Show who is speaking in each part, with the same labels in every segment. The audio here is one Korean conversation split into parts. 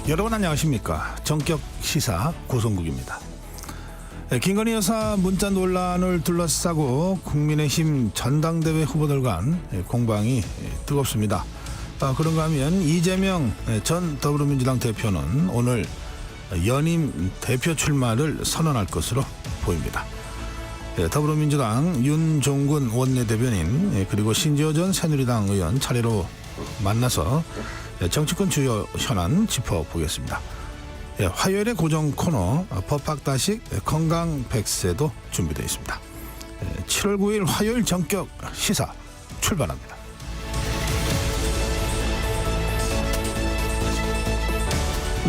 Speaker 1: 여러분 안녕하십니까. 정격 시사 고성국입니다. 김건희 여사 문자 논란을 둘러싸고 국민의힘 전당대회 후보들 간 공방이 뜨겁습니다. 그런가 하면 이재명 전 더불어민주당 대표는 오늘 연임 대표 출마를 선언할 것으로 보입니다. 더불어민주당 윤종근 원내대변인 그리고 신지호 전 새누리당 의원 차례로 만나서 정치권 주요 현안 짚어보겠습니다. 화요일의 고정 코너 법학다식 건강 100세도 준비되어 있습니다. 7월 9일 화요일 정격 시사 출발합니다.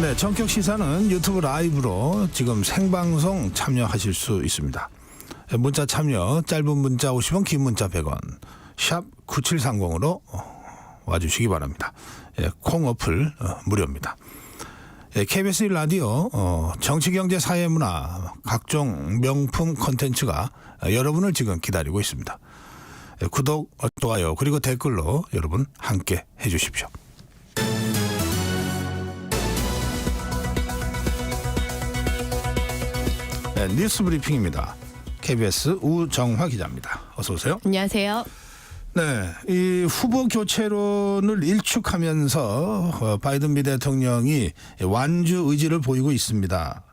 Speaker 1: 네, 정격 시사는 유튜브 라이브로 지금 생방송 참여하실 수 있습니다. 문자 참여 짧은 문자 50원 긴 문자 100원 샵 9730으로 와주시기 바랍니다. 콩 어플 무료입니다. KBS 1라디오 정치경제 사회문화 각종 명품 콘텐츠가 여러분을 지금 기다리고 있습니다. 구독, 좋아요 그리고 댓글로 여러분 함께 해주십시오. 뉴스 브리핑입니다. KBS 우정화 기자입니다. 어서 오세요.
Speaker 2: 안녕하세요.
Speaker 1: 네, 이 후보 교체론을 일축하면서 바이든 미 대통령이 완주 의지를 보이고 있습니다.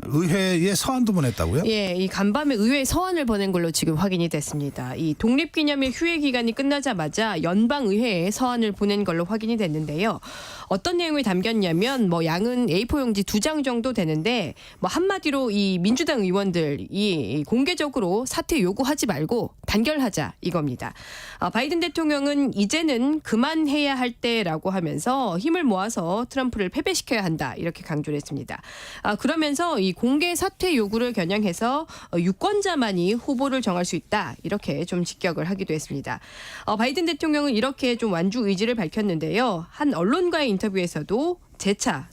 Speaker 1: 의회에 서한도 보냈다고요?
Speaker 2: 예, 이 간밤에 의회에 서한을 보낸 걸로 지금 확인이 됐습니다. 이 독립기념일 휴회 기간이 끝나자마자 연방의회에 서한을 보낸 걸로 확인이 됐는데요. 어떤 내용이 담겼냐면 양은 A4 용지 2장 정도 되는데 한마디로 이 민주당 의원들이 공개적으로 사퇴 요구하지 말고 단결하자 이겁니다. 바이든 대통령은 이제는 그만해야 할 때라고 하면서 힘을 모아서 트럼프를 패배시켜야 한다 이렇게 강조를 했습니다. 그러면서 이 공개 사퇴 요구를 겨냥해서 유권자만이 후보를 정할 수 있다 이렇게 좀 직격을 하기도 했습니다. 바이든 대통령은 이렇게 좀 완주 의지를 밝혔는데요. 한 언론과의 인터뷰에서도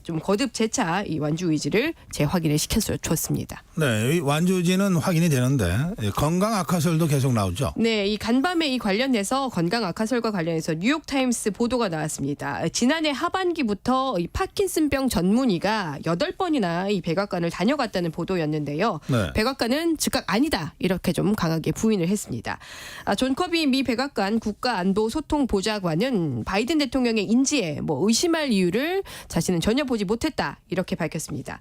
Speaker 2: 좀 거듭 재차 이 완주 의지를 재확인을 시켜줬습니다.
Speaker 1: 네, 이 완주 의지는 확인이 되는데 건강 악화설도 계속 나오죠.
Speaker 2: 네, 이 간밤에 이 관련해서 건강 악화설과 관련해서 뉴욕타임스 보도가 나왔습니다. 지난해 하반기부터 이 파킨슨병 전문의가 8번이나 이 백악관을 다녀갔다는 보도였는데요.
Speaker 1: 네.
Speaker 2: 백악관은 즉각 아니다 이렇게 좀 강하게 부인을 했습니다. 존 커비 미 백악관 국가안보소통보좌관은 바이든 대통령의 인지에 의심할 이유를 자신은 전혀 보지 못했다 이렇게 밝혔습니다.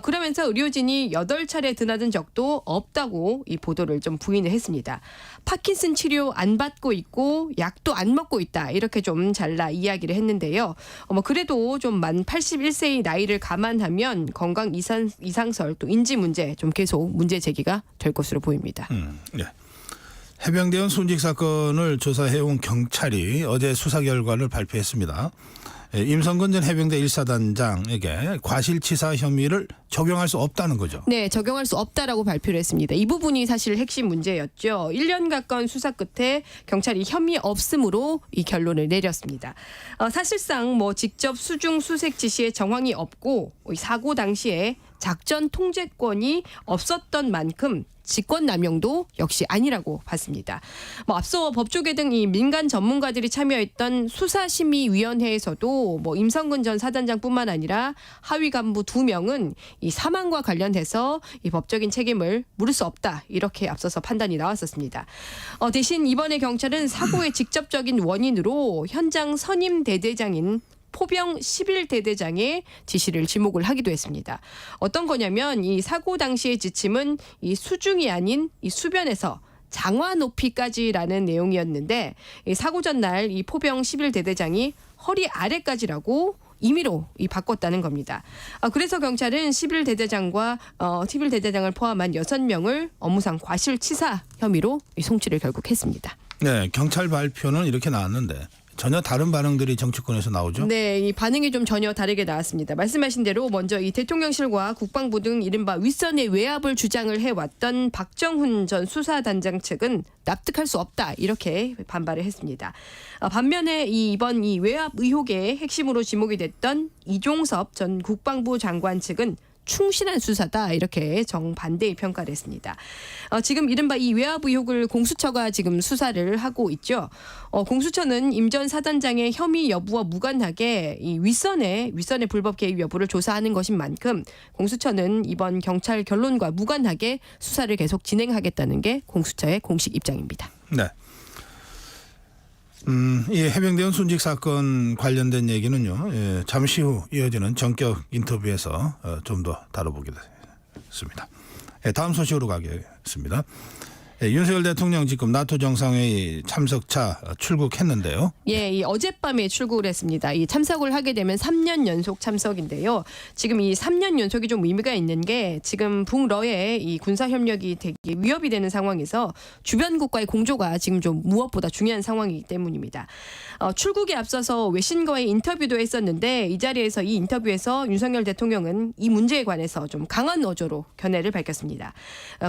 Speaker 2: 그러면서 의료진이 8차례 드나든 적도 없다고 이 보도를 좀 부인을 했습니다. 파킨슨 치료 안 받고 있고 약도 안 먹고 있다 이렇게 좀 잘라 이야기를 했는데요. 그래도 좀 만 81세의 나이를 감안하면 건강 이상설 또 인지 문제 좀 계속 문제 제기가 될 것으로 보입니다.
Speaker 1: 네. 해병대원 순직 사건을 조사해온 경찰이 어제 수사 결과를 발표했습니다. 임성근 전 해병대 1사단장에게 과실치사 혐의를 적용할 수 없다는 거죠.
Speaker 2: 네, 적용할 수 없다라고 발표를 했습니다. 이 부분이 사실 핵심 문제였죠. 1년 가까운 수사 끝에 경찰이 혐의 없음으로 이 결론을 내렸습니다. 사실상 직접 수중 수색 지시에 정황이 없고 사고 당시에 작전 통제권이 없었던 만큼 직권남용도 역시 아니라고 봤습니다. 앞서 법조계 등 이 민간 전문가들이 참여했던 수사심의위원회에서도 임성근 전 사단장뿐만 아니라 하위 간부 2명은 이 사망과 관련해서 이 법적인 책임을 물을 수 없다 이렇게 앞서서 판단이 나왔었습니다. 대신 이번에 경찰은 사고의 직접적인 원인으로 현장 선임 대대장인 포병 11대대장의 지시를 지목을 하기도 했습니다. 어떤 거냐면 이 사고 당시의 지침은 이 수중이 아닌 이 수변에서 장화 높이까지라는 내용이었는데 이 사고 전날 이 포병 11대대장이 허리 아래까지라고 임의로 바꿨다는 겁니다. 그래서 경찰은 11대대장을 포함한 6명을 업무상 과실치사 혐의로 송치를 결국 했습니다.
Speaker 1: 네, 경찰 발표는 이렇게 나왔는데 전혀 다른 반응들이 정치권에서 나오죠?
Speaker 2: 네, 이 반응이 좀 전혀 다르게 나왔습니다. 말씀하신 대로 먼저 이 대통령실과 국방부 등 이른바 윗선의 외압을 주장을 해왔던 박정훈 전 수사단장 측은 납득할 수 없다 이렇게 반발을 했습니다. 반면에 이번 이 외압 의혹의 핵심으로 지목이 됐던 이종섭 전 국방부 장관 측은 충실한 수사다 이렇게 정반대의 평가를 했습니다. 지금 이른바 이 외압 의혹을 공수처가 지금 수사를 하고 있죠. 공수처는 임 전 사단장의 혐의 여부와 무관하게 이 윗선의 불법 개입 여부를 조사하는 것인 만큼 공수처는 이번 경찰 결론과 무관하게 수사를 계속 진행하겠다는 게 공수처의 공식 입장입니다.
Speaker 1: 네. 이 해병대원 순직 사건 관련된 얘기는요. 예, 잠시 후 이어지는 전격 인터뷰에서 좀 더 다뤄보겠습니다. 예, 다음 소식으로 가겠습니다. 예, 윤석열 대통령 지금 나토 정상회의 참석차 출국했는데요.
Speaker 2: 예, 이 어젯밤에 출국을 했습니다. 이 참석을 하게 되면 3년 연속 참석인데요. 지금 이 3년 연속이 좀 의미가 있는 게 지금 북러의 이 군사 협력이 되게 위협이 되는 상황에서 주변국과의 공조가 지금 좀 무엇보다 중요한 상황이기 때문입니다. 출국에 앞서서 외신과의 인터뷰도 했었는데 이 자리에서 이 인터뷰에서 윤석열 대통령은 이 문제에 관해서 좀 강한 어조로 견해를 밝혔습니다.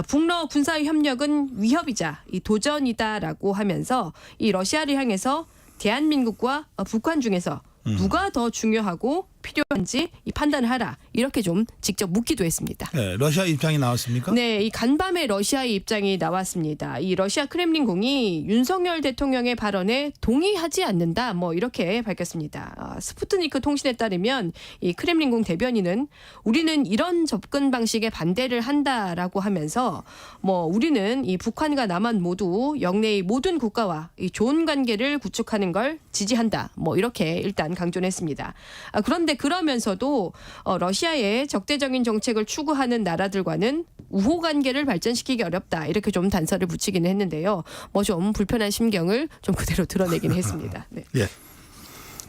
Speaker 2: 북러 군사 협력은 위협이자 이 도전이다라고 하면서 이 러시아를 향해서 대한민국과 북한 중에서 누가 더 중요하고 필요한지 이 판단을 하라 이렇게 좀 직접 묻기도 했습니다.
Speaker 1: 네, 러시아 입장이 나왔습니까?
Speaker 2: 네, 이 간밤에 러시아의 입장이 나왔습니다. 이 러시아 크렘린궁이 윤석열 대통령의 발언에 동의하지 않는다, 뭐 이렇게 밝혔습니다. 스푸트니크 통신에 따르면 이 크렘린궁 대변인은 우리는 이런 접근 방식에 반대를 한다라고 하면서 뭐 우리는 이 북한과 남한 모두 영내의 모든 국가와 이 좋은 관계를 구축하는 걸 지지한다, 뭐 이렇게 일단 강조를 했습니다. 그런데 그러면서도 러시아의 적대적인 정책을 추구하는 나라들과는 우호 관계를 발전시키기 어렵다 이렇게 좀 단서를 붙이기는 했는데요. 뭐 좀 불편한 심경을 좀 그대로 드러내긴 했습니다. 네.
Speaker 1: 예.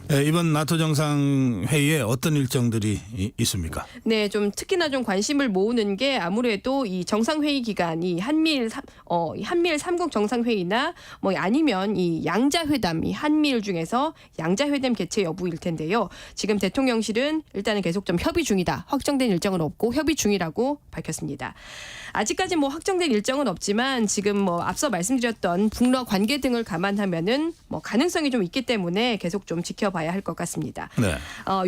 Speaker 1: 예, 이번 나토 정상회의에 어떤 일정들이 있습니까?
Speaker 2: 네, 좀 특히나 좀 관심을 모으는 게 아무래도 이 정상회의 기간, 이 한미일 3국 정상회의나 뭐 아니면 이 양자회담, 이 한미일 중에서 양자회담 개최 여부일 텐데요. 지금 대통령실은 일단은 계속 좀 협의 중이다. 확정된 일정은 없고 협의 중이라고 밝혔습니다. 아직까지 뭐 확정된 일정은 없지만 지금 뭐 앞서 말씀드렸던 북러 관계 등을 감안하면은 뭐 가능성이 좀 있기 때문에 계속 좀 지켜봐야 할 것 같습니다.
Speaker 1: 네.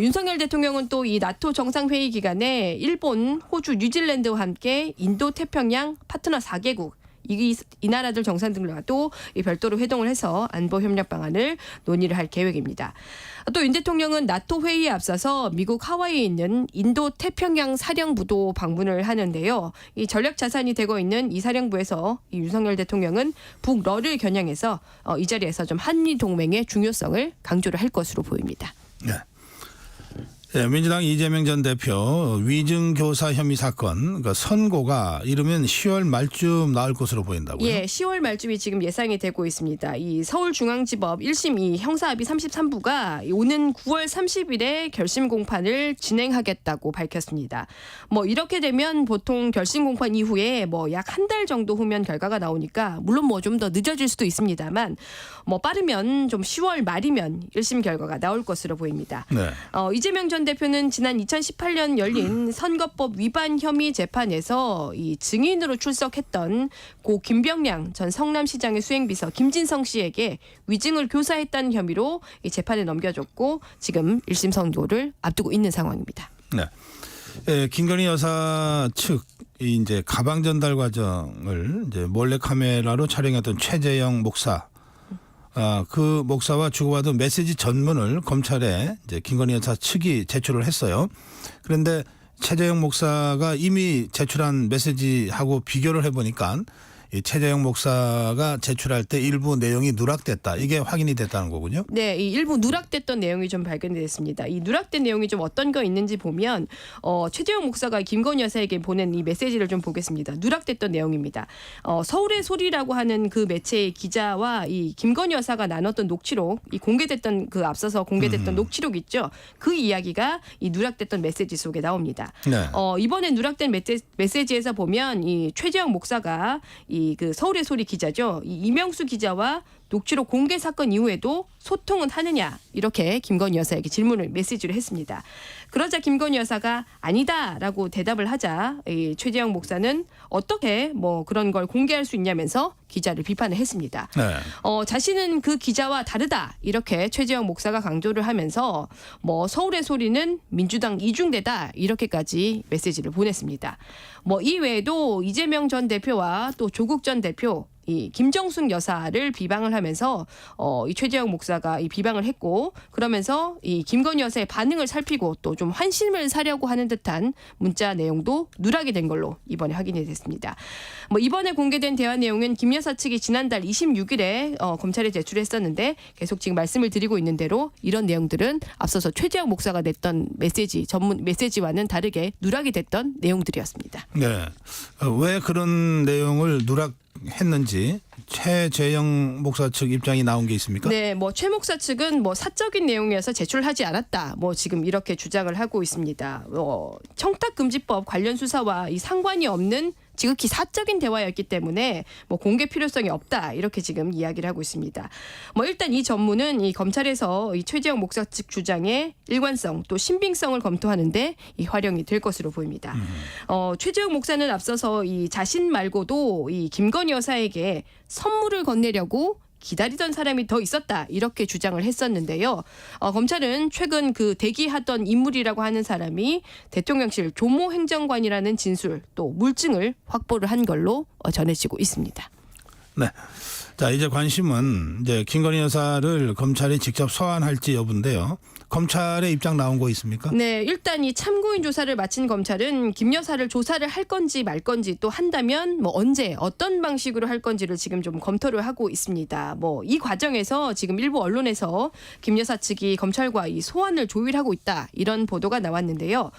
Speaker 2: 윤석열 대통령은 또 이 나토 정상회의 기간에 일본, 호주, 뉴질랜드와 함께 인도 태평양 파트너 4개국 이 나라들 정상들과도 별도로 회동을 해서 안보 협력 방안을 논의를 할 계획입니다. 또 윤 대통령은 나토 회의에 앞서서 미국 하와이에 있는 인도 태평양 사령부도 방문을 하는데요. 이 전략 자산이 되고 있는 이 사령부에서 이 윤석열 대통령은 북러를 겨냥해서 이 자리에서 좀 한미 동맹의 중요성을 강조를 할 것으로 보입니다.
Speaker 1: 네. 예, 민주당 이재명 전 대표 위증교사 혐의 사건 그러니까 선고가 이르면 10월 말쯤 나올 것으로 보인다고요?
Speaker 2: 예, 10월 말쯤이 지금 예상이 되고 있습니다. 이 서울중앙지법 1심 이 형사합의 33부가 오는 9월 30일에 결심 공판을 진행하겠다고 밝혔습니다. 뭐 이렇게 되면 보통 결심 공판 이후에 뭐 약 한 달 정도 후면 결과가 나오니까 물론 뭐 좀 더 늦어질 수도 있습니다만 뭐 빠르면 좀 10월 말이면 1심 결과가 나올 것으로 보입니다.
Speaker 1: 네.
Speaker 2: 이재명 전 대표는 지난 2018년 열린 선거법 위반 혐의 재판에서 이 증인으로 출석했던 고 김병량 전 성남시장의 수행비서 김진성 씨에게 위증을 교사했다는 혐의로 이 재판에 넘겨졌고 지금 1심 선고를 앞두고 있는 상황입니다.
Speaker 1: 네. 예, 김건희 여사 측 이제 가방 전달 과정을 이제 몰래 카메라로 촬영했던 최재형 목사. 그 목사와 주고받은 메시지 전문을 검찰에 이제 김건희 여사 측이 제출을 했어요. 그런데 최재형 목사가 이미 제출한 메시지하고 비교를 해보니까 이 최재형 목사가 제출할 때 일부 내용이 누락됐다. 이게 확인이 됐다는 거군요.
Speaker 2: 네, 이 일부 누락됐던 내용이 좀 발견됐습니다. 이 누락된 내용이 좀 어떤 거 있는지 보면 최재형 목사가 김건희 여사에게 보낸 이 메시지를 좀 보겠습니다. 누락됐던 내용입니다. 서울의 소리라고 하는 그 매체의 기자와 이 김건희 여사가 나눴던 녹취록, 이 공개됐던 그 앞서서 공개됐던 녹취록 있죠. 그 이야기가 이 누락됐던 메시지 속에 나옵니다.
Speaker 1: 네.
Speaker 2: 이번에 누락된 메시지에서 보면 이 최재형 목사가 이 그 서울의 소리 기자죠. 이 이명수 기자와 녹취록 공개 사건 이후에도 소통은 하느냐 이렇게 김건희 여사에게 메시지를 했습니다. 그러자 김건희 여사가 아니다라고 대답을 하자 이 최재형 목사는 어떻게 뭐 그런 걸 공개할 수 있냐면서 기자를 비판을 했습니다.
Speaker 1: 네.
Speaker 2: 자신은 그 기자와 다르다 이렇게 최재형 목사가 강조를 하면서 뭐 서울의 소리는 민주당 이중대다 이렇게까지 메시지를 보냈습니다. 뭐 이외에도 이재명 전 대표와 또 조국 전 대표 이 김정숙 여사를 비방을 하면서 이 최재형 목사가 이 비방을 했고 그러면서 이 김건희 여사의 반응을 살피고 또 좀 환심을 사려고 하는 듯한 문자 내용도 누락이 된 걸로 이번에 확인이 됐습니다. 뭐 이번에 공개된 대화 내용은 김 여사 측이 지난달 26일에 검찰에 제출했었는데 계속 지금 말씀을 드리고 있는 대로 이런 내용들은 앞서서 최재형 목사가 냈던 전문 메시지와는 다르게 누락이 됐던 내용들이었습니다.
Speaker 1: 네. 왜 그런 내용을 누락했는지 최재형 목사 측 입장이 나온 게 있습니까?
Speaker 2: 네, 뭐 최 목사 측은 뭐 사적인 내용이어서 제출하지 않았다. 뭐 지금 이렇게 주장을 하고 있습니다. 청탁금지법 관련 수사와 이 상관이 없는 지극히 사적인 대화였기 때문에 뭐 공개 필요성이 없다 이렇게 지금 이야기를 하고 있습니다. 뭐 일단 이 전문은 이 검찰에서 이 최재형 목사 측 주장의 일관성 또 신빙성을 검토하는데 이 활용이 될 것으로 보입니다. 최재형 목사는 앞서서 이 자신 말고도 이 김건희 여사에게 선물을 건네려고 기다리던 사람이 더 있었다 이렇게 주장을 했었는데요. 검찰은 최근 그 대기하던 인물이라고 하는 사람이 대통령실 조모 행정관이라는 진술 또 물증을 확보를 한 걸로 전해지고 있습니다.
Speaker 1: 네. 자, 이제 관심은 이제 김건희 여사를 검찰이 직접 소환할지 여부인데요. 검찰의 입장 나온 거 있습니까?
Speaker 2: 네, 일단 이 참고인 조사를 마친 검찰은 김 여사를 조사를 할 건지 말 건지 또 한다면 뭐 언제 어떤 방식으로 할 건지를 지금 좀 검토를 하고 있습니다. 뭐 이 과정에서 지금 일부 언론에서 김 여사 측이 검찰과 이 소환을 조율하고 있다 이런 보도가 나왔는데요.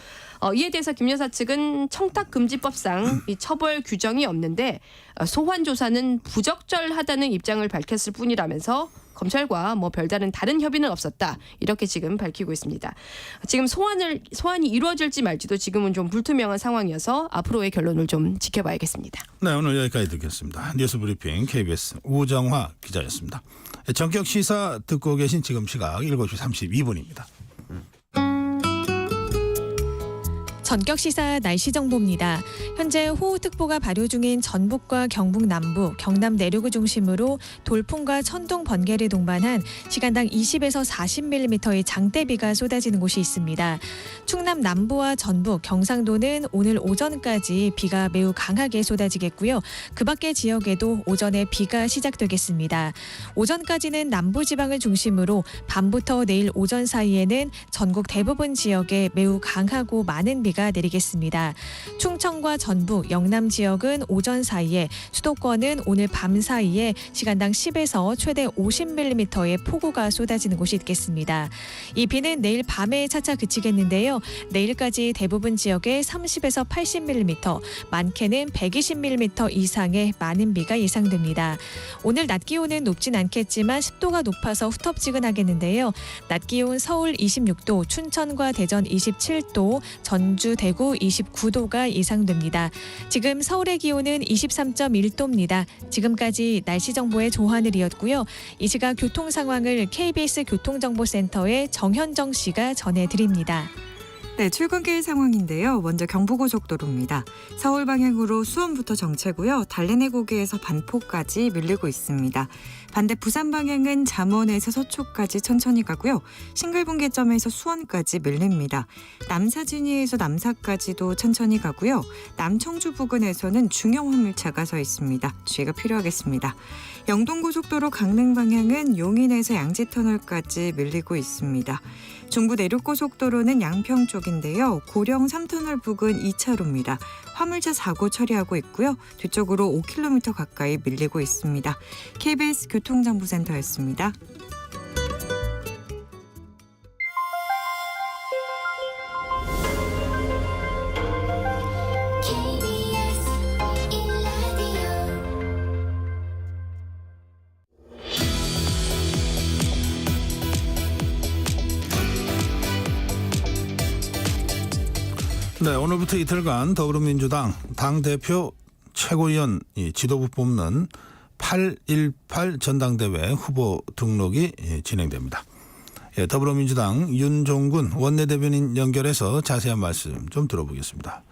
Speaker 2: 이에 대해서 김 여사 측은 청탁금지법상 이 처벌 규정이 없는데 소환 조사는 부적절하다는 입장을 밝혔을 뿐이라면서 검찰과 뭐 별다른 다른 협의는 없었다 이렇게 지금 밝히고 있습니다. 지금 소환이 이루어질지 말지도 지금은 좀 불투명한 상황이어서 앞으로의 결론을 좀 지켜봐야겠습니다.
Speaker 1: 네, 오늘 여기까지 듣겠습니다. 뉴스브리핑 KBS 우정화 기자였습니다. 전격 시사 듣고 계신 지금 시각 7시 32분입니다.
Speaker 3: 전격 시사 날씨 정보입니다. 현재 호우특보가 발효 중인 전북과 경북 남부, 경남 내륙을 중심으로 돌풍과 천둥, 번개를 동반한 시간당 20에서 40mm의 장대비가 쏟아지는 곳이 있습니다. 충남 남부와 전북, 경상도는 오늘 오전까지 비가 매우 강하게 쏟아지겠고요. 그 밖의 지역에도 오전에 비가 시작되겠습니다. 오전까지는 남부지방을 중심으로 밤부터 내일 오전 사이에는 전국 대부분 지역에 매우 강하고 많은 비가 내리겠습니다. 충청과 전북, 영남 지역은 오전 사이에, 수도권은 오늘 밤 사이에 시간당 10에서 최대 50mm의 폭우가 쏟아지는 곳이 있겠습니다. 이 비는 내일 밤에 차차 그치겠는데요. 내일까지 대부분 지역에 30에서 80mm, 많게는 120mm 이상의 많은 비가 예상됩니다. 오늘 낮 기온은 높진 않겠지만 습도가 높아서 후텁지근하겠는데요. 낮 기온 서울 26도, 춘천과 대전 27도, 전주, 대구 29도가 예상됩니다. 지금 서울의 기온은 23.1도입니다. 지금까지 날씨 정보의 조하늘이었고요. 이 시각 교통 상황을 KBS 교통정보센터의 정현정 씨가 전해드립니다.
Speaker 4: 네, 출근길 상황인데요. 먼저 경부고속도로입니다. 서울 방향으로 수원부터 정체고요. 달래내고개에서 반포까지 밀리고 있습니다. 반대 부산 방향은 잠원에서 서초까지 천천히 가고요. 싱글분기점에서 수원까지 밀립니다. 남사진이에서 남사까지도 천천히 가고요. 남청주 부근에서는 중형 화물차가 서 있습니다. 주의가 필요하겠습니다. 영동고속도로 강릉 방향은 용인에서 양지터널까지 밀리고 있습니다. 중부 내륙고속도로는 양평 쪽인데요. 고령 3터널 부근 2차로입니다. 화물차 사고 처리하고 있고요. 뒤쪽으로 5km 가까이 밀리고 있습니다. KBS 교통정보센터였습니다.
Speaker 1: 네, 오늘부터 이틀간 더불어민주당 당대표 최고위원 지도부 뽑는 818 전당대회 후보 등록이 진행됩니다. 예, 더불어민주당 윤종군 원내대변인 연결해서 자세한 말씀 좀 들어보겠습니다.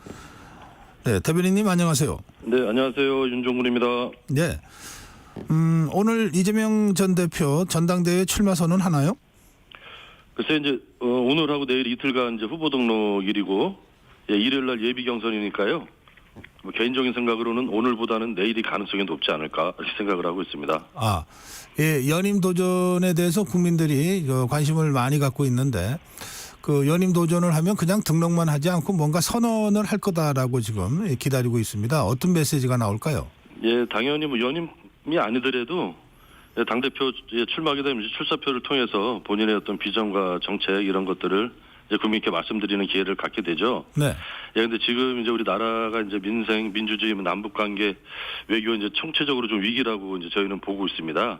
Speaker 1: 네, 대변인님 안녕하세요.
Speaker 5: 네, 안녕하세요. 윤종군입니다.
Speaker 1: 네, 오늘 이재명 전 대표 전당대회 출마 선언하나요?
Speaker 5: 글쎄 이제 오늘하고 내일 이틀간 이제 후보 등록일이고 일요일 날 예비 경선이니까요. 뭐 개인적인 생각으로는 오늘보다는 내일이 가능성이 높지 않을까 이렇게 생각을 하고 있습니다.
Speaker 1: 아, 예, 연임 도전에 대해서 국민들이 관심을 많이 갖고 있는데 그 연임 도전을 하면 그냥 등록만 하지 않고 뭔가 선언을 할 거다라고 지금 기다리고 있습니다. 어떤 메시지가 나올까요?
Speaker 5: 예, 당연히 뭐 연임이 아니더라도 당대표 출마하게 되면 출사표를 통해서 본인의 어떤 비전과 정책 이런 것들을 이제 국민께 말씀드리는 기회를 갖게 되죠.
Speaker 1: 네.
Speaker 5: 예, 근데 지금 이제 우리 나라가 이제 민생, 민주주의, 남북 관계, 외교 이제 총체적으로 좀 위기라고 이제 저희는 보고 있습니다.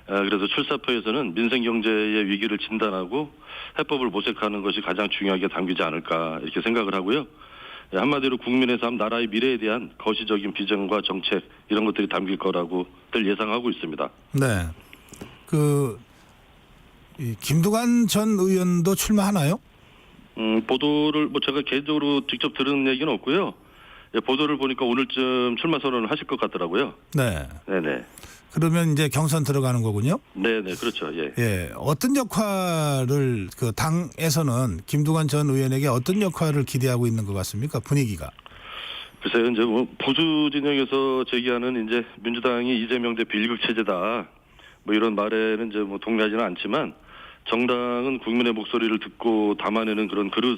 Speaker 5: 그래서 출사표에서는 민생 경제의 위기를 진단하고 해법을 모색하는 것이 가장 중요하게 담기지 않을까 이렇게 생각을 하고요. 한마디로 국민의 삶, 나라의 미래에 대한 거시적인 비전과 정책 이런 것들이 담길 거라고들 예상하고 있습니다.
Speaker 1: 네. 이 김두관 전 의원도 출마하나요?
Speaker 5: 보도를 뭐 제가 개인적으로 직접 들은 얘기는 없고요. 예, 보도를 보니까 오늘쯤 출마 선언을 하실 것 같더라고요.
Speaker 1: 네.
Speaker 5: 네네.
Speaker 1: 그러면 이제 경선 들어가는 거군요.
Speaker 5: 네네, 그렇죠. 예.
Speaker 1: 예, 어떤 역할을 그 당에서는 김두관 전 의원에게 어떤 역할을 기대하고 있는 것 같습니까? 분위기가.
Speaker 5: 글쎄요, 이제 뭐 보수 진영에서 제기하는 이제 민주당이 이재명 대표 일극 체제다. 뭐 이런 말에는 이제 뭐 동의하지는 않지만 정당은 국민의 목소리를 듣고 담아내는 그런 그릇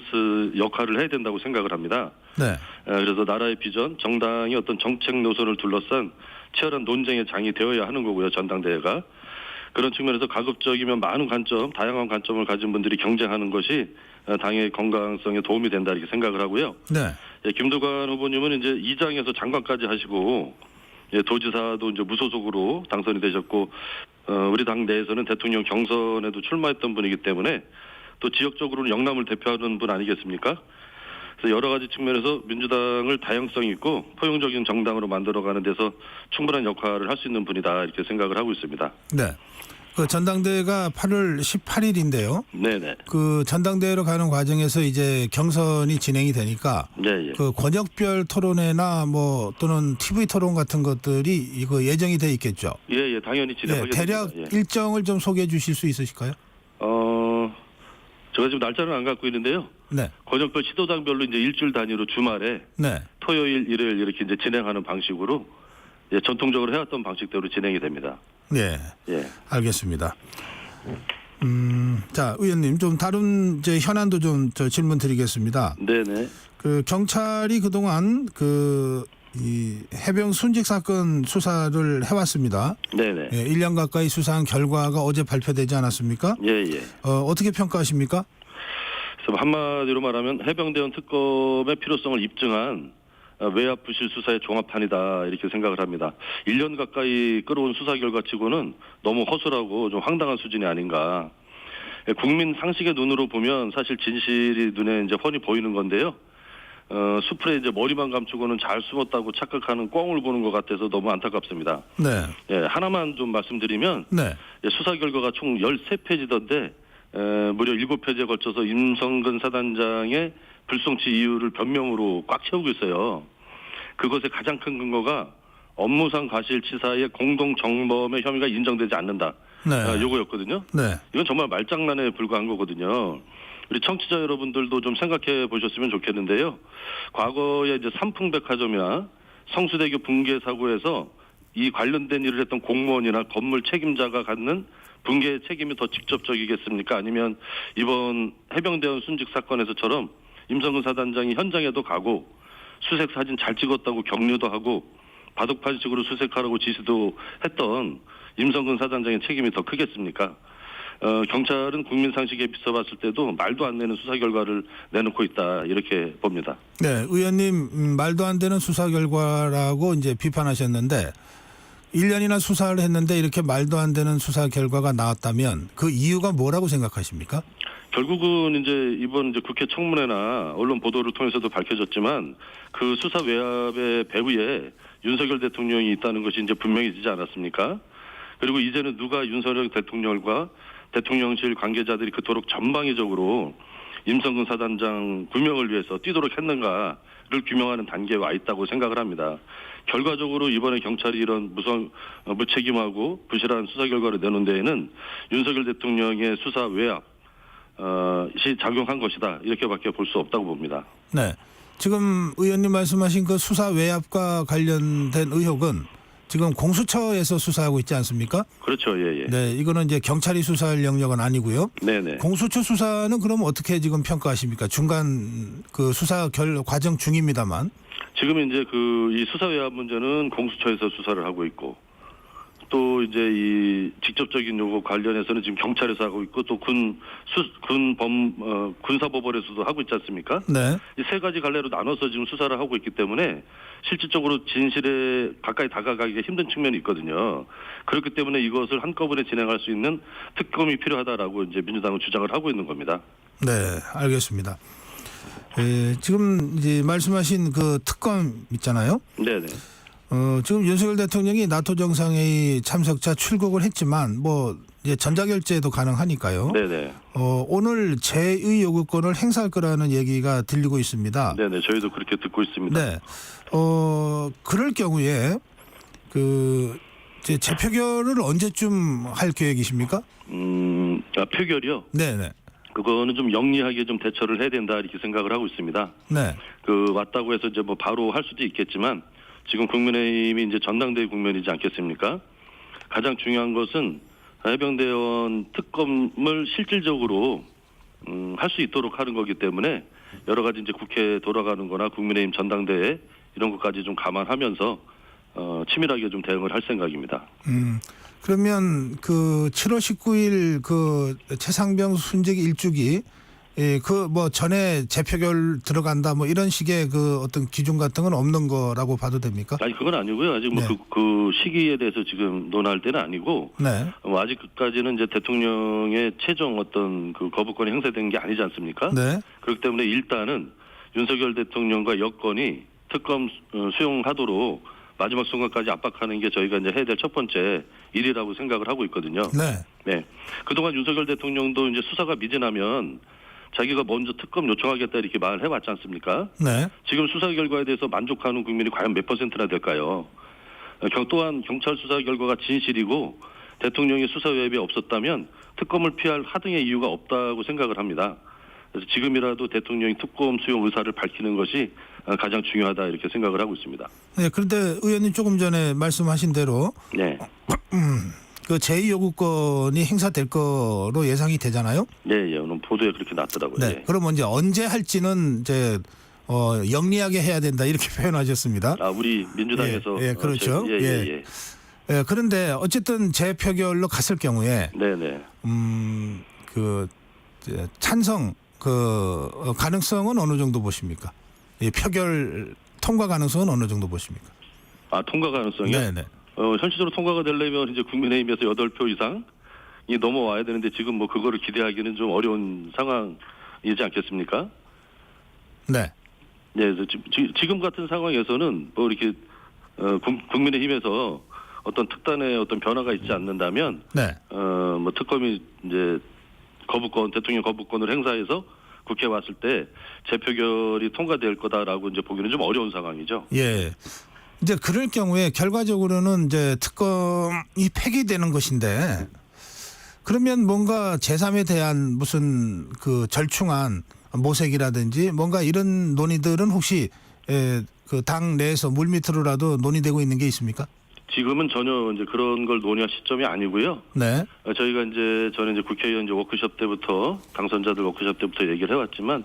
Speaker 5: 역할을 해야 된다고 생각을 합니다.
Speaker 1: 네.
Speaker 5: 그래서 나라의 비전, 정당이 어떤 정책 노선을 둘러싼 치열한 논쟁의 장이 되어야 하는 거고요. 전당대회가. 그런 측면에서 가급적이면 많은 관점, 다양한 관점을 가진 분들이 경쟁하는 것이 당의 건강성에 도움이 된다 이렇게 생각을 하고요.
Speaker 1: 네.
Speaker 5: 예, 김두관 후보님은 이제 이장에서 장관까지 하시고 예, 도지사도 이제 무소속으로 당선이 되셨고 우리 당 내에서는 대통령 경선에도 출마했던 분이기 때문에 또 지역적으로는 영남을 대표하는 분 아니겠습니까? 그래서 여러 가지 측면에서 민주당을 다양성 있고 포용적인 정당으로 만들어가는 데서 충분한 역할을 할 수 있는 분이다 이렇게 생각을 하고 있습니다.
Speaker 1: 네. 그 전당대회가 8월 18일인데요.
Speaker 5: 네네.
Speaker 1: 그 전당대회로 가는 과정에서 이제 경선이 진행이 되니까
Speaker 5: 네, 예.
Speaker 1: 그 권역별 토론회나 뭐 또는 TV 토론 같은 것들이 이거 예정이 돼 있겠죠.
Speaker 5: 예, 당연히
Speaker 1: 예,
Speaker 5: 진행하겠습니다.
Speaker 1: 대략
Speaker 5: 예.
Speaker 1: 일정을 좀 소개해 주실 수 있으실까요?
Speaker 5: 제가 지금 날짜는 안 갖고 있는데요.
Speaker 1: 네.
Speaker 5: 권역별 시도당별로 이제 일주일 단위로 주말에
Speaker 1: 네.
Speaker 5: 토요일, 일요일 이렇게 이제 진행하는 방식으로 예, 전통적으로 해왔던 방식대로 진행이 됩니다.
Speaker 1: 네.
Speaker 5: 예.
Speaker 1: 알겠습니다. 자, 의원님 좀 다른 이제 현안도 좀 질문 드리겠습니다.
Speaker 5: 네네.
Speaker 1: 그 경찰이 그동안 이 해병 순직 사건 수사를 해왔습니다.
Speaker 5: 네네.
Speaker 1: 예, 1년 가까이 수사한 결과가 어제 발표되지 않았습니까?
Speaker 5: 예, 예.
Speaker 1: 어떻게 평가하십니까?
Speaker 5: 그래서 한마디로 말하면 해병대원 특검의 필요성을 입증한 외압 부실 수사의 종합판이다 이렇게 생각을 합니다. 1년 가까이 끌어온 수사 결과치고는 너무 허술하고 좀 황당한 수준이 아닌가. 국민 상식의 눈으로 보면 사실 진실이 눈에 이제 훤히 보이는 건데요. 수풀에 이제 머리만 감추고는 잘 숨었다고 착각하는 꽝을 보는 것 같아서 너무 안타깝습니다.
Speaker 1: 네.
Speaker 5: 예, 하나만 좀 말씀드리면
Speaker 1: 네.
Speaker 5: 수사 결과가 총 13페이지던데 무려 7페이지에 걸쳐서 임성근 사단장의 불송치 이유를 변명으로 꽉 채우고 있어요. 그것의 가장 큰 근거가 업무상 과실치사의 공동정범의 혐의가 인정되지 않는다.
Speaker 1: 네.
Speaker 5: 요거였거든요.
Speaker 1: 네.
Speaker 5: 이건 정말 말장난에 불과한 거거든요. 우리 청취자 여러분들도 좀 생각해 보셨으면 좋겠는데요. 과거에 이제 삼풍백화점이나 성수대교 붕괴 사고에서 이 관련된 일을 했던 공무원이나 건물 책임자가 갖는 붕괴 책임이 더 직접적이겠습니까? 아니면 이번 해병대원 순직 사건에서처럼 임성근 사단장이 현장에도 가고 수색 사진 잘 찍었다고 격려도 하고 바둑판식으로 수색하라고 지시도 했던 임성근 사단장의 책임이 더 크겠습니까? 경찰은 국민 상식에 비춰봤을 때도 말도 안 되는 수사 결과를 내놓고 있다 이렇게 봅니다.
Speaker 1: 네, 의원님 말도 안 되는 수사 결과라고 이제 비판하셨는데 1년이나 수사를 했는데 이렇게 말도 안 되는 수사 결과가 나왔다면 그 이유가 뭐라고 생각하십니까?
Speaker 5: 결국은 이제 이번 이제 국회 청문회나 언론 보도를 통해서도 밝혀졌지만 그 수사 외압의 배후에 윤석열 대통령이 있다는 것이 이제 분명해지지 않았습니까? 그리고 이제는 누가 윤석열 대통령과 대통령실 관계자들이 그토록 전방위적으로 임성근 사단장 구명을 위해서 뛰도록 했는가를 규명하는 단계에 와 있다고 생각을 합니다. 결과적으로 이번에 경찰이 이런 무책임하고 부실한 수사 결과를 내놓은 데에는 윤석열 대통령의 수사 외압 시 작용한 것이다. 이렇게밖에 볼 수 없다고 봅니다.
Speaker 1: 네. 지금 의원님 말씀하신 그 수사 외압과 관련된 의혹은 지금 공수처에서 수사하고 있지 않습니까?
Speaker 5: 그렇죠. 예, 예.
Speaker 1: 네, 이거는 이제 경찰이 수사할 영역은 아니고요.
Speaker 5: 네네.
Speaker 1: 공수처 수사는 그럼 어떻게 지금 평가하십니까? 중간 그 수사 과정 중입니다만.
Speaker 5: 지금 이제 그 이 수사 외압 문제는 공수처에서 수사를 하고 있고 또 이제 이 직접적인 요구 관련해서는 지금 경찰에서 하고 있고 또 군사법원에서도 하고 있지 않습니까?
Speaker 1: 네.
Speaker 5: 이 세 가지 갈래로 나눠서 지금 수사를 하고 있기 때문에 실질적으로 진실에 가까이 다가가기가 힘든 측면이 있거든요. 그렇기 때문에 이것을 한꺼번에 진행할 수 있는 특검이 필요하다라고 이제 민주당은 주장을 하고 있는 겁니다.
Speaker 1: 네, 알겠습니다. 지금 이제 말씀하신 그 특검 있잖아요.
Speaker 5: 네네.
Speaker 1: 지금 윤석열 대통령이 나토 정상회의 참석자 출국을 했지만 뭐 이제 전자결제도 가능하니까요.
Speaker 5: 네네.
Speaker 1: 오늘 제의 요구권을 행사할 거라는 얘기가 들리고 있습니다.
Speaker 5: 네네. 저희도 그렇게 듣고 있습니다.
Speaker 1: 네. 그럴 경우에 그 이제 재표결을 언제쯤 할 계획이십니까?
Speaker 5: 표결이요?
Speaker 1: 네네.
Speaker 5: 그거는 좀 영리하게 좀 대처를 해야 된다 이렇게 생각을 하고 있습니다.
Speaker 1: 네.
Speaker 5: 그 왔다고 해서 이제 뭐 바로 할 수도 있겠지만 지금 국민의힘이 이제 전당대회 국면이지 않겠습니까? 가장 중요한 것은 해병대원 특검을 실질적으로 할 수 있도록 하는 거기 때문에 여러 가지 이제 국회 돌아가는 거나 국민의힘 전당대회 이런 것까지 좀 감안하면서 치밀하게 좀 대응을 할 생각입니다.
Speaker 1: 그러면 그 7월 19일 그 최상병 순직 일주기 그 뭐 전에 재표결 들어간다 뭐 이런 식의 그 어떤 기준 같은 건 없는 거라고 봐도 됩니까?
Speaker 5: 아니 그건 아니고요. 아직 뭐
Speaker 1: 네.
Speaker 5: 그 시기에 대해서 지금 논할 때는 아니고
Speaker 1: 네.
Speaker 5: 아직까지는 이제 대통령의 최종 어떤 그 거부권이 행사된 게 아니지 않습니까?
Speaker 1: 네.
Speaker 5: 그렇기 때문에 일단은 윤석열 대통령과 여권이 특검 수용하도록 마지막 순간까지 압박하는 게 저희가 이제 해야 될 첫 번째 일이라고 생각을 하고 있거든요.
Speaker 1: 네.
Speaker 5: 네. 그동안 윤석열 대통령도 이제 수사가 미진하면 자기가 먼저 특검 요청하겠다 이렇게 말을 해왔지 않습니까?
Speaker 1: 네.
Speaker 5: 지금 수사 결과에 대해서 만족하는 국민이 과연 몇 %나 될까요? 또한 경찰 수사 결과가 진실이고 대통령이 수사 외압이 없었다면 특검을 피할 하등의 이유가 없다고 생각을 합니다. 그래서 지금이라도 대통령이 특검 수용 의사를 밝히는 것이 가장 중요하다 이렇게 생각을 하고 있습니다.
Speaker 1: 네. 그런데 의원님 조금 전에 말씀하신 대로
Speaker 5: 네.
Speaker 1: 그 제2 요구권이 행사될 거로 예상이 되잖아요.
Speaker 5: 네, 예. 오늘 보도에 그렇게 났더라고요.
Speaker 1: 네.
Speaker 5: 예.
Speaker 1: 그럼 이제 언제 할지는 이제 영리하게 해야 된다 이렇게 표현하셨습니다.
Speaker 5: 우리 민주당에서
Speaker 1: 예, 그렇죠.
Speaker 5: 예.
Speaker 1: 그런데 어쨌든 재표결로 갔을 경우에
Speaker 5: 네네.
Speaker 1: 그 찬성 그 가능성은 어느 정도 보십니까? 이 표결 통과 가능성은 어느 정도 보십니까?
Speaker 5: 통과 가능성이요?
Speaker 1: 네네.
Speaker 5: 현실적으로 통과가 되려면 이제 국민의힘에서 8표 이상이 넘어와야 되는데 지금 뭐 그거를 기대하기는 좀 어려운 상황이지 않겠습니까?
Speaker 1: 네.
Speaker 5: 네, 지금 같은 상황에서는 뭐 이렇게 국민의힘에서 어떤 특단의 어떤 변화가 있지 않는다면,
Speaker 1: 네.
Speaker 5: 뭐 특검이 이제 대통령 거부권을 행사해서 국회에 왔을 때 재표결이 통과될 거다라고 이제 보기는 좀 어려운 상황이죠.
Speaker 1: 예. 이제 그럴 경우에 결과적으로는 이제 특검이 폐기되는 것인데 그러면 뭔가 제3에 대한 무슨 그 절충안 모색이라든지 뭔가 이런 논의들은 혹시 그 당 내에서 물밑으로라도 논의되고 있는 게 있습니까?
Speaker 5: 지금은 전혀 이제 그런 걸 논의할 시점이 아니고요.
Speaker 1: 네.
Speaker 5: 저는 이제 국회의원 이제 워크숍 때부터 당선자들 워크숍 때부터 얘기를 해왔지만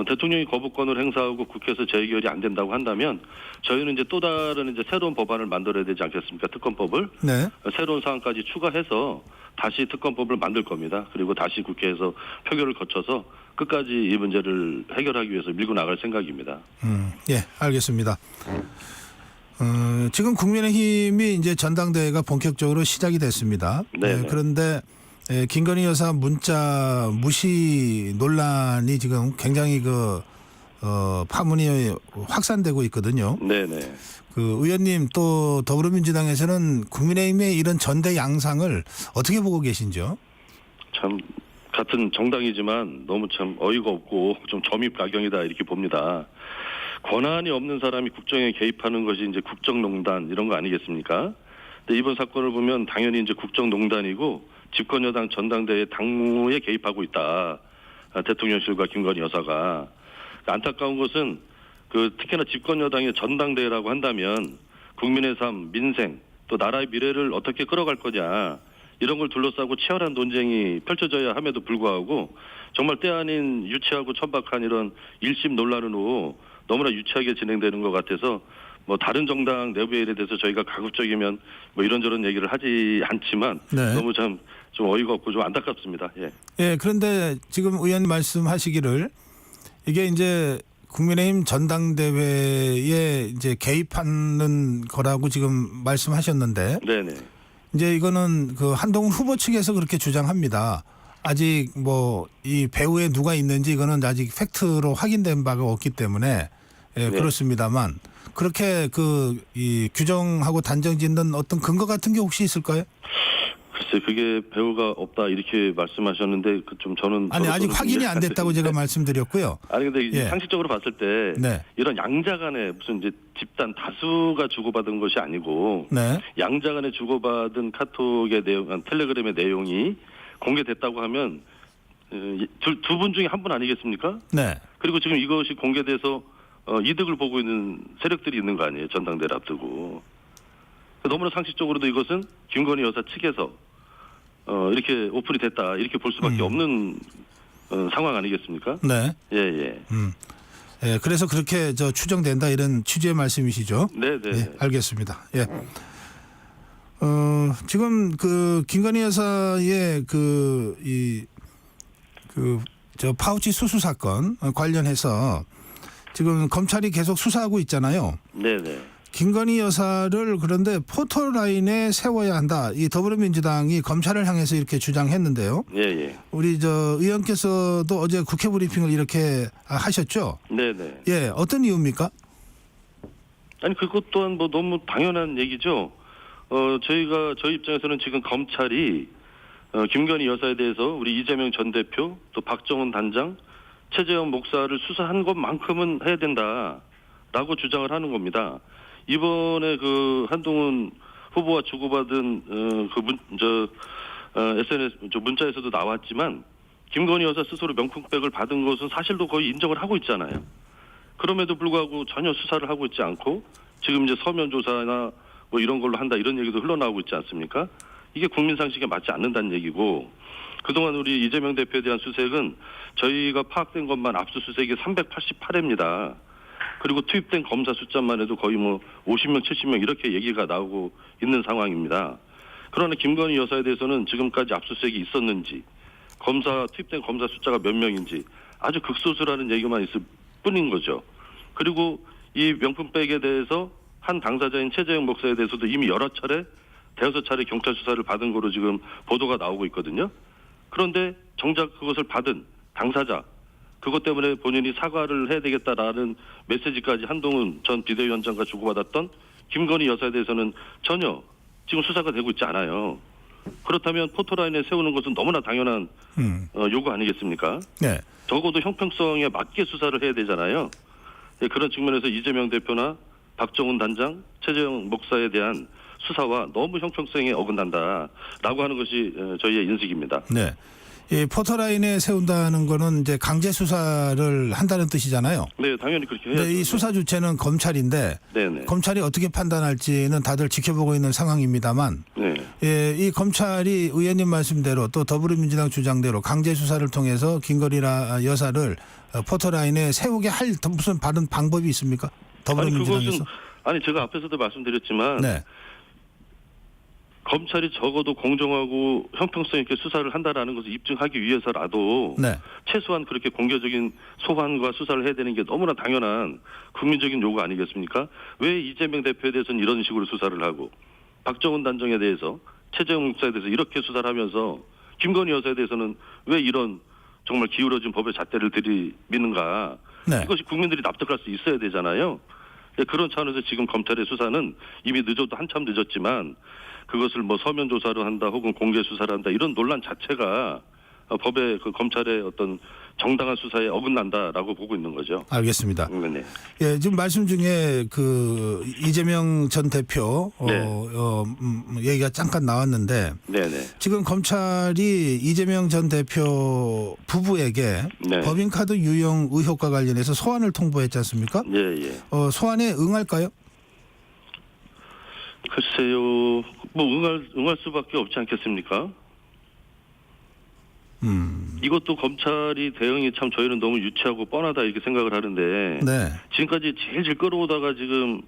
Speaker 5: 대통령이 거부권을 행사하고 국회에서 재의결이 안 된다고 한다면 저희는 이제 또 다른 이제 새로운 법안을 만들어야 되지 않겠습니까? 특검법을
Speaker 1: 네.
Speaker 5: 새로운 사항까지 추가해서 다시 특검법을 만들 겁니다. 그리고 다시 국회에서 표결을 거쳐서 끝까지 이 문제를 해결하기 위해서 밀고 나갈 생각입니다.
Speaker 1: 예, 알겠습니다. 지금 국민의힘이 이제 전당대회가 본격적으로 시작이 됐습니다.
Speaker 5: 네.
Speaker 1: 그런데 김건희 여사 문자 무시 논란이 지금 굉장히 파문이 확산되고 있거든요.
Speaker 5: 네네.
Speaker 1: 그 의원님 또 더불어민주당에서는 국민의힘의 이런 전대 양상을 어떻게 보고 계신지요?
Speaker 5: 참 같은 정당이지만 너무 참 어이가 없고 좀 점입가경이다 이렇게 봅니다. 권한이 없는 사람이 국정에 개입하는 것이 이제 국정농단 이런 거 아니겠습니까? 근데 이번 사건을 보면 당연히 이제 국정농단이고 집권 여당 전당대회 당무에 개입하고 있다. 대통령실과 김건희 여사가. 안타까운 것은 특히나 집권 여당의 전당대회라고 한다면 국민의 삶, 민생, 또 나라의 미래를 어떻게 끌어갈 거냐 이런 걸 둘러싸고 치열한 논쟁이 펼쳐져야 함에도 불구하고 정말 때 아닌 유치하고 천박한 이런 1심 논란으로 너무나 유치하게 진행되는 것 같아서 뭐 다른 정당 내부의 일에 대해서 저희가 가급적이면 뭐 이런저런 얘기를 하지 않지만
Speaker 1: 네.
Speaker 5: 너무 좀 어이가 없고 좀 안타깝습니다. 예.
Speaker 1: 예, 그런데 지금 의원님 말씀하시기를 이게 이제 국민의힘 전당대회에 이제 개입하는 거라고 지금 말씀하셨는데
Speaker 5: 네네.
Speaker 1: 이제 이거는 한동훈 후보 측에서 그렇게 주장합니다. 아직 뭐 이 배후에 누가 있는지 이거는 아직 팩트로 확인된 바가 없기 때문에 예,
Speaker 5: 네.
Speaker 1: 그렇습니다만 그렇게 이 규정하고 단정 짓는 어떤 근거 같은 게 혹시 있을까요?
Speaker 5: 글쎄 그게 배우가 없다 이렇게 말씀하셨는데 좀 저는
Speaker 1: 아니 아직 확인이 안 됐다고 제가 말씀드렸고요.
Speaker 5: 아니 근데
Speaker 1: 예.
Speaker 5: 상식적으로 봤을 때
Speaker 1: 네.
Speaker 5: 이런 양자 간에 무슨 이제 집단 다수가 주고받은 것이 아니고
Speaker 1: 네.
Speaker 5: 양자 간에 주고받은 카톡의 내용, 텔레그램의 내용이 공개됐다고 하면 두 분 중에 한 분 아니겠습니까?
Speaker 1: 네.
Speaker 5: 그리고 지금 이것이 공개돼서 이득을 보고 있는 세력들이 있는 거 아니에요. 전당대회를 앞두고. 너무나 상식적으로도 이것은 김건희 여사 측에서 이렇게 오픈이 됐다 이렇게 볼 수밖에 없는 상황 아니겠습니까?
Speaker 1: 네.
Speaker 5: 예.
Speaker 1: 예, 그래서 그렇게 추정된다 이런 취지의 말씀이시죠?
Speaker 5: 네네.
Speaker 1: 예, 알겠습니다. 예. 지금 김건희 여사의 파우치 수수 사건 관련해서 지금 검찰이 계속 수사하고 있잖아요.
Speaker 5: 네네.
Speaker 1: 김건희 여사를 그런데 포토라인에 세워야 한다. 이 더불어민주당이 검찰을 향해서 이렇게 주장했는데요.
Speaker 5: 예.
Speaker 1: 우리 의원께서도 어제 국회 브리핑을 이렇게 하셨죠?
Speaker 5: 네네.
Speaker 1: 예, 어떤 이유입니까?
Speaker 5: 아니 그것 또한 뭐 너무 당연한 얘기죠. 저희 입장에서는 지금 검찰이 김건희 여사에 대해서 우리 이재명 전 대표 또 박정훈 단장, 최재형 목사를 수사한 것만큼은 해야 된다라고 주장을 하는 겁니다. 이번에 한동훈 후보와 주고받은 SNS 문자에서도 나왔지만 김건희 여사 스스로 명품백을 받은 것은 사실도 거의 인정을 하고 있잖아요. 그럼에도 불구하고 전혀 수사를 하고 있지 않고 지금 이제 서면 조사나 뭐 이런 걸로 한다 이런 얘기도 흘러나오고 있지 않습니까? 이게 국민 상식에 맞지 않는다는 얘기고 그동안 우리 이재명 대표에 대한 수색은 저희가 파악된 것만 압수수색이 388회입니다. 그리고 투입된 검사 숫자만 해도 거의 뭐 50명, 70명 이렇게 얘기가 나오고 있는 상황입니다. 그러나 김건희 여사에 대해서는 지금까지 압수수색이 있었는지 투입된 검사 숫자가 몇 명인지 아주 극소수라는 얘기만 있을 뿐인 거죠. 그리고 이 명품백에 대해서 한 당사자인 최재형 목사에 대해서도 이미 여러 차례 대여섯 차례 경찰 수사를 받은 거로 지금 보도가 나오고 있거든요. 그런데 정작 그것을 받은 당사자 그것 때문에 본인이 사과를 해야 되겠다라는 메시지까지 한동훈 전 비대위원장과 주고받았던 김건희 여사에 대해서는 전혀 지금 수사가 되고 있지 않아요. 그렇다면 포토라인에 세우는 것은 너무나 당연한 요구 아니겠습니까?
Speaker 1: 네.
Speaker 5: 적어도 형평성에 맞게 수사를 해야 되잖아요. 네, 그런 측면에서 이재명 대표나 박정훈 단장, 최재형 목사에 대한 수사와 너무 형평성에 어긋난다라고 하는 것이 저희의 인식입니다.
Speaker 1: 네. 이 포토라인에 세운다는 거는 이제 강제 수사를 한다는 뜻이잖아요.
Speaker 5: 네, 당연히 그렇게 해야죠.
Speaker 1: 이 수사 주체는 검찰인데
Speaker 5: 네네.
Speaker 1: 검찰이 어떻게 판단할지는 다들 지켜보고 있는 상황입니다만
Speaker 5: 네.
Speaker 1: 예, 이 검찰이 의원님 말씀대로 또 더불어민주당 주장대로 강제 수사를 통해서 김건희 여사를 포토라인에 세우게 할 무슨 다른 방법이 있습니까? 더불어민주당에서?
Speaker 5: 아니 제가 앞에서도 말씀드렸지만
Speaker 1: 네.
Speaker 5: 검찰이 적어도 공정하고 형평성 있게 수사를 한다라는 것을 입증하기 위해서라도
Speaker 1: 네.
Speaker 5: 최소한 그렇게 공개적인 소환과 수사를 해야 되는 게 너무나 당연한 국민적인 요구 아니겠습니까? 왜 이재명 대표에 대해서는 이런 식으로 수사를 하고 박정훈 단장에 대해서 최재형 목사에 대해서 이렇게 수사를 하면서 김건희 여사에 대해서는 왜 이런 정말 기울어진 법의 잣대를 들이미는가.
Speaker 1: 네.
Speaker 5: 이것이 국민들이 납득할 수 있어야 되잖아요. 그런 차원에서 지금 검찰의 수사는 이미 늦어도 한참 늦었지만 그것을 뭐 서면 조사를 한다 혹은 공개 수사를 한다 이런 논란 자체가 법의 그 검찰의 어떤 정당한 수사에 어긋난다라고 보고 있는 거죠.
Speaker 1: 알겠습니다.
Speaker 5: 네.
Speaker 1: 예, 지금 말씀 중에 그 이재명 전 대표
Speaker 5: 네.
Speaker 1: 얘기가 잠깐 나왔는데
Speaker 5: 네네.
Speaker 1: 지금 검찰이 이재명 전 대표 부부에게
Speaker 5: 네.
Speaker 1: 법인카드 유용 의혹과 관련해서 소환을 통보했지 않습니까?
Speaker 5: 예.
Speaker 1: 소환에 응할까요?
Speaker 5: 글쎄요, 뭐 응할 수밖에 없지 않겠습니까? 이것도 검찰이 대응이 참 저희는 너무 유치하고 뻔하다 이렇게 생각을 하는데
Speaker 1: 네.
Speaker 5: 지금까지 질질 끌어오다가 지금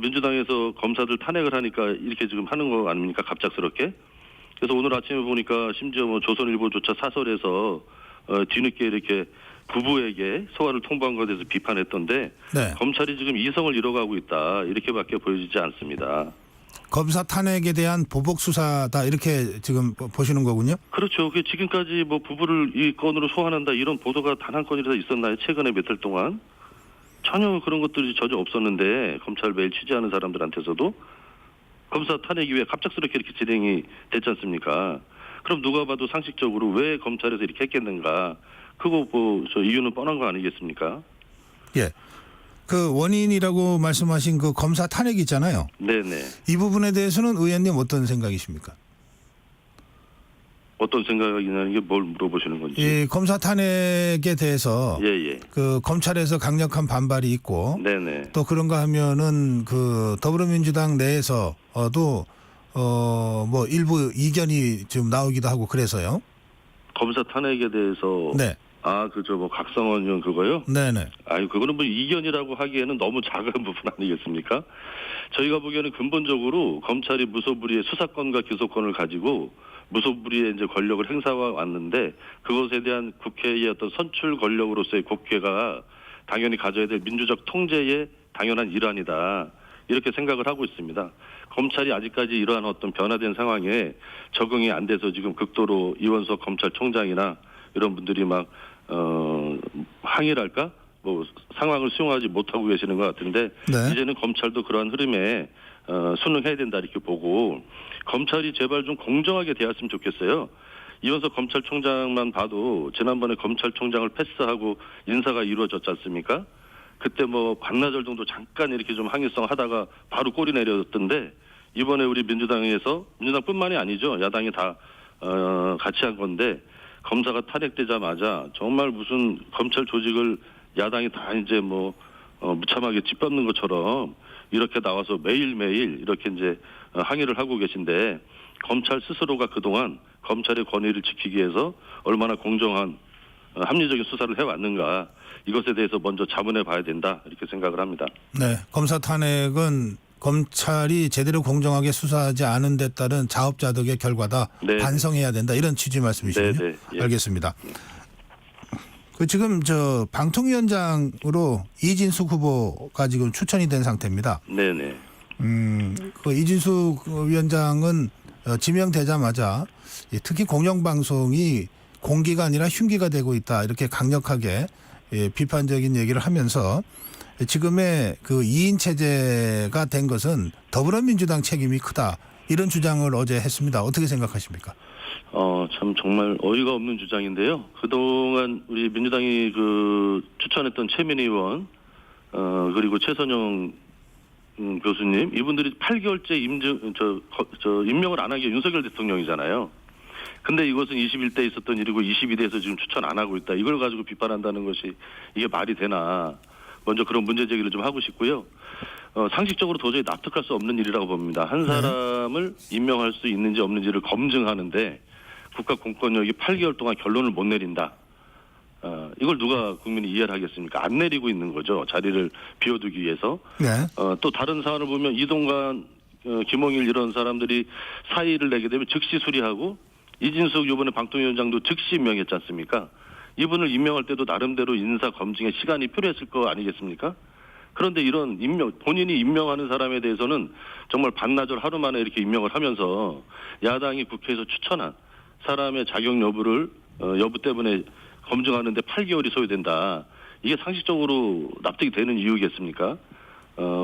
Speaker 5: 민주당에서 검사들 탄핵을 하니까 이렇게 지금 하는 거 아닙니까? 갑작스럽게. 그래서 오늘 아침에 보니까 심지어 뭐 조선일보조차 사설에서 뒤늦게 이렇게 부부에게 소환을 통보한 것에 대해서 비판했던데
Speaker 1: 네.
Speaker 5: 검찰이 지금 이성을 잃어가고 있다 이렇게밖에 보여지지 않습니다.
Speaker 1: 검사 탄핵에 대한 보복 수사다 이렇게 지금 보시는 거군요.
Speaker 5: 그렇죠. 지금까지 뭐 부부를 이 건으로 소환한다 이런 보도가 단 한 건이라도 있었나요? 최근에 몇 달 동안 전혀 그런 것들이 전혀 없었는데 검찰 매일 취재하는 사람들한테서도 검사 탄핵 이후에 갑작스럽게 이렇게 진행이 됐지 않습니까? 그럼 누가 봐도 상식적으로 왜 검찰에서 이렇게 했겠는가? 그거 저 이유는 뻔한 거 아니겠습니까?
Speaker 1: 예. 그 원인이라고 말씀하신 그 검사 탄핵 있잖아요.
Speaker 5: 네네.
Speaker 1: 이 부분에 대해서는 의원님 어떤 생각이십니까?
Speaker 5: 어떤 생각이냐는 게 뭘 물어보시는 건지.
Speaker 1: 이 검사 탄핵에 대해서
Speaker 5: 예.
Speaker 1: 그 검찰에서 강력한 반발이 있고
Speaker 5: 네네.
Speaker 1: 또 그런가 하면은 그 더불어민주당 내에서도 뭐 일부 이견이 좀 나오기도 하고 그래서요.
Speaker 5: 검사 탄핵에 대해서
Speaker 1: 네.
Speaker 5: 뭐 각성원 의원 그거요?
Speaker 1: 네네.
Speaker 5: 아유, 그거는 뭐 이견이라고 하기에는 너무 작은 부분 아니겠습니까? 저희가 보기에는 근본적으로 검찰이 무소불위의 수사권과 기소권을 가지고 무소불위의 이제 권력을 행사해 왔는데 그것에 대한 국회의 어떤 선출 권력으로서의 국회가 당연히 가져야 될 민주적 통제의 당연한 일환이다. 이렇게 생각을 하고 있습니다. 검찰이 아직까지 이러한 어떤 변화된 상황에 적응이 안 돼서 지금 극도로 이원석 검찰총장이나 이런 분들이 막 항의랄까? 뭐 상황을 수용하지 못하고 계시는 것 같은데
Speaker 1: 네.
Speaker 5: 이제는 검찰도 그러한 흐름에 순응해야 된다 이렇게 보고 검찰이 제발 좀 공정하게 대했으면 좋겠어요. 이원석 검찰총장만 봐도 지난번에 검찰총장을 패스하고 인사가 이루어졌지 않습니까? 그때 뭐 반나절 정도 잠깐 이렇게 좀 항의성 하다가 바로 꼬리 내렸던데 이번에 우리 민주당뿐만이 아니죠. 야당이 다 같이 한 건데 검사가 탄핵되자마자 정말 무슨 검찰 조직을 야당이 다 이제 뭐 무참하게 짓밟는 것처럼 이렇게 나와서 매일매일 이렇게 이제 항의를 하고 계신데 검찰 스스로가 그동안 검찰의 권위를 지키기 위해서 얼마나 공정한 합리적인 수사를 해왔는가 이것에 대해서 먼저 자문해 봐야 된다 이렇게 생각을 합니다.
Speaker 1: 네. 검사 탄핵은 검찰이 제대로 공정하게 수사하지 않은 데 따른 자업자득의 결과다.
Speaker 5: 네.
Speaker 1: 반성해야 된다. 이런 취지 말씀이시군요.
Speaker 5: 네. 예.
Speaker 1: 알겠습니다. 그 지금 방통위원장으로 이진숙 후보가 지금 추천이 된 상태입니다.
Speaker 5: 네네.
Speaker 1: 그 이진숙 위원장은 지명되자마자 특히 공영방송이 공기가 아니라 흉기가 되고 있다. 이렇게 강력하게 비판적인 얘기를 하면서 지금의 그 2인 체제가 된 것은 더불어민주당 책임이 크다. 이런 주장을 어제 했습니다. 어떻게 생각하십니까?
Speaker 5: 참 정말 어이가 없는 주장인데요. 그동안 우리 민주당이 추천했던 최민희 의원, 그리고 최선영 교수님, 이분들이 8개월째 임명을 안 하게 윤석열 대통령이잖아요. 근데 이것은 21대에 있었던 일이고 22대에서 지금 추천 안 하고 있다. 이걸 가지고 비판한다는 것이 이게 말이 되나. 먼저 그런 문제 제기를 좀 하고 싶고요. 상식적으로 도저히 납득할 수 없는 일이라고 봅니다. 한 사람을 임명할 수 있는지 없는지를 검증하는데 국가 공권력이 8개월 동안 결론을 못 내린다. 이걸 누가 국민이 이해를 하겠습니까? 안 내리고 있는 거죠. 자리를 비워두기 위해서.
Speaker 1: 네.
Speaker 5: 또 다른 사안을 보면 이동관, 김홍일 이런 사람들이 사의를 내게 되면 즉시 수리하고 이진숙 이번에 방통위원장도 즉시 임명했지 않습니까? 이분을 임명할 때도 나름대로 인사 검증에 시간이 필요했을 거 아니겠습니까? 그런데 이런 본인이 임명하는 사람에 대해서는 정말 반나절 하루 만에 이렇게 임명을 하면서 야당이 국회에서 추천한 사람의 자격 여부를 여부 때문에 검증하는데 8개월이 소요된다. 이게 상식적으로 납득이 되는 이유겠습니까?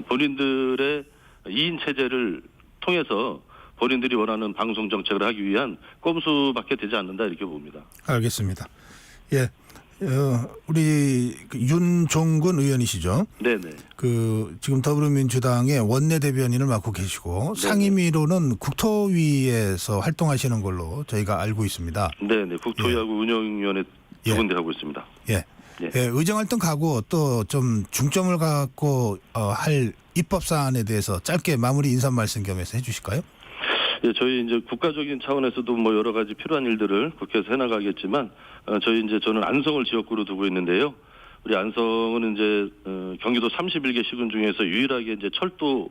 Speaker 5: 본인들의 2인 체제를 통해서 본인들이 원하는 방송 정책을 하기 위한 꼼수밖에 되지 않는다 이렇게 봅니다.
Speaker 1: 알겠습니다. 예, 우리 윤종근 의원이시죠?
Speaker 5: 네네.
Speaker 1: 지금 더불어민주당의 원내대변인을 맡고 계시고 상임위로는 국토위에서 활동하시는 걸로 저희가 알고 있습니다.
Speaker 5: 네네. 국토위하고 운영위원회 두 군데 하고 있습니다.
Speaker 1: 예.
Speaker 5: 예.
Speaker 1: 예, 의정활동 가고 또 좀 중점을 갖고 할 입법 사안에 대해서 짧게 마무리 인사 말씀 겸해서 해주실까요?
Speaker 5: 예, 저희 이제 국가적인 차원에서도 뭐 여러 가지 필요한 일들을 국회에서 해나가겠지만 저는 안성을 지역구로 두고 있는데요. 우리 안성은 이제 경기도 31개 시군 중에서 유일하게 이제 철도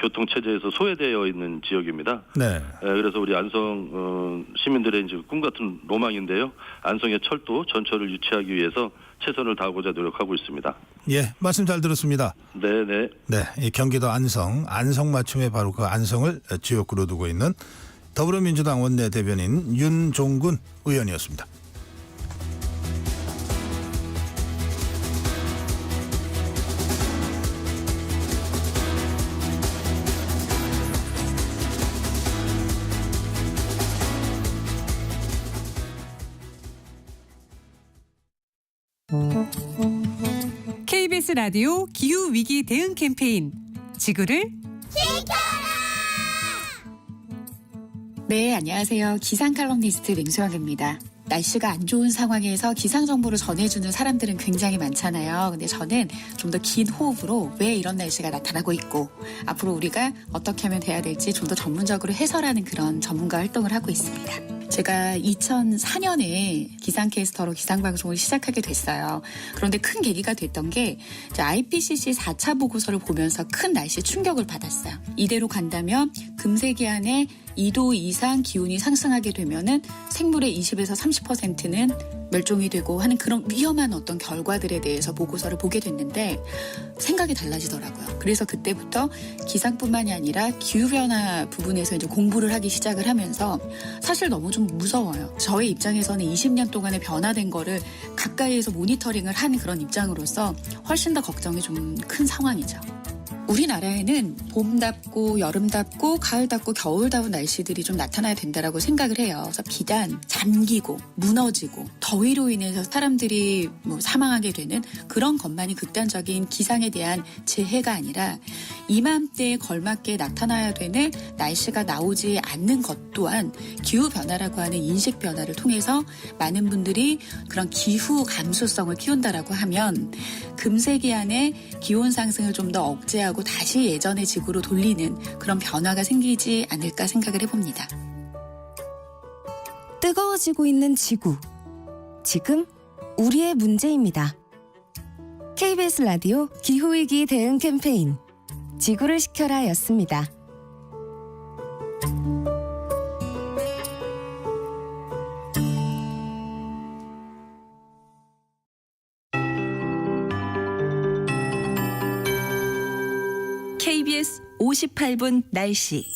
Speaker 5: 교통 체제에서 소외되어 있는 지역입니다.
Speaker 1: 네.
Speaker 5: 그래서 우리 안성 시민들의 이제 꿈 같은 로망인데요. 안성의 철도 전철을 유치하기 위해서 최선을 다하고자 노력하고 있습니다.
Speaker 1: 예, 말씀 잘 들었습니다.
Speaker 5: 네네.
Speaker 1: 네, 이 경기도 안성 맞춤에 바로 그 안성을 지역구로 두고 있는 더불어민주당 원내대변인 윤종근 의원이었습니다.
Speaker 6: KBS 라디오 기후위기 대응 캠페인 지구를
Speaker 7: 네, 안녕하세요. 기상 칼럼니스트 맹수영입니다. 날씨가 안 좋은 상황에서 기상 정보를 전해주는 사람들은 굉장히 많잖아요. 근데 저는 좀 더 긴 호흡으로 왜 이런 날씨가 나타나고 있고 앞으로 우리가 어떻게 하면 돼야 될지 좀 더 전문적으로 해설하는 그런 전문가 활동을 하고 있습니다. 제가 2004년에 기상캐스터로 기상방송을 시작하게 됐어요. 그런데 큰 계기가 됐던 게 IPCC 4차 보고서를 보면서 큰 날씨 충격을 받았어요. 이대로 간다면 금세기 안에 2도 이상 기온이 상승하게 되면은 생물의 20에서 30%는 멸종이 되고 하는 그런 위험한 어떤 결과들에 대해서 보고서를 보게 됐는데 생각이 달라지더라고요. 그래서 그때부터 기상뿐만이 아니라 기후변화 부분에서 이제 공부를 하기 시작을 하면서 사실 너무 좀 무서워요. 저의 입장에서는 20년 동안에 변화된 거를 가까이에서 모니터링을 한 그런 입장으로서 훨씬 더 걱정이 좀 큰 상황이죠. 우리나라에는 봄답고 여름답고 가을답고 겨울다운 날씨들이 좀 나타나야 된다라고 생각을 해요. 그래서 비단 잠기고 무너지고 더위로 인해서 사람들이 사망하게 되는 그런 것만이 극단적인 기상에 대한 재해가 아니라 이맘때에 걸맞게 나타나야 되는 날씨가 나오지 않는 것 또한 기후변화라고 하는 인식 변화를 통해서 많은 분들이 그런 기후 감수성을 키운다라고 하면 금세기 안에 기온 상승을 좀 더 억제하고 다시 예전의 지구로 돌리는 그런 변화가 생기지 않을까 생각을 해봅니다.
Speaker 8: 뜨거워지고 있는 지구. 지금 우리의 문제입니다. KBS 라디오 기후위기 대응 캠페인 지구를 지켜라 였습니다.
Speaker 9: KBS 58분 날씨.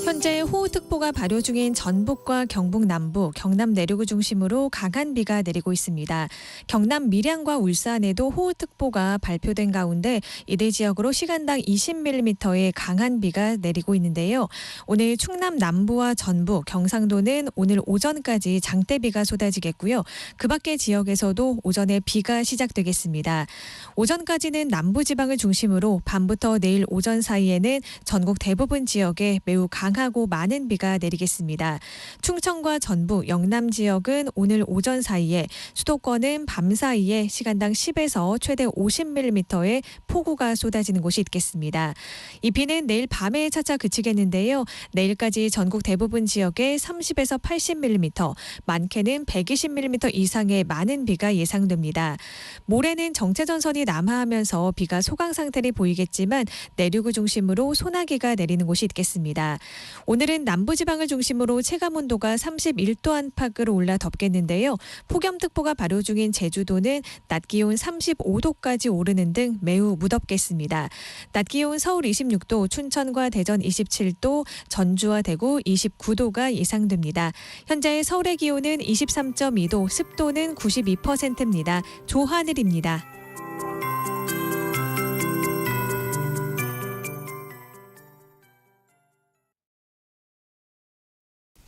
Speaker 3: 현재 호우특보가 발효 중인 전북과 경북 남부, 경남 내륙을 중심으로 강한 비가 내리고 있습니다. 경남 밀양과 울산에도 호우특보가 발표된 가운데 이들 지역으로 시간당 20mm의 강한 비가 내리고 있는데요. 오늘 충남 남부와 전북, 경상도는 오늘 오전까지 장대비가 쏟아지겠고요. 그 밖의 지역에서도 오전에 비가 시작되겠습니다. 오전까지는 남부지방을 중심으로 밤부터 내일 오전 사이에는 전국 대부분 지역에 매우 강하고 많은 비가 내리겠습니다. 충청과 전북, 영남 지역은 오늘 오전 사이에, 수도권은 밤 사이에 시간당 10에서 최대 50mm의 폭우가 쏟아지는 곳이 있겠습니다. 이 비는 내일 밤에 차차 그치겠는데요. 내일까지 전국 대부분 지역에 30에서 80mm, 많게는 120mm 이상의 많은 비가 예상됩니다. 모레는 정체전선이 남하하면서 비가 소강 상태를 보이겠지만 내륙을 중심으로 소나기가 내리는 곳이 있겠습니다. 내리겠습니다. 오늘은 남부지방을 중심으로 체감온도가 31도 안팎으로 올라 덥겠는데요. 폭염특보가 발효 중인 제주도는 낮 기온 35도까지 오르는 등 매우 무덥겠습니다. 낮 기온 서울 26도, 춘천과 대전 27도, 전주와 대구 29도가 예상됩니다. 현재 서울의 기온은 23.2도, 습도는 92%입니다. 조하늘입니다.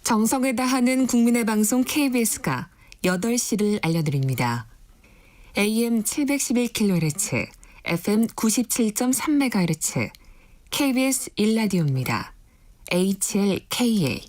Speaker 10: 정성을 다하는 국민의 방송 KBS가 8시를 알려드립니다. AM 711kHz, FM 97.3MHz, KBS 1라디오입니다. HLKA.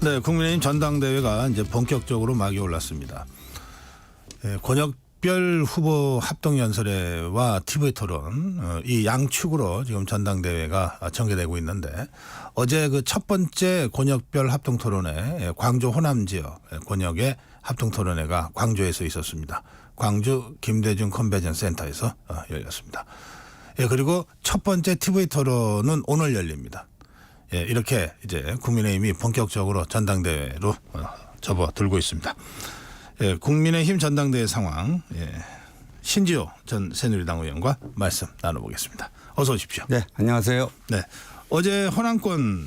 Speaker 1: 네, 국민의힘 전당대회가 이제 본격적으로 막이 올랐습니다. 권역별 후보 합동연설회와 TV 토론 이 양축으로 지금 전당대회가 전개되고 있는데 어제 그 첫 번째 권역별 합동토론회 광주 호남 지역 권역의 합동토론회가 광주에서 있었습니다. 광주 김대중 컨벤션 센터에서 열렸습니다. 그리고 첫 번째 TV 토론은 오늘 열립니다. 이렇게 이제 국민의힘이 본격적으로 전당대회로 접어들고 있습니다. 국민의힘 전당대회 상황 신지호 전 새누리당 의원과 말씀 나눠보겠습니다. 어서 오십시오.
Speaker 11: 네, 안녕하세요.
Speaker 1: 네, 어제 호남권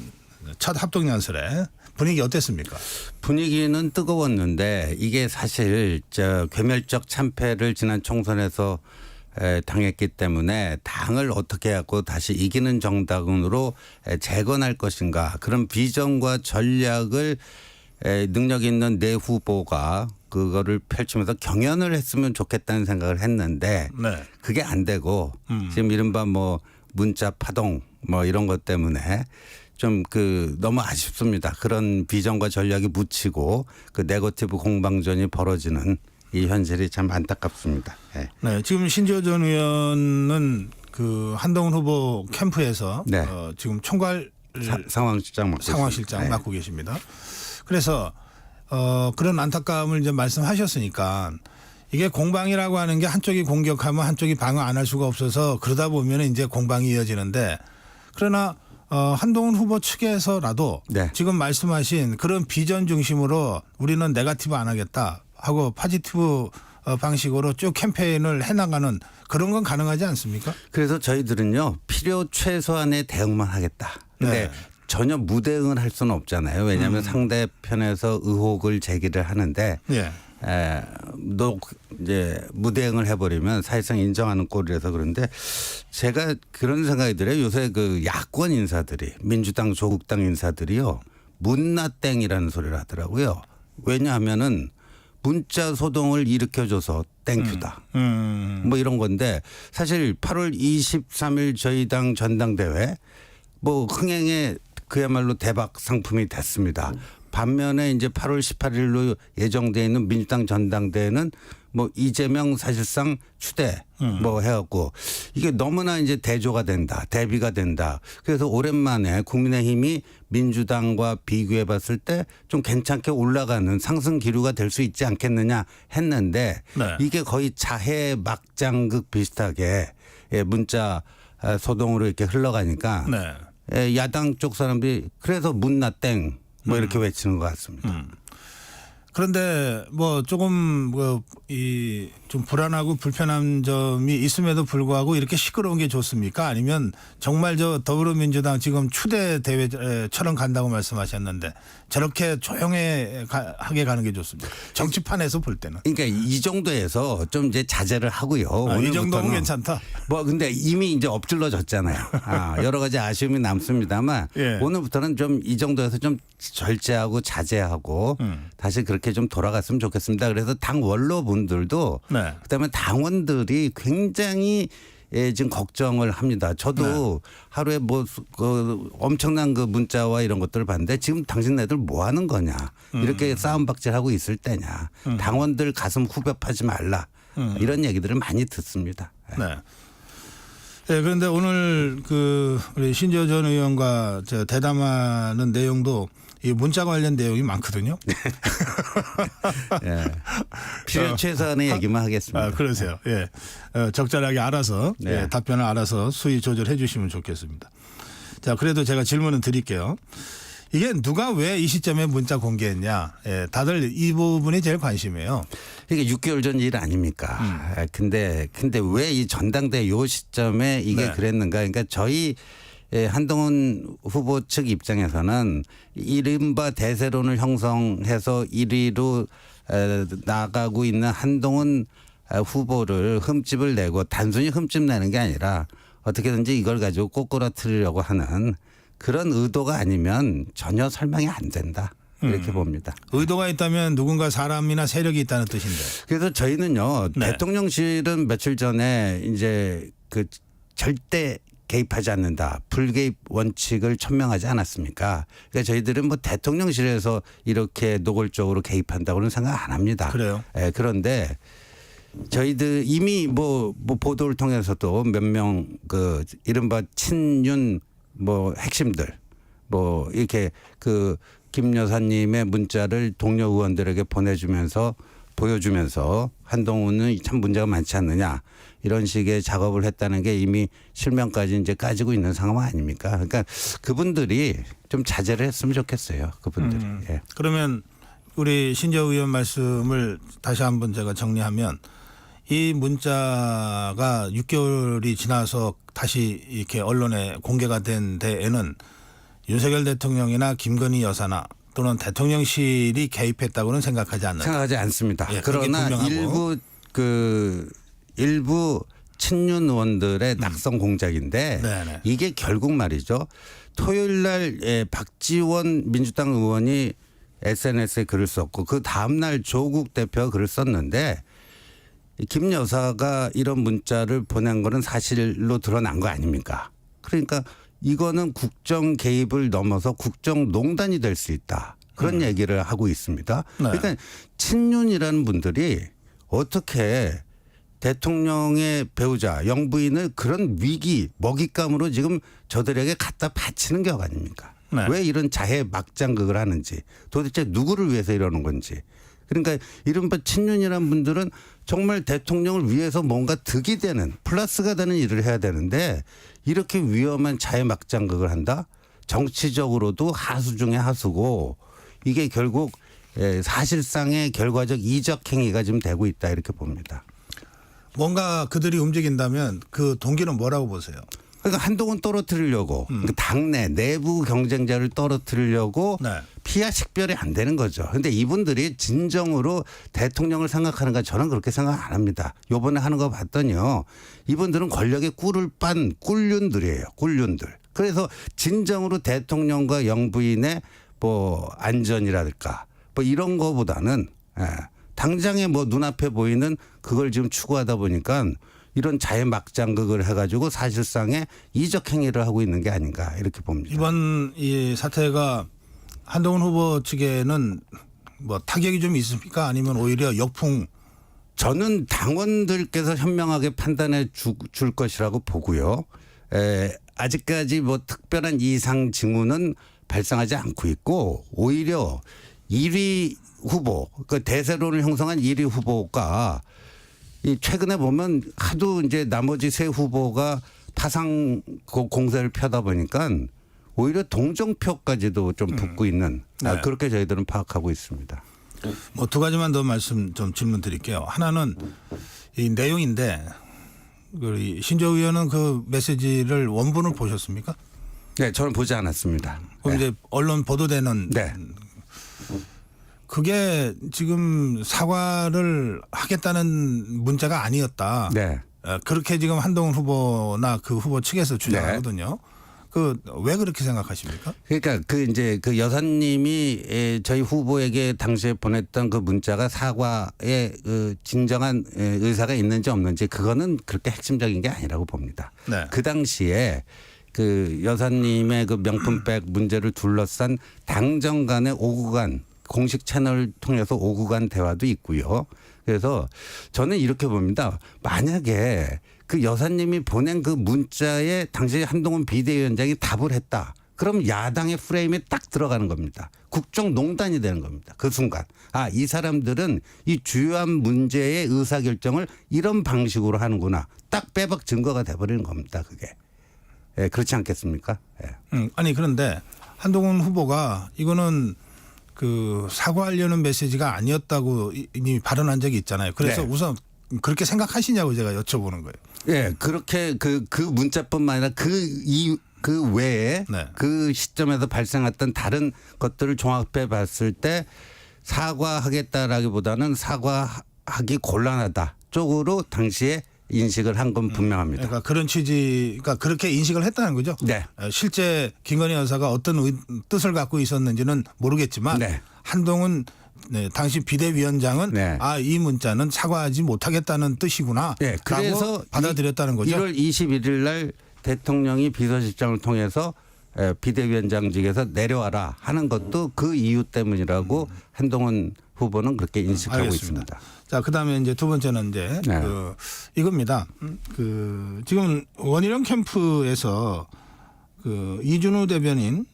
Speaker 1: 첫 합동연설회 분위기 어땠습니까?
Speaker 11: 분위기는 뜨거웠는데 이게 사실 괴멸적 참패를 지난 총선에서 당했기 때문에 당을 어떻게 하고 다시 이기는 정당으로 재건할 것인가 그런 비전과 전략을 능력 있는 내 후보가 그거를 펼치면서 경연을 했으면 좋겠다는 생각을 했는데
Speaker 1: 네.
Speaker 11: 그게 안 되고 지금 이른바 뭐 문자 파동 뭐 이런 것 때문에 좀 너무 아쉽습니다. 그런 비전과 전략이 묻히고 그 네거티브 공방전이 벌어지는 이 현실이 참 안타깝습니다.
Speaker 1: 네, 지금 신지호 전 의원은 그 한동훈 후보 캠프에서
Speaker 11: 네.
Speaker 1: 지금 총괄
Speaker 11: 상황실장
Speaker 1: 맡고 계십니다. 그래서 그런 안타까움을 이제 말씀하셨으니까 이게 공방이라고 하는 게 한쪽이 공격하면 한쪽이 방어 안 할 수가 없어서 그러다 보면 이제 공방이 이어지는데 그러나 한동훈 후보 측에서라도
Speaker 11: 네.
Speaker 1: 지금 말씀하신 그런 비전 중심으로 우리는 네거티브 안 하겠다 하고 포지티브 방식으로 쭉 캠페인을 해나가는 그런 건 가능하지 않습니까?
Speaker 11: 그래서 저희들은요 필요 최소한의 대응만 하겠다. 근데
Speaker 1: 네.
Speaker 11: 전혀 무대응을 할 수는 없잖아요. 왜냐하면 상대편에서 의혹을 제기를 하는데 너 이제 무대응을 해버리면 사실상 인정하는 꼴이라서 그런데 제가 그런 생각이 들어요. 요새 그 야권 인사들이 민주당 조국당 인사들이요 문나땡이라는 소리를 하더라고요. 왜냐하면은 문자 소동을 일으켜줘서 땡큐다. 뭐 이런 건데 사실 8월 23일 저희 당 전당대회 뭐 흥행의 그야말로 대박 상품이 됐습니다. 반면에 이제 8월 18일로 예정되어 있는 민주당 전당대회는 뭐 이재명 사실상 추대 뭐 해갖고 이게 너무나 이제 대조가 된다. 대비가 된다. 그래서 오랜만에 국민의힘이 민주당과 비교해 봤을 때 좀 괜찮게 올라가는 상승 기류가 될 수 있지 않겠느냐 했는데
Speaker 1: 네.
Speaker 11: 이게 거의 자해 막장극 비슷하게 문자 소동으로 이렇게 흘러가니까
Speaker 1: 네.
Speaker 11: 야당 쪽 사람들이 그래서 문나 땡 뭐 이렇게 외치는 것 같습니다.
Speaker 1: 그런데 뭐 조금 좀 불안하고 불편한 점이 있음에도 불구하고 이렇게 시끄러운 게 좋습니까? 아니면 정말 저 더불어민주당 지금 추대 대회처럼 간다고 말씀하셨는데 저렇게 조용하게 가는 게 좋습니까? 정치판에서 볼 때는.
Speaker 11: 그러니까 이 정도에서 좀 이제 자제를 하고요.
Speaker 1: 이 정도면 괜찮다.
Speaker 11: 뭐 근데 이미 이제 엎질러졌잖아요. 여러 가지 아쉬움이 남습니다만
Speaker 1: 예.
Speaker 11: 오늘부터는 좀 이 정도에서 좀 절제하고 자제하고 다시 그렇게 좀 돌아갔으면 좋겠습니다. 그래서 당 원로분들도
Speaker 1: 네.
Speaker 11: 그다음에 당원들이 굉장히 지금 걱정을 합니다. 저도 하루에 뭐 엄청난 그 문자와 이런 것들을 봤는데 지금 당신네들 뭐 하는 거냐. 이렇게 싸움박질하고 있을 때냐. 당원들 가슴 후벼파지 말라. 이런 얘기들을 많이 듣습니다.
Speaker 1: 네. 네, 그런데 오늘 우리 신재호 전 의원과 대담하는 내용도 이 문자 관련 내용이 많거든요.
Speaker 11: 예. 필요 최소한의 얘기만 하겠습니다.
Speaker 1: 그러세요. 예. 적절하게 알아서 예, 답변을 알아서 수위 조절해 주시면 좋겠습니다. 자, 그래도 제가 질문은 드릴게요. 이게 누가 왜 이 시점에 문자 공개했냐. 예, 다들 이 부분이 제일 관심이에요.
Speaker 11: 이게 6개월 전 일 아닙니까? 근데 왜 이 전당대 요 시점에 이게 그랬는가? 그러니까 저희 한동훈 후보 측 입장에서는 이른바 대세론을 형성해서 1위로 나가고 있는 한동훈 후보를 흠집을 내고 단순히 흠집 내는 게 아니라 어떻게든지 이걸 가지고 꼬꾸라뜨리려고 하는 그런 의도가 아니면 전혀 설명이 안 된다. 이렇게 봅니다.
Speaker 1: 의도가 있다면 누군가 사람이나 세력이 있다는 뜻인데.
Speaker 11: 그래서 저희는요. 대통령실은 며칠 전에 이제 절대 개입하지 않는다. 불개입 원칙을 천명하지 않았습니까? 그러니까 저희들은 뭐 대통령실에서 이렇게 노골적으로 개입한다고는 생각 안 합니다.
Speaker 1: 그래요?
Speaker 11: 예, 그런데 저희들 이미 뭐 보도를 통해서도 몇 명 이른바 친윤 핵심들 이렇게 김 여사님의 문자를 동료 의원들에게 보여주면서 한동훈은 참 문제가 많지 않느냐 이런 식의 작업을 했다는 게 이미 실명까지 이제 까지고 있는 상황 아닙니까? 그러니까 그분들이 좀 자제를 했으면 좋겠어요. 그분들이. 예.
Speaker 1: 그러면 우리 신재호 의원 말씀을 다시 한번 제가 정리하면 이 문자가 6개월이 지나서 다시 이렇게 언론에 공개가 된 데에는 윤석열 대통령이나 김건희 여사나 또는 대통령실이 개입했다고는 생각하지 않는다.
Speaker 11: 생각하지 않습니다.
Speaker 1: 예,
Speaker 11: 그러나 일부 친윤 의원들의 낙성 공작인데 이게 결국 말이죠. 토요일 날 박지원 민주당 의원이 SNS에 글을 썼고 그 다음 날 조국 대표가 글을 썼는데 김 여사가 이런 문자를 보낸 거는 사실로 드러난 거 아닙니까? 그러니까 이거는 국정 개입을 넘어서 국정농단이 될 수 있다. 그런 얘기를 하고 있습니다. 그러니까 친윤이라는 분들이 어떻게 대통령의 배우자 영부인을 그런 위기 먹잇감으로 지금 저들에게 갖다 바치는 격 아닙니까? 왜 이런 자해 막장극을 하는지 도대체 누구를 위해서 이러는 건지. 그러니까 이른바 친윤이라는 분들은 정말 대통령을 위해서 뭔가 득이 되는 플러스가 되는 일을 해야 되는데 이렇게 위험한 자해 막장극을 한다? 정치적으로도 하수 중에 하수고 이게 결국 사실상의 결과적 이적 행위가 지금 되고 있다 이렇게 봅니다.
Speaker 1: 뭔가 그들이 움직인다면 그 동기는 뭐라고 보세요?
Speaker 11: 그러니까 한동훈 떨어뜨리려고 그러니까 당내 내부 경쟁자를 떨어뜨리려고 피하 식별이 안 되는 거죠. 그런데 이분들이 진정으로 대통령을 생각하는가 저는 그렇게 생각 안 합니다. 이번에 하는 거 봤더니요. 이분들은 권력의 꿀을 빤 꿀륜들이에요. 꿀륜들. 그래서 진정으로 대통령과 영부인의 안전이랄까 이런 거보다는 당장에 눈앞에 보이는 그걸 지금 추구하다 보니까 이런 자해 막장극을 해가지고 사실상의 이적 행위를 하고 있는 게 아닌가 이렇게 봅니다.
Speaker 1: 이번 이 사태가 한동훈 후보 측에는 타격이 좀 있습니까? 아니면 오히려 역풍?
Speaker 11: 저는 당원들께서 현명하게 판단해 줄 것이라고 보고요. 아직까지 특별한 이상 징후는 발생하지 않고 있고 오히려 1위 후보, 대세론을 형성한 1위 후보가 최근에 보면 하도 이제 나머지 세 후보가 파상 공세를 펴다 보니까 오히려 동정표까지도 좀 붙고 있는 그렇게 저희들은 파악하고 있습니다.
Speaker 1: 두 가지만 더 질문 드릴게요. 하나는 이 내용인데 신재호 의원은 그 메시지를 원본을 보셨습니까?
Speaker 11: 네, 저는 보지 않았습니다.
Speaker 1: 그럼 이제 언론 보도되는 그게 지금 사과를 하겠다는 문자가 아니었다. 그렇게 지금 한동훈 후보나 그 후보 측에서 주장하거든요. 왜 그렇게 생각하십니까?
Speaker 11: 그러니까 이제 그 여사님이 저희 후보에게 당시에 보냈던 그 문자가 사과의 그 진정한 의사가 있는지 없는지 그거는 그렇게 핵심적인 게 아니라고 봅니다.
Speaker 1: 네.
Speaker 11: 그 당시에 그 여사님의 그 명품백 문제를 둘러싼 당정 간의 오고 간 공식 채널을 통해서 오고 간 대화도 있고요. 그래서 저는 이렇게 봅니다. 만약에 그 여사님이 보낸 그 문자에 당시 한동훈 비대위원장이 답을 했다. 그럼 야당의 프레임에 딱 들어가는 겁니다. 국정농단이 되는 겁니다. 그 순간. 이 사람들은 이 주요한 문제의 의사결정을 이런 방식으로 하는구나. 딱 빼박 증거가 돼버리는 겁니다. 그게. 예, 그렇지 않겠습니까? 예.
Speaker 1: 아니 그런데 한동훈 후보가 이거는 그 사과하려는 메시지가 아니었다고 이미 발언한 적이 있잖아요. 그래서
Speaker 11: 네.
Speaker 1: 우선 그렇게 생각하시냐고 제가 여쭤보는 거예요.
Speaker 11: 예, 그렇게 그 문자뿐만 아니라 그 외에
Speaker 1: 네.
Speaker 11: 그 시점에서 발생했던 다른 것들을 종합해 봤을 때 사과하겠다라기보다는 사과하기 곤란하다 쪽으로 당시에 인식을 한 건 분명합니다.
Speaker 1: 그러니까 그런 그러니까 그렇게 인식을 했다는 거죠.
Speaker 11: 네.
Speaker 1: 실제 김건희 여사가 어떤 뜻을 갖고 있었는지는 모르겠지만
Speaker 11: 네.
Speaker 1: 한동훈 당시 비대위원장은
Speaker 11: 네.
Speaker 1: 이 문자는 사과하지 못하겠다는 뜻이구나.
Speaker 11: 네. 그래서
Speaker 1: 라고 받아들였다는 거죠.
Speaker 11: 1월 21일 날 대통령이 비서실장을 통해서 비대위원장직에서 내려와라 하는 것도 그 이유 때문이라고 한동훈 후보는 그렇게 인식하고
Speaker 1: 알겠습니다.
Speaker 11: 있습니다.
Speaker 1: 자, 그다음에 이제 두 번째는 이제
Speaker 11: 네.
Speaker 1: 이겁니다. 지금 원희룡 캠프에서 이준우 대변인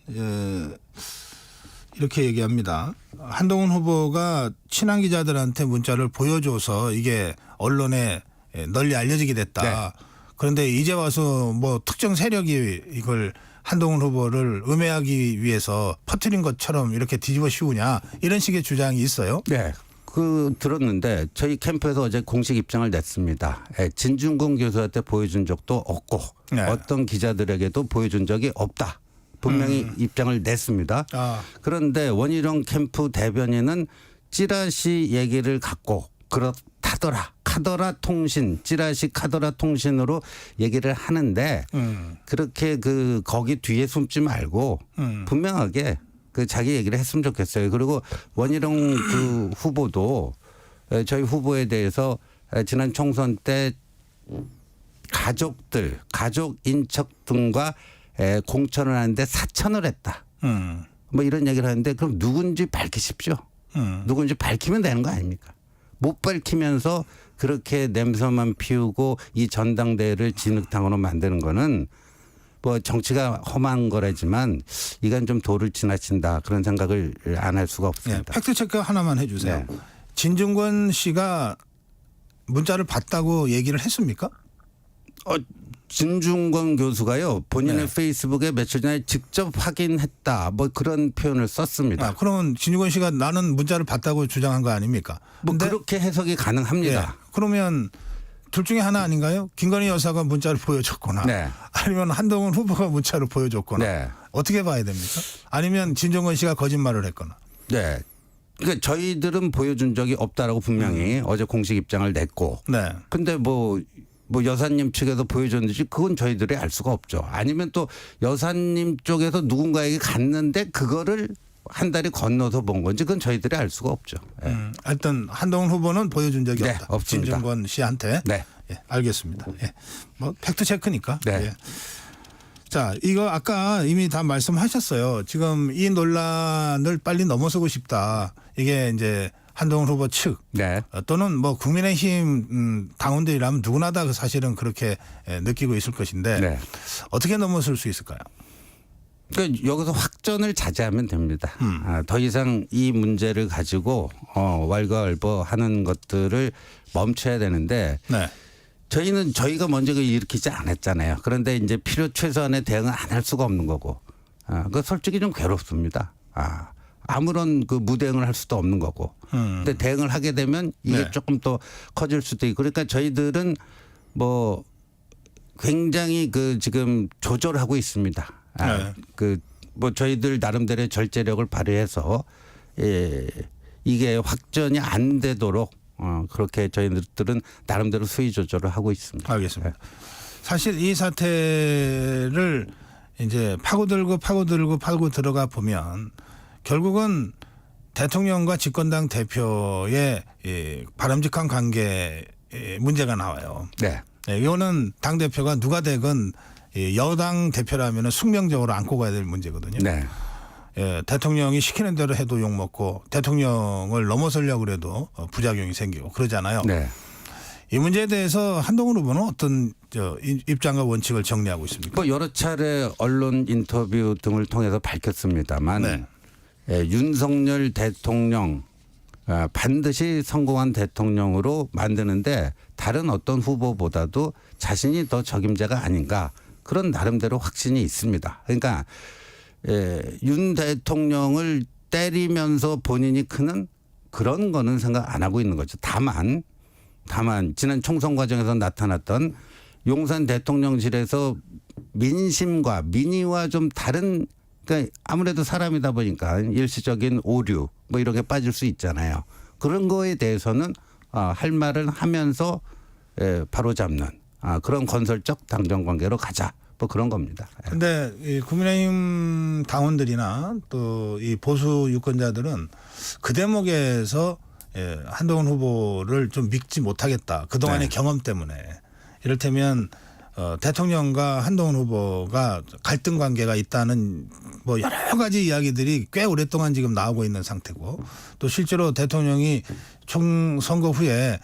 Speaker 1: 이렇게 얘기합니다. 한동훈 후보가 친한 기자들한테 문자를 보여줘서 이게 언론에 널리 알려지게 됐다.
Speaker 11: 네.
Speaker 1: 그런데 이제 와서 뭐 특정 세력이 이걸 한동훈 후보를 음해하기 위해서 퍼뜨린 것처럼 이렇게 뒤집어 씌우냐 이런 식의 주장이 있어요.
Speaker 11: 네. 들었는데 저희 캠프에서 어제 공식 입장을 냈습니다. 진중권 교수한테 보여준 적도 없고
Speaker 1: 네.
Speaker 11: 어떤 기자들에게도 보여준 적이 없다. 분명히 입장을 냈습니다. 그런데 원희룡 캠프 대변인은 찌라시 얘기를 갖고 그렇다더라. 카더라 통신, 찌라시 카더라 통신으로 얘기를 하는데 그렇게 거기 뒤에 숨지 말고 분명하게 자기 얘기를 했으면 좋겠어요. 그리고 원희룡 후보도 저희 후보에 대해서 지난 총선 때 가족 인척 등과 공천을 하는데 사천을 했다. 뭐 이런 얘기를 하는데 그럼 누군지 밝히십시오. 누군지 밝히면 되는 거 아닙니까? 못 밝히면서 그렇게 냄새만 피우고 이 전당대회를 진흙탕으로 만드는 거는 뭐 정치가 험한 거라지만 이건 좀 도를 지나친다 그런 생각을 안 할 수가 없습니다.
Speaker 1: 네, 팩트 체크 하나만 해주세요.
Speaker 11: 네.
Speaker 1: 진중권 씨가 문자를 봤다고 얘기를 했습니까?
Speaker 11: 진중권 교수가요 본인의
Speaker 1: 네.
Speaker 11: 페이스북에 며칠 전에 직접 확인했다 뭐 그런 표현을 썼습니다.
Speaker 1: 그러면 진중권 씨가 나는 문자를 봤다고 주장한 거 아닙니까?
Speaker 11: 뭐 그렇게 해석이 가능합니다.
Speaker 1: 그러면 둘 중에 하나 아닌가요? 김건희 여사가 문자를 보여줬거나
Speaker 11: 네.
Speaker 1: 아니면 한동훈 후보가 문자를 보여줬거나
Speaker 11: 네.
Speaker 1: 어떻게 봐야 됩니까? 아니면 진중권 씨가 거짓말을 했거나.
Speaker 11: 네. 그러니까 저희들은 보여준 적이 없다라고 분명히 어제 공식 입장을 냈고.
Speaker 1: 네.
Speaker 11: 근데 뭐 여사님 측에서 보여줬는지 그건 저희들이 알 수가 없죠. 아니면 또 여사님 쪽에서 누군가에게 갔는데 그거를 한 달이 건너서 본 건지 그건 저희들이 알 수가 없죠. 네.
Speaker 1: 하여튼 한동훈 후보는 보여준 적이
Speaker 11: 네,
Speaker 1: 없다.
Speaker 11: 없습니다.
Speaker 1: 진중권 씨한테.
Speaker 11: 네.
Speaker 1: 예, 알겠습니다. 예. 뭐 팩트 체크니까.
Speaker 11: 네.
Speaker 1: 예. 자, 이거 아까 이미 다 말씀하셨어요. 지금 이 논란을 빨리 넘어서고 싶다. 이게 이제 한동훈 후보 측
Speaker 11: 네.
Speaker 1: 또는 뭐 국민의힘 당원들이라면 누구나 다 사실은 그렇게 느끼고 있을 것인데
Speaker 11: 네.
Speaker 1: 어떻게 넘어설 수 있을까요?
Speaker 11: 그러니까 여기서 확전을 자제하면 됩니다. 더 이상 이 문제를 가지고 왈가왈부하는 것들을 멈춰야 되는데
Speaker 1: 네.
Speaker 11: 저희가 먼저 일으키지 않았잖아요. 그런데 이제 필요 최소한의 대응은 안 할 수가 없는 거고, 그 솔직히 좀 괴롭습니다. 아무런 무대응을 할 수도 없는 거고. 근데 대응을 하게 되면 이게
Speaker 1: 네.
Speaker 11: 조금 더 커질 수도 있고. 그러니까 저희들은 뭐 굉장히 지금 조절하고 있습니다.
Speaker 1: 네.
Speaker 11: 뭐 저희들 나름대로의 절제력을 발휘해서 이게 확전이 안 되도록 그렇게 저희들은 나름대로 수위 조절을 하고 있습니다.
Speaker 1: 알겠습니다. 사실 이 사태를 이제 파고 들어가 보면 결국은 대통령과 집권당 대표의 이 바람직한 관계에 문제가 나와요.
Speaker 11: 네.
Speaker 1: 네, 이거는 당 대표가 누가 되건 이 여당 대표라면 숙명적으로 안고 가야 될 문제거든요.
Speaker 11: 네.
Speaker 1: 예, 대통령이 시키는 대로 해도 욕 먹고 대통령을 넘어서려고 그래도 부작용이 생기고 그러잖아요.
Speaker 11: 네.
Speaker 1: 이 문제에 대해서 한동훈 후보는 어떤 입장과 원칙을 정리하고 있습니까?
Speaker 11: 뭐 여러 차례 언론 인터뷰 등을 통해서 밝혔습니다만
Speaker 1: 네.
Speaker 11: 윤석열 대통령 반드시 성공한 대통령으로 만드는데 다른 어떤 후보보다도 자신이 더 적임자가 아닌가 그런 나름대로 확신이 있습니다. 그러니까 윤 대통령을 때리면서 본인이 크는 그런 거는 생각 안 하고 있는 거죠. 다만 지난 총선 과정에서 나타났던 용산 대통령실에서 민심과 민의와 좀 다른 그러니까 아무래도 사람이다 보니까 일시적인 오류 뭐 이런 게 빠질 수 있잖아요. 그런 거에 대해서는 할 말을 하면서 바로 잡는 그런 건설적 당정 관계로 가자. 뭐 그런 겁니다.
Speaker 1: 그런데 이 국민의힘 당원들이나 또 이 보수 유권자들은 그 대목에서 한동훈 후보를 좀 믿지 못하겠다. 그동안의
Speaker 11: 네.
Speaker 1: 경험 때문에. 이를테면 대통령과 한동훈 후보가 갈등 관계가 있다는 뭐 여러 가지 이야기들이 꽤 오랫동안 지금 나오고 있는 상태고 또 실제로 대통령이 총선거 후에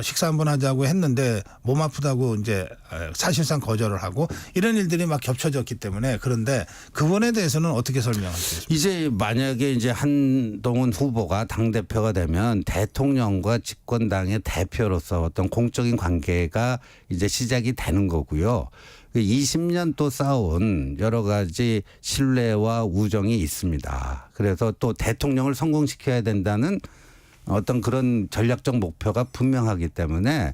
Speaker 1: 식사 한번 하자고 했는데 몸 아프다고 이제 사실상 거절을 하고 이런 일들이 막 겹쳐졌기 때문에 그런데 그분에 대해서는 어떻게 설명하시겠습니까?
Speaker 11: 이제 만약에 이제 한동훈 후보가 당대표가 되면 대통령과 집권당의 대표로서 어떤 공적인 관계가 이제 시작이 되는 거고요. 20년 또 쌓아온 여러 가지 신뢰와 우정이 있습니다. 그래서 또 대통령을 성공시켜야 된다는 어떤 그런 전략적 목표가 분명하기 때문에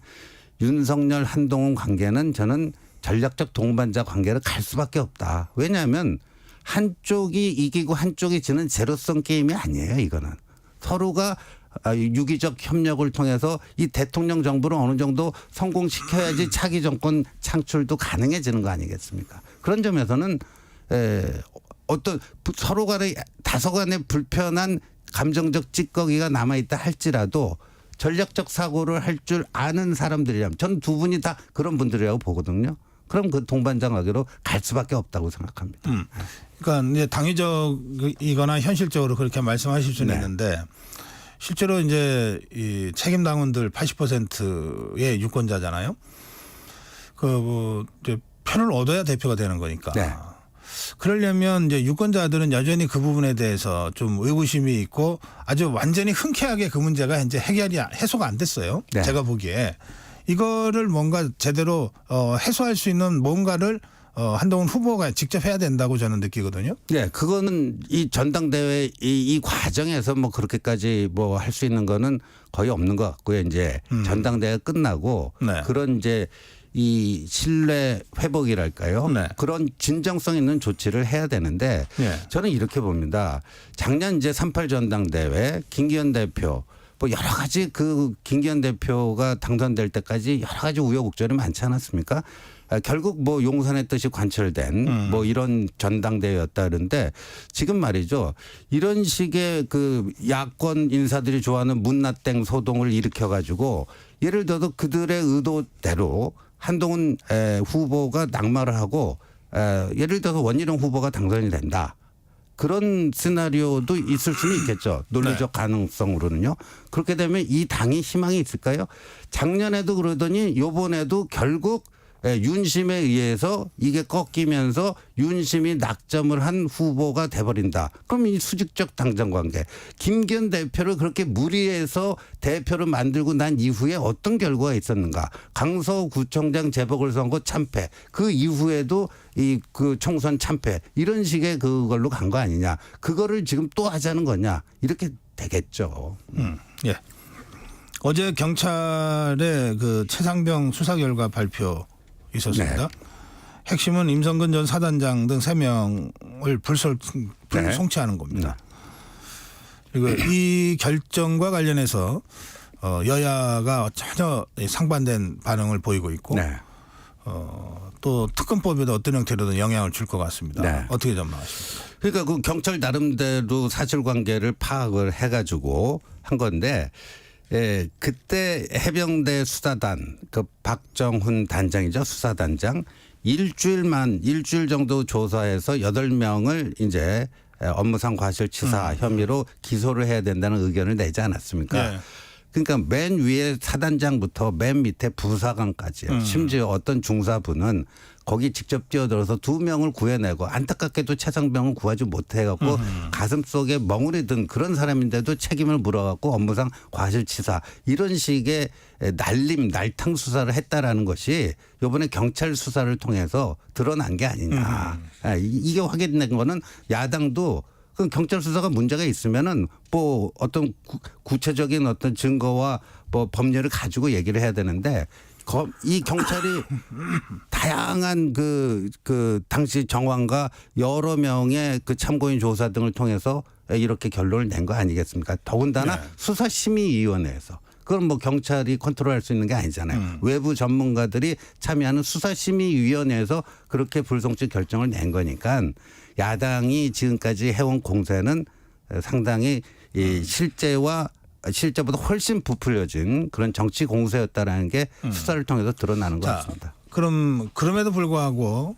Speaker 11: 윤석열 한동훈 관계는 저는 전략적 동반자 관계로 갈 수밖에 없다. 왜냐하면 한쪽이 이기고 한쪽이 지는 제로섬 게임이 아니에요. 이거는 서로가 유기적 협력을 통해서 이 대통령 정부를 어느 정도 성공시켜야지 차기 정권 창출도 가능해지는 거 아니겠습니까? 그런 점에서는 어떤 서로 간의 다소간의 불편한 감정적 찌꺼기가 남아있다 할지라도 전략적 사고를 할 줄 아는 사람들이라면 저는 두 분이 다 그런 분들이라고 보거든요. 그럼 그 동반자 관계로 갈 수밖에 없다고 생각합니다.
Speaker 1: 그러니까 이제 당위적이거나 현실적으로 그렇게 말씀하실 수는 있는데 실제로 이제 이 책임 당원들 80%의 유권자잖아요. 그 이제 표를 얻어야 대표가 되는 거니까.
Speaker 11: 네.
Speaker 1: 그러려면 이제 유권자들은 여전히 그 부분에 대해서 좀 의구심이 있고 아주 완전히 흔쾌하게 그 문제가 이제 해소가 안 됐어요.
Speaker 11: 네.
Speaker 1: 제가 보기에 이거를 뭔가 제대로 해소할 수 있는 뭔가를 한동훈 후보가 직접 해야 된다고 저는 느끼거든요.
Speaker 11: 네, 그거는 이 전당대회 이 과정에서 뭐 그렇게까지 뭐 할 수 있는 거는 거의 없는 것 같고요. 이제 전당대회가 끝나고
Speaker 1: 네.
Speaker 11: 그런 이제 이 신뢰 회복이랄까요?
Speaker 1: 네.
Speaker 11: 그런 진정성 있는 조치를 해야 되는데 저는 이렇게 봅니다. 작년 이제 3.8 전당대회 김기현 대표 뭐 여러 가지 그 김기현 대표가 당선될 때까지 여러 가지 우여곡절이 많지 않았습니까? 결국 뭐 용산의 뜻이 관철된 뭐 이런 전당대회였다 그런데 지금 말이죠. 이런 식의 그 야권 인사들이 좋아하는 문나땡 소동을 일으켜 가지고 예를 들어서 그들의 의도대로 한동훈 후보가 낙마를 하고 예를 들어서 원희룡 후보가 당선이 된다. 그런 시나리오도 있을 수는 있겠죠. 논리적 가능성으로는요. 그렇게 되면 이 당이 희망이 있을까요? 작년에도 그러더니 이번에도 결국 윤심에 의해서 이게 꺾이면서 윤심이 낙점을 한 후보가 돼버린다. 그럼 이 수직적 당정관계. 김기현 대표를 그렇게 무리해서 대표를 만들고 난 이후에 어떤 결과가 있었는가. 강서구청장 재보궐선거 참패. 그 이후에도 이 그 총선 참패. 이런 식의 그걸로 간 거 아니냐. 그거를 지금 또 하자는 거냐. 이렇게 되겠죠.
Speaker 1: 예. 어제 경찰의 그 최상병 수사 결과 발표 있었습니다.
Speaker 11: 네.
Speaker 1: 핵심은 임성근 전 사단장 등 3명을 불송치하는 겁니다. 그리고 이 결정과 관련해서 여야가 전혀 상반된 반응을 보이고 있고 또 특검법에도 어떤 형태로든 영향을 줄 것 같습니다.
Speaker 11: 네.
Speaker 1: 어떻게 전망하십니까?
Speaker 11: 그러니까 그 경찰 나름대로 사실관계를 파악을 해가지고 한 건데, 그때 해병대 수사단 그 박정훈 단장이죠, 수사단장 일주일 정도 조사해서 8명을 이제 업무상 과실치사 혐의로 기소를 해야 된다는 의견을 내지 않았습니까?
Speaker 1: 네.
Speaker 11: 그러니까 맨 위에 사단장부터 맨 밑에 부사관까지요. 심지어 어떤 중사부는 거기 직접 뛰어들어서 2명을 구해내고 안타깝게도 최상병을 구하지 못해갖고 가슴 속에 멍울이 든 그런 사람인데도 책임을 물어갖고 업무상 과실치사 이런 식의 날탕 수사를 했다라는 것이 이번에 경찰 수사를 통해서 드러난 게 아니냐. 이게 확인된 거는 야당도 그 경찰 수사가 문제가 있으면은 뭐 어떤 구체적인 어떤 증거와 뭐 법률을 가지고 얘기를 해야 되는데 이 경찰이 다양한 그 당시 정황과 여러 명의 그 참고인 조사 등을 통해서 이렇게 결론을 낸 거 아니겠습니까? 더군다나
Speaker 1: 네.
Speaker 11: 수사심의위원회에서. 그건 뭐 경찰이 컨트롤할 수 있는 게 아니잖아요. 외부 전문가들이 참여하는 수사심의위원회에서 그렇게 불송치 결정을 낸 거니까 야당이 지금까지 해온 공세는 상당히 이 실제보다 훨씬 부풀려진 그런 정치 공세였다라는 게 수사를 통해서 드러나는 것 같습니다.
Speaker 1: 그럼에도 불구하고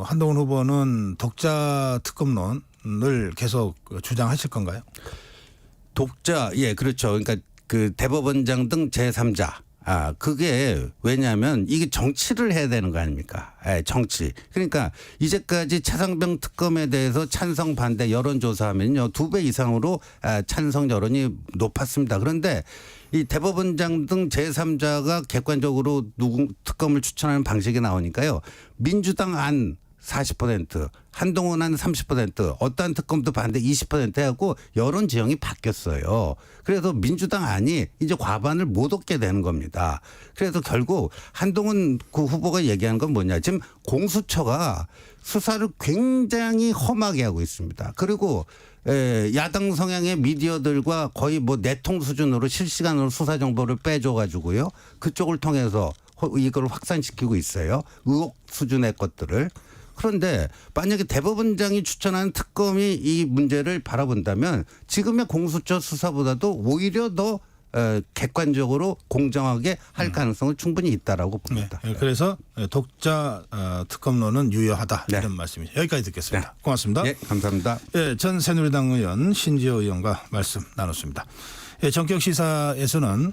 Speaker 1: 한동훈 후보는 독자 특검론을 계속 주장하실 건가요?
Speaker 11: 독자, 예, 그렇죠. 그러니까 그 대법원장 등 제3자. 그게 왜냐하면 이게 정치를 해야 되는 거 아닙니까? 정치. 그러니까 이제까지 차상병 특검에 대해서 찬성 반대 여론조사하면요 2배 이상으로 찬성 여론이 높았습니다. 그런데 이 대법원장 등 제3자가 객관적으로 특검을 추천하는 방식이 나오니까요. 민주당 안 40%, 한동훈 한 30%, 어떠한 특검도 반대 20% 하고 여론 지형이 바뀌었어요. 그래서 민주당 안이 이제 과반을 못 얻게 되는 겁니다. 그래서 결국 한동훈 그 후보가 얘기하는 건 뭐냐. 지금 공수처가 수사를 굉장히 험하게 하고 있습니다. 그리고 야당 성향의 미디어들과 거의 뭐 내통 수준으로 실시간으로 수사 정보를 빼줘가지고요. 그쪽을 통해서 이걸 확산시키고 있어요. 의혹 수준의 것들을. 그런데 만약에 대법원장이 추천한 특검이 이 문제를 바라본다면 지금의 공수처 수사보다도 오히려 더 객관적으로 공정하게 할 가능성은 충분히 있다라고 봅니다.
Speaker 1: 네. 그래서 독자 특검론은 유효하다
Speaker 11: 네.
Speaker 1: 이런 말씀이죠. 여기까지 듣겠습니다. 네. 고맙습니다.
Speaker 11: 네, 감사합니다.
Speaker 1: 네, 전 새누리당 의원 신지호 의원과 말씀 나눴습니다. 네, 전격 시사에서는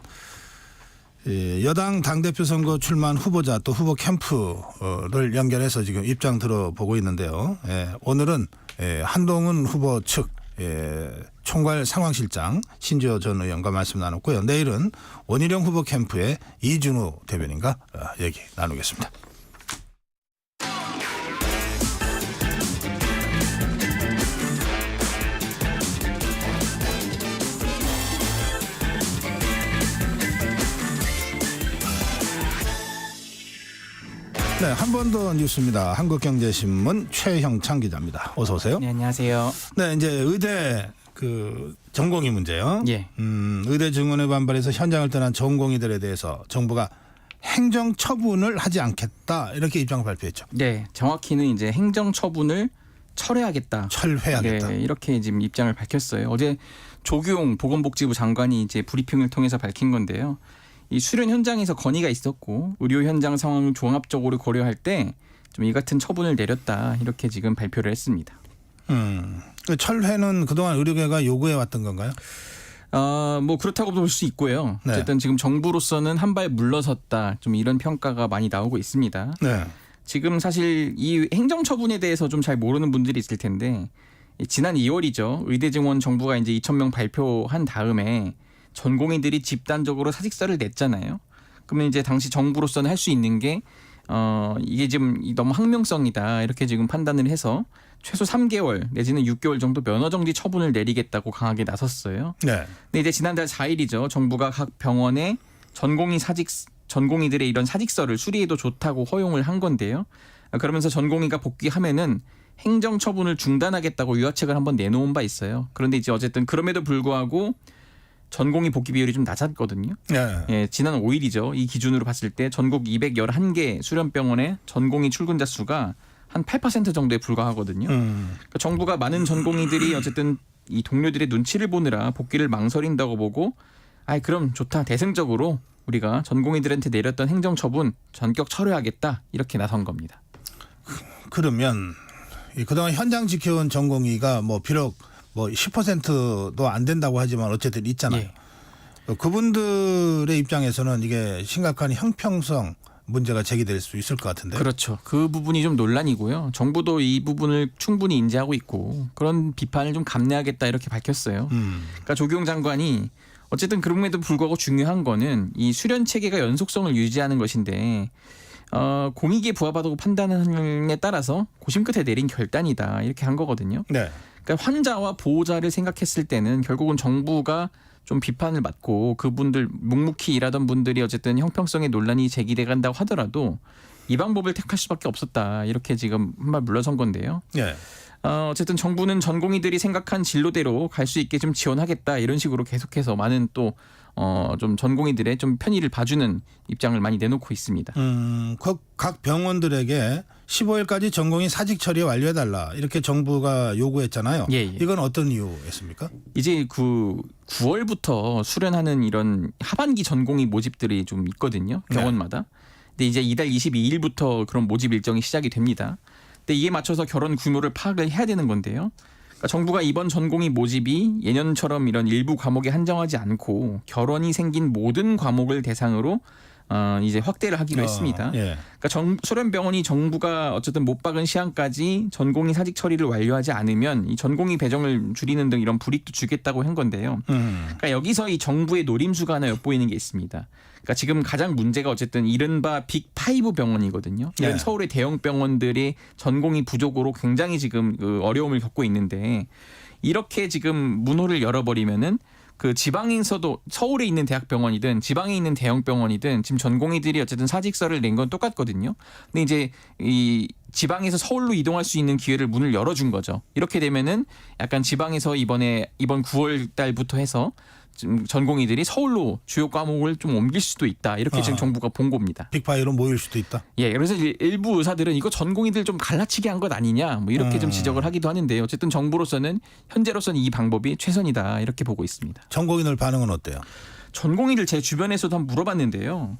Speaker 1: 여당 당대표 선거 출마한 후보자 또 후보 캠프를 연결해서 지금 입장 들어보고 있는데요. 오늘은 한동훈 후보 측 총괄 상황실장 신지호 전 의원과 말씀 나눴고요. 내일은 원희룡 후보 캠프의 이준우 대변인과 얘기 나누겠습니다. 네, 한 번 더 뉴스입니다. 한국경제신문 최형창 기자입니다. 어서 오세요.
Speaker 12: 네, 안녕하세요.
Speaker 1: 네, 이제 의대 그 전공의 문제요.
Speaker 12: 예.
Speaker 1: 의대 증원에 반발해서 현장을 떠난 전공의들에 대해서 정부가 행정 처분을 하지 않겠다 이렇게 입장을 발표했죠.
Speaker 12: 네, 정확히는 이제 행정 처분을 철회하겠다.
Speaker 1: 철회하겠다.
Speaker 12: 네, 이렇게 지금 입장을 밝혔어요. 어제 조규용 보건복지부 장관이 이제 브리핑을 통해서 밝힌 건데요. 이 수련 현장에서 건의가 있었고 의료 현장 상황을 종합적으로 고려할 때 좀 이 같은 처분을 내렸다 이렇게 지금 발표를 했습니다.
Speaker 1: 그 철회는 그동안 의료계가 요구해 왔던 건가요?
Speaker 12: 뭐 그렇다고 볼 수 있고요.
Speaker 1: 네.
Speaker 12: 어쨌든 지금 정부로서는 한 발 물러섰다 좀 이런 평가가 많이 나오고 있습니다.
Speaker 1: 네.
Speaker 12: 지금 사실 이 행정 처분에 대해서 좀 잘 모르는 분들이 있을 텐데 지난 2월이죠. 의대 증원 정부가 이제 2,000명 발표한 다음에 전공의들이 집단적으로 사직서를 냈잖아요. 그러면 이제 당시 정부로서는 할 수 있는 게 이게 지금 너무 항명성이다 이렇게 지금 판단을 해서 최소 3개월 내지는 6개월 정도 면허정지 처분을 내리겠다고 강하게 나섰어요.
Speaker 1: 네.
Speaker 12: 근데 이제 지난달 4일이죠. 정부가 각 병원에 전공의들의 이런 사직서를 수리해도 좋다고 허용을 한 건데요. 그러면서 전공의가 복귀하면은 행정 처분을 중단하겠다고 유화책을 한번 내놓은 바 있어요. 그런데 이제 어쨌든 그럼에도 불구하고 전공의 복귀 비율이 좀 낮았거든요. 예, 지난 5일이죠. 이 기준으로 봤을 때 전국 211개 수련병원의 전공의 출근자 수가 한 8% 정도에 불과하거든요. 그러니까 정부가 많은 전공의들이 어쨌든 이 동료들의 눈치를 보느라 복귀를 망설인다고 보고 그럼 좋다. 대승적으로 우리가 전공의들한테 내렸던 행정처분 전격 철회하겠다. 이렇게 나선 겁니다.
Speaker 1: 그러면 그동안 현장 지켜온 전공의가 뭐 비록 뭐 10%도 안 된다고 하지만 어쨌든 있잖아요. 그분들의 입장에서는 이게 심각한 형평성 문제가 제기될 수 있을 것 같은데.
Speaker 12: 그렇죠. 그 부분이 좀 논란이고요. 정부도 이 부분을 충분히 인지하고 있고 그런 비판을 좀 감내하겠다 이렇게 밝혔어요. 그러니까 조경 장관이 어쨌든 그럼에도 불구하고 중요한 거는 이 수련 체계가 연속성을 유지하는 것인데 공익에 부합하다고 판단에 따라서 고심 끝에 내린 결단이다 이렇게 한 거거든요.
Speaker 1: 네.
Speaker 12: 그러니까 환자와 보호자를 생각했을 때는 결국은 정부가 좀 비판을 받고 그분들 묵묵히 일하던 분들이 어쨌든 형평성의 논란이 제기돼 간다고 하더라도 이 방법을 택할 수밖에 없었다 이렇게 지금 한 발 물러선 건데요.
Speaker 1: 네.
Speaker 12: 어쨌든 정부는 전공의들이 생각한 진로대로 갈 수 있게 좀 지원하겠다 이런 식으로 계속해서 많은 또 좀 전공의들의 좀 편의를 봐주는 입장을 많이 내놓고 있습니다.
Speaker 1: 각 병원들에게 15일까지 전공의 사직 처리 완료해달라 이렇게 정부가 요구했잖아요.
Speaker 12: 예.
Speaker 1: 이건 어떤 이유였습니까?
Speaker 12: 이제 9월부터 수련하는 이런 하반기 전공의 모집들이 좀 있거든요. 병원마다. 근데 이제 이달 22일부터 그런 모집 일정이 시작이 됩니다. 근데 이에 맞춰서 결혼 규모를 파악을 해야 되는 건데요. 그러니까 정부가 이번 전공의 모집이 예년처럼 이런 일부 과목에 한정하지 않고 결혼이 생긴 모든 과목을 대상으로 이제 확대를 하기로 했습니다. 그러니까 수련병원이 정부가 어쨌든 못 박은 시한까지 전공의 사직 처리를 완료하지 않으면 이 전공의 배정을 줄이는 등 이런 불이익도 주겠다고 한 건데요. 그러니까 여기서 이 정부의 노림수가 하나 엿보이는 게 있습니다. 그러니까 지금 가장 문제가 어쨌든 이른바 빅5 병원이거든요. 이런 서울의 대형 병원들이 전공의 부족으로 굉장히 지금 어려움을 겪고 있는데 이렇게 지금 문호를 열어버리면은 그 지방에서도 서울에 있는 대학병원이든 지방에 있는 대형 병원이든 지금 전공의들이 어쨌든 사직서를 낸 건 똑같거든요. 근데 이제 이 지방에서 서울로 이동할 수 있는 기회를 문을 열어준 거죠. 이렇게 되면은 약간 지방에서 이번 9월 달부터 해서 지금 전공의들이 서울로 주요 과목을 좀 옮길 수도 있다. 이렇게 지금 정부가 본 겁니다.
Speaker 1: 빅파이로 모일 수도 있다.
Speaker 12: 예, 그래서 일부 의사들은 이거 전공의들 좀 갈라치기 한 것 아니냐, 뭐 이렇게 좀 지적을 하기도 하는데요. 어쨌든 정부로서는 현재로서는 이 방법이 최선이다 이렇게 보고 있습니다.
Speaker 1: 전공의들 반응은 어때요?
Speaker 12: 전공의를 제 주변에서도 한번 물어봤는데요.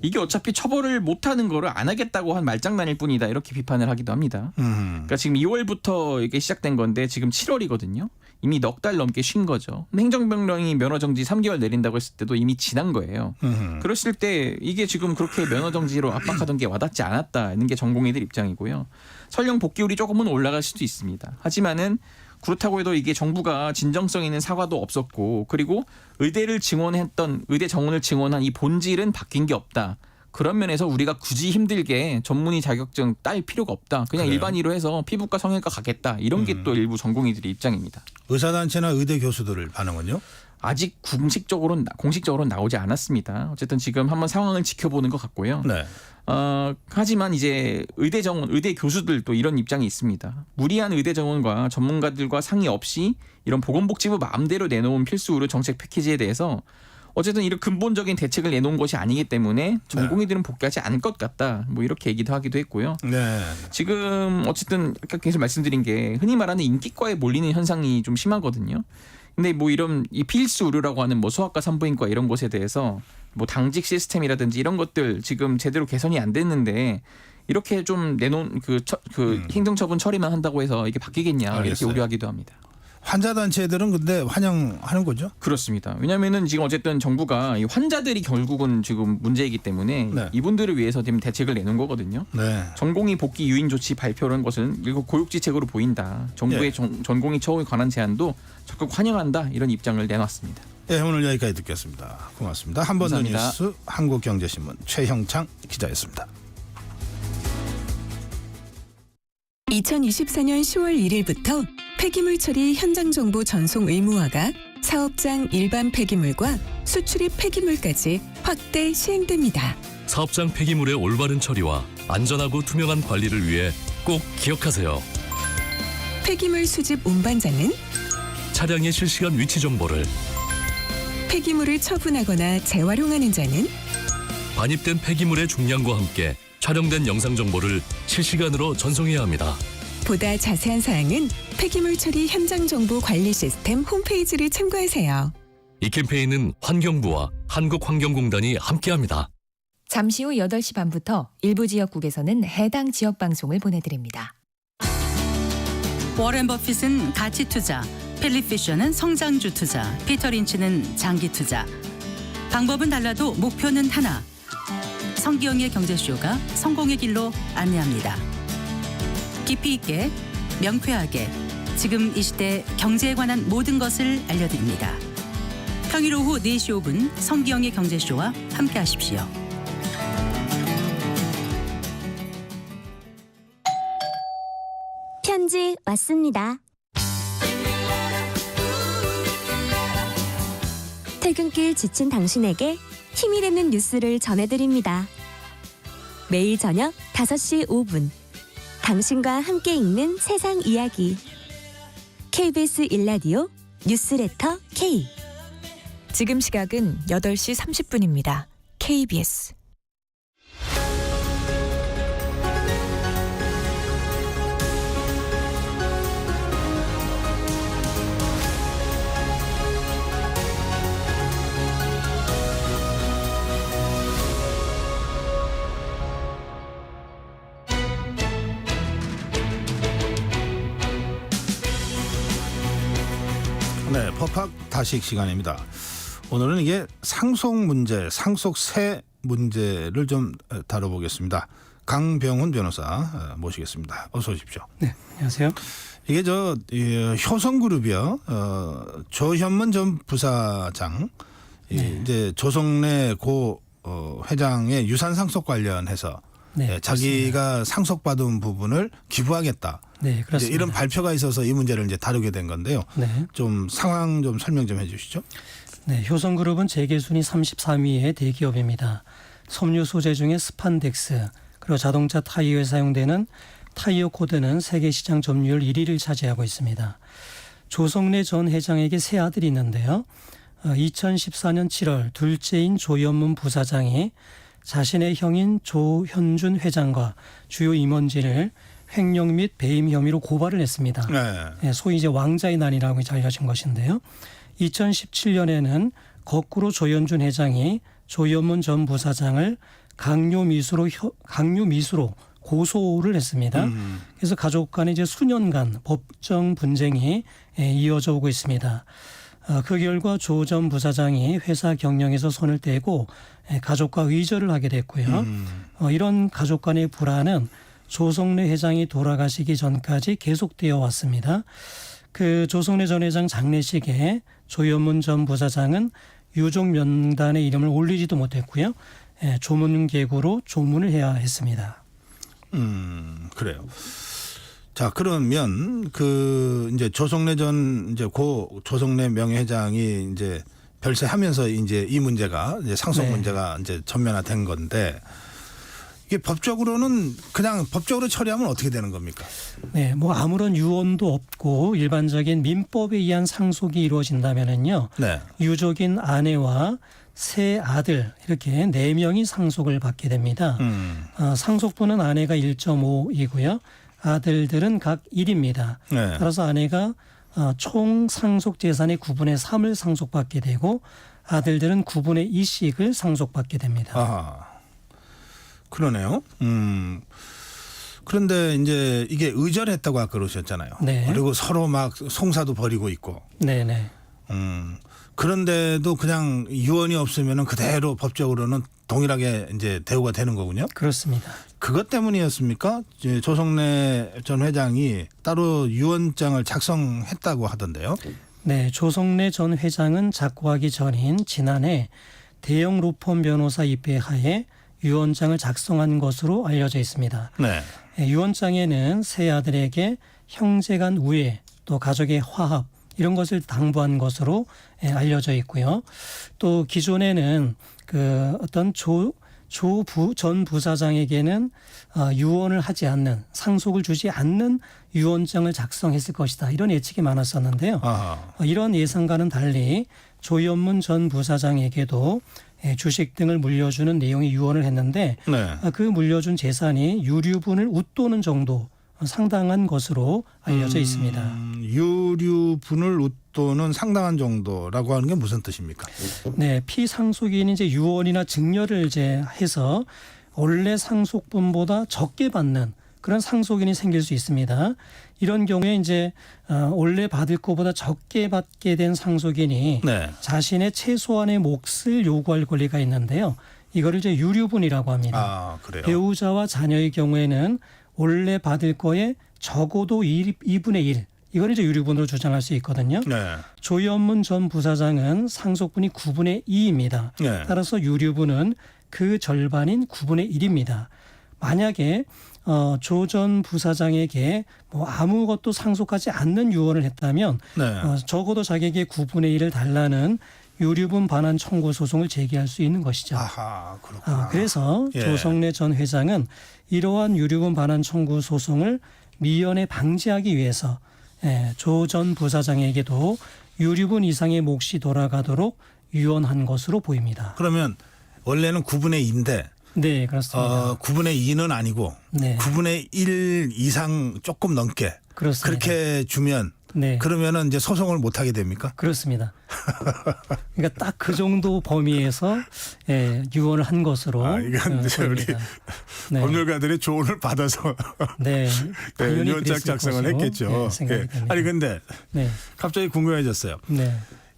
Speaker 12: 이게 어차피 처벌을 못하는 거를 안 하겠다고 한 말장난일 뿐이다 이렇게 비판을 하기도 합니다. 그러니까 지금 2월부터 이게 시작된 건데 지금 7월이거든요. 이미 넉 달 넘게 쉰 거죠. 행정명령이 면허정지 3개월 내린다고 했을 때도 이미 지난 거예요. 그랬을 때 이게 지금 그렇게 면허정지로 압박하던 게 와닿지 않았다는 게 전공의들 입장이고요. 설령 복귀율이 조금은 올라갈 수도 있습니다. 하지만은 그렇다고 해도 이게 정부가 진정성 있는 사과도 없었고 그리고 의대 정원을 증원한 이 본질은 바뀐 게 없다. 그런 면에서 우리가 굳이 힘들게 전문의 자격증 딸 필요가 없다. 그냥 일반의로 해서 피부과 성형외과 가겠다. 이런 게 또 일부 전공의들의 입장입니다.
Speaker 1: 의사단체나 의대 교수들 반응은요?
Speaker 12: 아직 공식적으로는 나오지 않았습니다. 어쨌든 지금 한번 상황을 지켜보는 것 같고요.
Speaker 1: 네.
Speaker 12: 하지만 이제 의대 교수들도 이런 입장이 있습니다. 무리한 의대 정원과 전문가들과 상의 없이 이런 보건복지부 마음대로 내놓은 필수 의료 정책 패키지에 대해서 어쨌든 이런 근본적인 대책을 내놓은 것이 아니기 때문에 전공의들은 복귀하지 않을 것 같다. 뭐 이렇게 얘기도 하기도 했고요.
Speaker 1: 네.
Speaker 12: 지금 어쨌든 아까 계속 말씀드린 게 흔히 말하는 인기과에 몰리는 현상이 좀 심하거든요. 근데 뭐 이런 이 필수 의료라고 하는 뭐 소아과 산부인과 이런 것에 대해서 뭐 당직 시스템이라든지 이런 것들 지금 제대로 개선이 안 됐는데 이렇게 좀 내놓은 행정처분 처리만 한다고 해서 이게 바뀌겠냐
Speaker 1: 알겠어요.
Speaker 12: 이렇게 우려하기도 합니다.
Speaker 1: 환자단체들은 근데 환영하는 거죠?
Speaker 12: 그렇습니다. 왜냐하면은 지금 어쨌든 정부가 이 환자들이 결국은 지금 문제이기 때문에 이분들을 위해서 지금 대책을 내놓은 거거든요. 전공의 복귀 유인 조치 발표라는 것은 이거 고육지책으로 보인다. 정부의 전공의 처우에 관한 제안도 적극 환영한다. 이런 입장을 내놨습니다.
Speaker 1: 네, 오늘 여기까지 듣겠습니다. 고맙습니다. 한번더 뉴스 한국경제신문 최형창 기자였습니다.
Speaker 9: 2024년 10월 1일부터 폐기물 처리 현장 정보 전송 의무화가 사업장 일반 폐기물과 수출입 폐기물까지 확대 시행됩니다.
Speaker 13: 사업장 폐기물의 올바른 처리와 안전하고 투명한 관리를 위해 꼭 기억하세요.
Speaker 9: 폐기물 수집 운반자는
Speaker 13: 차량의 실시간 위치 정보를
Speaker 9: 폐기물을 처분하거나 재활용하는 자는
Speaker 13: 반입된 폐기물의 중량과 함께 촬영된 영상 정보를 실시간으로 전송해야 합니다.
Speaker 9: 보다 자세한 사항은 폐기물 처리 현장 정보 관리 시스템 홈페이지를 참고하세요.
Speaker 13: 이 캠페인은 환경부와 한국환경공단이 함께합니다.
Speaker 14: 잠시 후 8시 반부터 일부 지역국에서는 해당 지역 방송을 보내드립니다.
Speaker 15: 워렌 버핏은 가치 투자, 필립 피셔는 성장주 투자, 피터 린치는 장기 투자. 방법은 달라도 목표는 하나. 성기영의 경제쇼가 성공의 길로 안내합니다. 깊이 있게, 명쾌하게, 지금 이 시대 경제에 관한 모든 것을 알려드립니다. 평일 오후 4시 5분 성기영의 경제쇼와 함께하십시오.
Speaker 16: 편지 왔습니다. 퇴근길 지친 당신에게 힘이 되는 뉴스를 전해드립니다. 매일 저녁 5시 5분 당신과 함께 읽는 세상 이야기 KBS 1라디오 뉴스레터 K.
Speaker 14: 지금 시각은 8시 30분입니다. KBS.
Speaker 1: 네, 법학 다식 시간입니다. 오늘은 이게 상속 문제, 상속세 문제를 좀 다뤄보겠습니다. 강병훈 변호사 모시겠습니다. 어서 오십시오.
Speaker 17: 네, 안녕하세요.
Speaker 1: 이게 효성그룹이요. 조현문 전 부사장,
Speaker 17: 네.
Speaker 1: 이제 조성래 고 회장의 유산 상속 관련해서
Speaker 17: 네,
Speaker 1: 자기가 상속받은 부분을 기부하겠다.
Speaker 17: 네, 그렇습니다.
Speaker 1: 이런 발표가 있어서 이 문제를 이제 다루게 된 건데요.
Speaker 17: 네.
Speaker 1: 좀 상황 좀 설명 좀 해주시죠.
Speaker 17: 네, 효성그룹은 재계순위 33위의 대기업입니다. 섬유 소재 중에 스판덱스 그리고 자동차 타이어에 사용되는 타이어 코드는 세계 시장 점유율 1위를 차지하고 있습니다. 조성래 전 회장에게 세 아들이 있는데요. 2014년 7월 둘째인 조현문 부사장이 자신의 형인 조현준 회장과 주요 임원진을 횡령 및 배임 혐의로 고발을 했습니다. 네, 소위 이제 왕자의 난이라고 알려진 것인데요. 2017년에는 거꾸로 조현준 회장이 조현문 전 부사장을 강요미수로 고소를 했습니다. 그래서 가족 간에 이제 수년간 법정 분쟁이 이어져 오고 있습니다. 그 결과 조 전 부사장이 회사 경영에서 손을 떼고 가족과 의절을 하게 됐고요. 이런 가족 간의 불화는 조성래 회장이 돌아가시기 전까지 계속되어 왔습니다. 그 조성래 전 회장 장례식에 조현문 전 부사장은 유족 명단에 이름을 올리지도 못했고요. 조문계구로 조문을 해야 했습니다.
Speaker 1: 그래요. 자, 그러면 이제 조성래 전 조성래 명예회장이 이제 별세하면서 이제 이 문제가 이제 상속
Speaker 17: 네.
Speaker 1: 문제가 이제 전면화된 건데 이게 법적으로는 그냥 법적으로 처리하면 어떻게 되는 겁니까?
Speaker 17: 네, 뭐 아무런 유언도 없고 일반적인 민법에 의한 상속이 이루어진다면은요.
Speaker 1: 네.
Speaker 17: 유족인 아내와 세 아들 이렇게 4명이 상속을 받게 됩니다. 상속분은 아내가 1.5이고요. 아들들은 각 1입니다.
Speaker 1: 네.
Speaker 17: 따라서 아내가 총 상속 재산의 9분의 3을 상속받게 되고 아들들은 9분의 2씩을 상속받게 됩니다.
Speaker 1: 아, 그러네요. 그런데 이제 이게 의절했다고 아까 그러셨잖아요.
Speaker 17: 네.
Speaker 1: 그리고 서로 막 송사도 벌이고 있고.
Speaker 17: 네네.
Speaker 1: 그런데도 그냥 유언이 없으면은 그대로 법적으로는 동일하게 이제 대우가 되는 거군요.
Speaker 17: 그렇습니다.
Speaker 1: 그것 때문이었습니까? 이제 조성래 전 회장이 따로 유언장을 작성했다고 하던데요.
Speaker 17: 네, 조성래 전 회장은 작고하기 전인 지난해 대형 로펌 변호사 입회하에 유언장을 작성한 것으로 알려져 있습니다.
Speaker 1: 네.
Speaker 17: 유언장에는 세 아들에게 형제간 우애 또 가족의 화합 이런 것을 당부한 것으로 알려져 있고요. 또 기존에는 어떤 전 부사장에게는 유언을 하지 않는 상속을 주지 않는 유언장을 작성했을 것이다. 이런 예측이 많았었는데요. 이런 예상과는 달리 조현문 전 부사장에게도 주식 등을 물려주는 내용의 유언을 했는데 그 물려준 재산이 유류분을 웃도는 정도 상당한 것으로 알려져 있습니다.
Speaker 1: 유류분을 웃도는 상당한 정도라고 하는 게 무슨 뜻입니까?
Speaker 17: 네, 피상속인이 이제 유언이나 증여를 이제 해서 원래 상속분보다 적게 받는 그런 상속인이 생길 수 있습니다. 이런 경우에 이제 원래 받을 것보다 적게 받게 된 상속인이 자신의 최소한의 몫을 요구할 권리가 있는데요. 이거를 이제 유류분이라고 합니다.
Speaker 1: 아, 그래요?
Speaker 17: 배우자와 자녀의 경우에는 원래 받을 거에 적어도 2분의 1. 이걸 이제 유류분으로 주장할 수 있거든요. 조현문 전 부사장은 상속분이 9분의 2입니다. 따라서 유류분은 그 절반인 9분의 1입니다. 만약에 조 전 부사장에게 뭐 아무것도 상속하지 않는 유언을 했다면 적어도 자기에게 9분의 1을 달라는 유류분 반환 청구 소송을 제기할 수 있는 것이죠.
Speaker 1: 아하, 그렇구나.
Speaker 17: 그래서 조성래 전 회장은 이러한 유류분 반환 청구 소송을 미연에 방지하기 위해서 조 전 부사장에게도 유류분 이상의 몫이 돌아가도록 유언한 것으로 보입니다.
Speaker 1: 그러면 원래는 9분의 2인데
Speaker 17: 네, 그렇습니다.
Speaker 1: 9분의 2는 아니고 9분의 1 이상 조금 넘게
Speaker 17: 그렇습니다.
Speaker 1: 그렇게 주면 그러면은 이제 소송을 못 하게 됩니까?
Speaker 17: 그렇습니다. 그러니까 딱 그 정도 범위에서 유언을 한 것으로
Speaker 1: 이건 이제 우리 법률가들의 조언을 받아서 유언장 작성을 했겠죠. 아니 근데 갑자기 궁금해졌어요.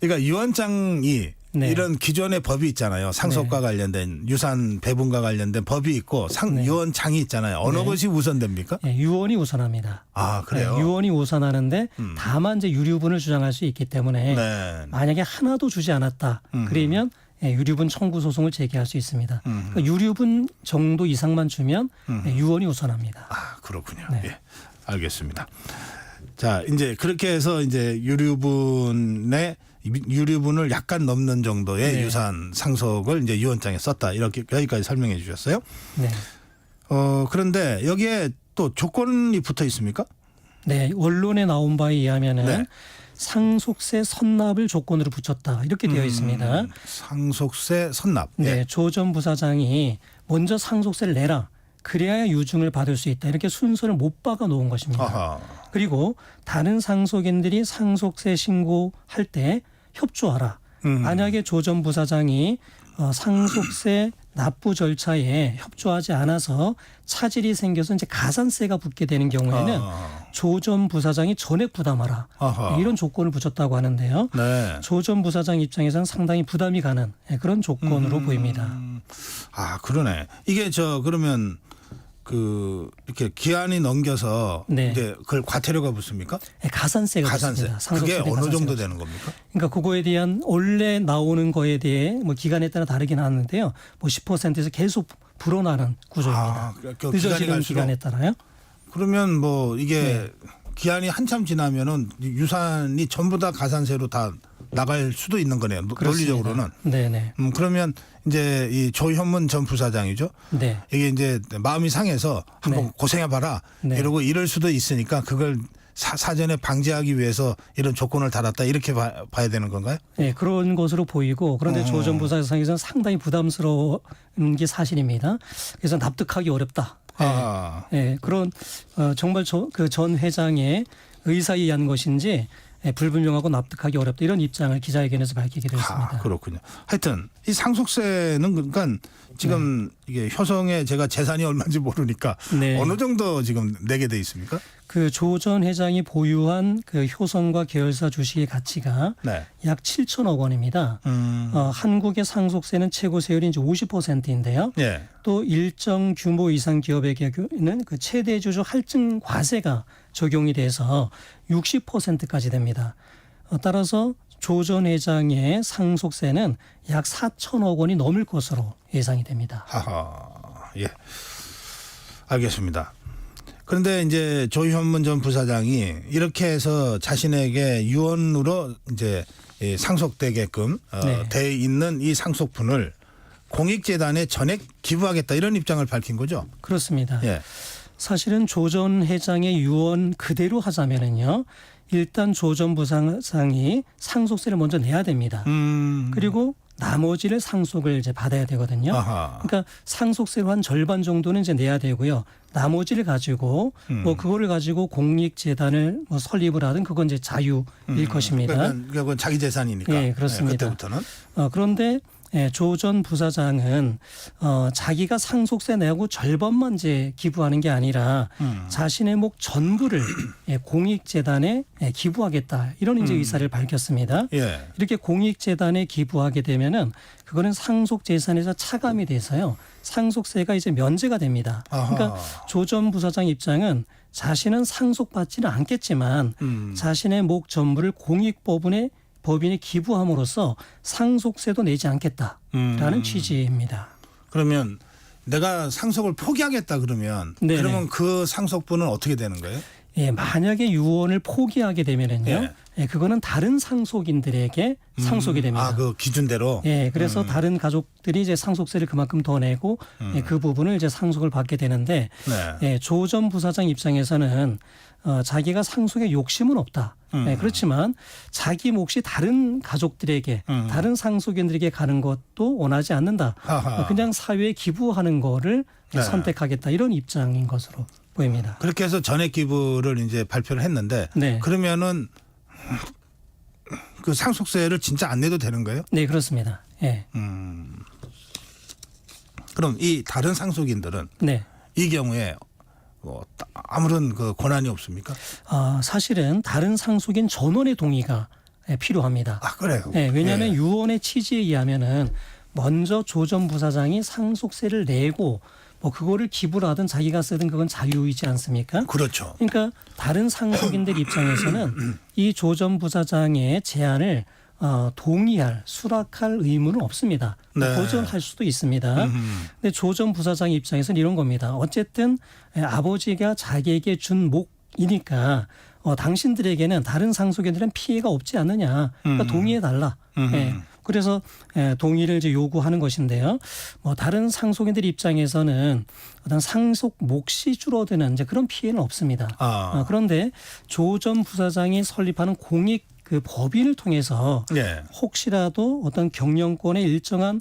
Speaker 1: 그러니까 유언장이 이런 기존의 법이 있잖아요. 상속과 관련된 유산 배분과 관련된 법이 있고 유언장이 있잖아요. 어느 것이 우선됩니까?
Speaker 17: 유언이 우선합니다.
Speaker 1: 아, 그래요?
Speaker 17: 유언이 우선하는데 다만 이제 유류분을 주장할 수 있기 때문에 만약에 하나도 주지 않았다. 그러면 유류분 청구 소송을 제기할 수 있습니다. 그러니까 유류분 정도 이상만 주면 유언이 우선합니다.
Speaker 1: 아, 그렇군요. 예, 알겠습니다. 자, 이제 그렇게 해서 이제 유류분을 약간 넘는 정도의 유산 상속을 이제 유언장에 썼다. 이렇게 여기까지 설명해 주셨어요. 그런데 여기에 또 조건이 붙어 있습니까?
Speaker 17: 네, 원론에 나온 바에 의하면은 상속세 선납을 조건으로 붙였다. 이렇게 되어 있습니다.
Speaker 1: 상속세 선납.
Speaker 17: 네, 조 전 부사장이 먼저 상속세를 내라. 그래야 유증을 받을 수 있다. 이렇게 순서를 못 박아 놓은 것입니다.
Speaker 1: 아하.
Speaker 17: 그리고 다른 상속인들이 상속세 신고할 때 협조하라. 만약에 조 전 부사장이 상속세 납부 절차에 협조하지 않아서 차질이 생겨서 이제 가산세가 붙게 되는 경우에는 조 전 부사장이 전액 부담하라. 이런 조건을 붙였다고 하는데요. 조 전 부사장 입장에서는 상당히 부담이 가는 그런 조건으로 보입니다.
Speaker 1: 아, 그러네. 이게 그러면 이렇게 기한이 넘겨서 이제 그걸 과태료가 붙습니까?
Speaker 17: 가산세가 붙습니다.
Speaker 1: 그게 어느 정도 되는 겁니까?
Speaker 17: 그러니까 그거에 대한 원래 나오는 거에 대해 뭐 기간에 따라 다르긴 하는데요. 뭐 10%에서 계속 불어나는 구조입니다. 늦어지는 기간에 따라요.
Speaker 1: 그러면 뭐 이게 기한이 한참 지나면은 유산이 전부 다 가산세로 다 나갈 수도 있는 거네요. 논리적으로는.
Speaker 17: 네네.
Speaker 1: 그러면 이제 이 조현문 전 부사장이죠. 이게 이제 마음이 상해서 한번 고생해봐라. 이러고 이럴 수도 있으니까 그걸 사전에 방지하기 위해서 이런 조건을 달았다. 이렇게 봐야 되는 건가요?
Speaker 17: 네, 그런 것으로 보이고 그런데 조 전 부사장에서는 상당히 부담스러운 게 사실입니다. 그래서 납득하기 어렵다. 그런 정말 그 전 회장의 의사에 의한 것인지 불분명하고 납득하기 어렵다 이런 입장을 기자회견에서 밝히게 되었습니다.
Speaker 1: 그렇군요. 하여튼 이 상속세는 그러니까 지금 이게 효성에 제가 재산이 얼마인지 모르니까 어느 정도 지금 내게 돼 있습니까?
Speaker 17: 그 조 전 회장이 보유한 그 효성과 계열사 주식의 가치가 약 7천억 원입니다. 한국의 상속세는 최고 세율이 이제 50%인데요. 또 일정 규모 이상 기업에게는 그 최대 주주 할증 과세가 적용이 돼서 60%까지 됩니다. 따라서 조 전 회장의 상속세는 약 4천억 원이 넘을 것으로 예상이 됩니다.
Speaker 1: 예, 알겠습니다. 그런데 이제 조현문 전 부사장이 이렇게 해서 자신에게 유언으로 이제 상속되게끔 돼 있는 이 상속분을 공익재단에 전액 기부하겠다 이런 입장을 밝힌 거죠.
Speaker 17: 그렇습니다. 사실은 조 전 회장의 유언 그대로 하자면은요. 일단 조 전 부사장이 상속세를 먼저 내야 됩니다. 그리고 나머지를 상속을 이제 받아야 되거든요.
Speaker 1: 아하.
Speaker 17: 그러니까 상속세로 한 절반 정도는 이제 내야 되고요. 나머지를 가지고 뭐 그거를 가지고 공익재단을 뭐 설립을 하든 그건 이제 자유일 것입니다.
Speaker 1: 그러니까 그건 자기 재산이니까.
Speaker 17: 네, 그렇습니다.
Speaker 1: 그때부터는.
Speaker 17: 그런데 조 전 부사장은 자기가 상속세 내고 절반만 이제 기부하는 게 아니라 자신의 목 전부를 공익재단에 기부하겠다 이런 이제 의사를 밝혔습니다.
Speaker 1: 예.
Speaker 17: 이렇게 공익재단에 기부하게 되면은 그거는 상속재산에서 차감이 돼서요 상속세가 이제 면제가 됩니다.
Speaker 1: 아하.
Speaker 17: 그러니까 조 전 부사장 입장은 자신은 상속받지는 않겠지만 자신의 목 전부를 법인에 기부함으로써 상속세도 내지 않겠다라는 취지입니다.
Speaker 1: 그러면 내가 상속을 포기하겠다 그러면
Speaker 17: 네네.
Speaker 1: 그러면 그 상속분은 어떻게 되는 거예요?
Speaker 17: 예, 만약에 유언을 포기하게 되면은요, 예, 그거는 다른 상속인들에게 상속이 됩니다.
Speaker 1: 아, 그 기준대로.
Speaker 17: 예, 그래서 다른 가족들이 이제 상속세를 그만큼 더 내고 예, 그 부분을 이제 상속을 받게 되는데,
Speaker 1: 네.
Speaker 17: 예, 조 전 부사장 입장에서는 자기가 상속에 욕심은 없다. 예, 그렇지만 자기 몫이 다른 가족들에게 다른 상속인들에게 가는 것도 원하지 않는다.
Speaker 1: 하하.
Speaker 17: 그냥 사회에 기부하는 거를
Speaker 1: 네.
Speaker 17: 선택하겠다 이런 입장인 것으로 보입니다.
Speaker 1: 그렇게 해서 전액 기부를 이제 발표를 했는데
Speaker 17: 네.
Speaker 1: 그러면은 그 상속세를 진짜 안 내도 되는 거예요?
Speaker 17: 네, 그렇습니다. 예.
Speaker 1: 그럼 이 다른 상속인들은
Speaker 17: 네.
Speaker 1: 이 경우에 뭐 아무런 그 권한이 없습니까?
Speaker 17: 사실은 다른 상속인 전원의 동의가 필요합니다.
Speaker 1: 아, 그래요?
Speaker 17: 네, 왜냐하면 유언의 취지에 의하면은 먼저 조 전 부사장이 상속세를 내고 뭐 그거를 기부를 하든 자기가 쓰든 그건 자유이지 않습니까?
Speaker 1: 그렇죠.
Speaker 17: 그러니까 다른 상속인들 입장에서는 이 조 전 부사장의 제안을 동의할, 수락할 의무는 없습니다.
Speaker 1: 네.
Speaker 17: 거절할 수도 있습니다. 근데 조 전 부사장 입장에서는 이런 겁니다. 어쨌든 아버지가 자기에게 준 목이니까 당신들에게는 다른 상속인들은 피해가 없지 않느냐. 그러니까 동의해달라. 예. 그래서 동의를 이제 요구하는 것인데요. 뭐 다른 상속인들 입장에서는 어떤 상속 몫이 줄어드는 이제 그런 피해는 없습니다. 그런데 조 전 부사장이 설립하는 공익 그 법인을 통해서
Speaker 1: 예.
Speaker 17: 혹시라도 어떤 경영권에 일정한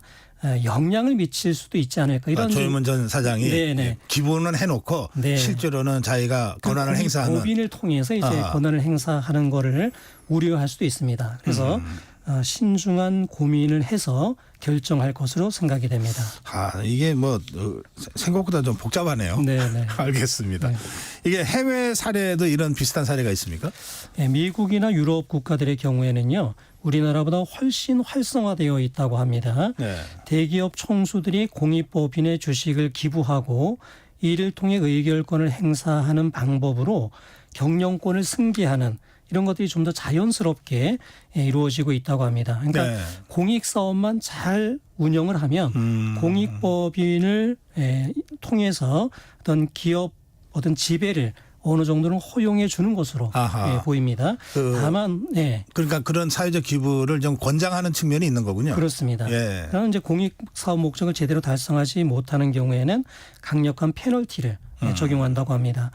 Speaker 17: 영향을 미칠 수도 있지 않을까 이런
Speaker 1: 조윤문 전 사장이
Speaker 17: 네네.
Speaker 1: 기부는 해놓고
Speaker 17: 네.
Speaker 1: 실제로는 자기가 권한을 행사하는
Speaker 17: 법인을 통해서 이제 권한을 행사하는 거를 우려할 수도 있습니다. 그래서 신중한 고민을 해서 결정할 것으로 생각이 됩니다.
Speaker 1: 이게 뭐 생각보다 좀 복잡하네요.
Speaker 17: 네.
Speaker 1: 알겠습니다.
Speaker 17: 네.
Speaker 1: 이게 해외 사례도 이런 비슷한 사례가 있습니까?
Speaker 17: 네, 미국이나 유럽 국가들의 경우에는요. 우리나라보다 훨씬 활성화되어 있다고 합니다.
Speaker 1: 네.
Speaker 17: 대기업 총수들이 공익법인의 주식을 기부하고 이를 통해 의결권을 행사하는 방법으로 경영권을 승계하는 이런 것들이 좀 더 자연스럽게 이루어지고 있다고 합니다. 그러니까
Speaker 1: 네.
Speaker 17: 공익사업만 잘 운영을 하면 공익법인을 통해서 어떤 기업 어떤 지배를 어느 정도는 허용해 주는 것으로 보입니다. 다만
Speaker 1: 그러니까 그런 사회적 기부를 좀 권장하는 측면이 있는 거군요.
Speaker 17: 그렇습니다.
Speaker 1: 예.
Speaker 17: 그러나 이제 공익사업 목적을 제대로 달성하지 못하는 경우에는 강력한 페널티를 적용한다고 합니다.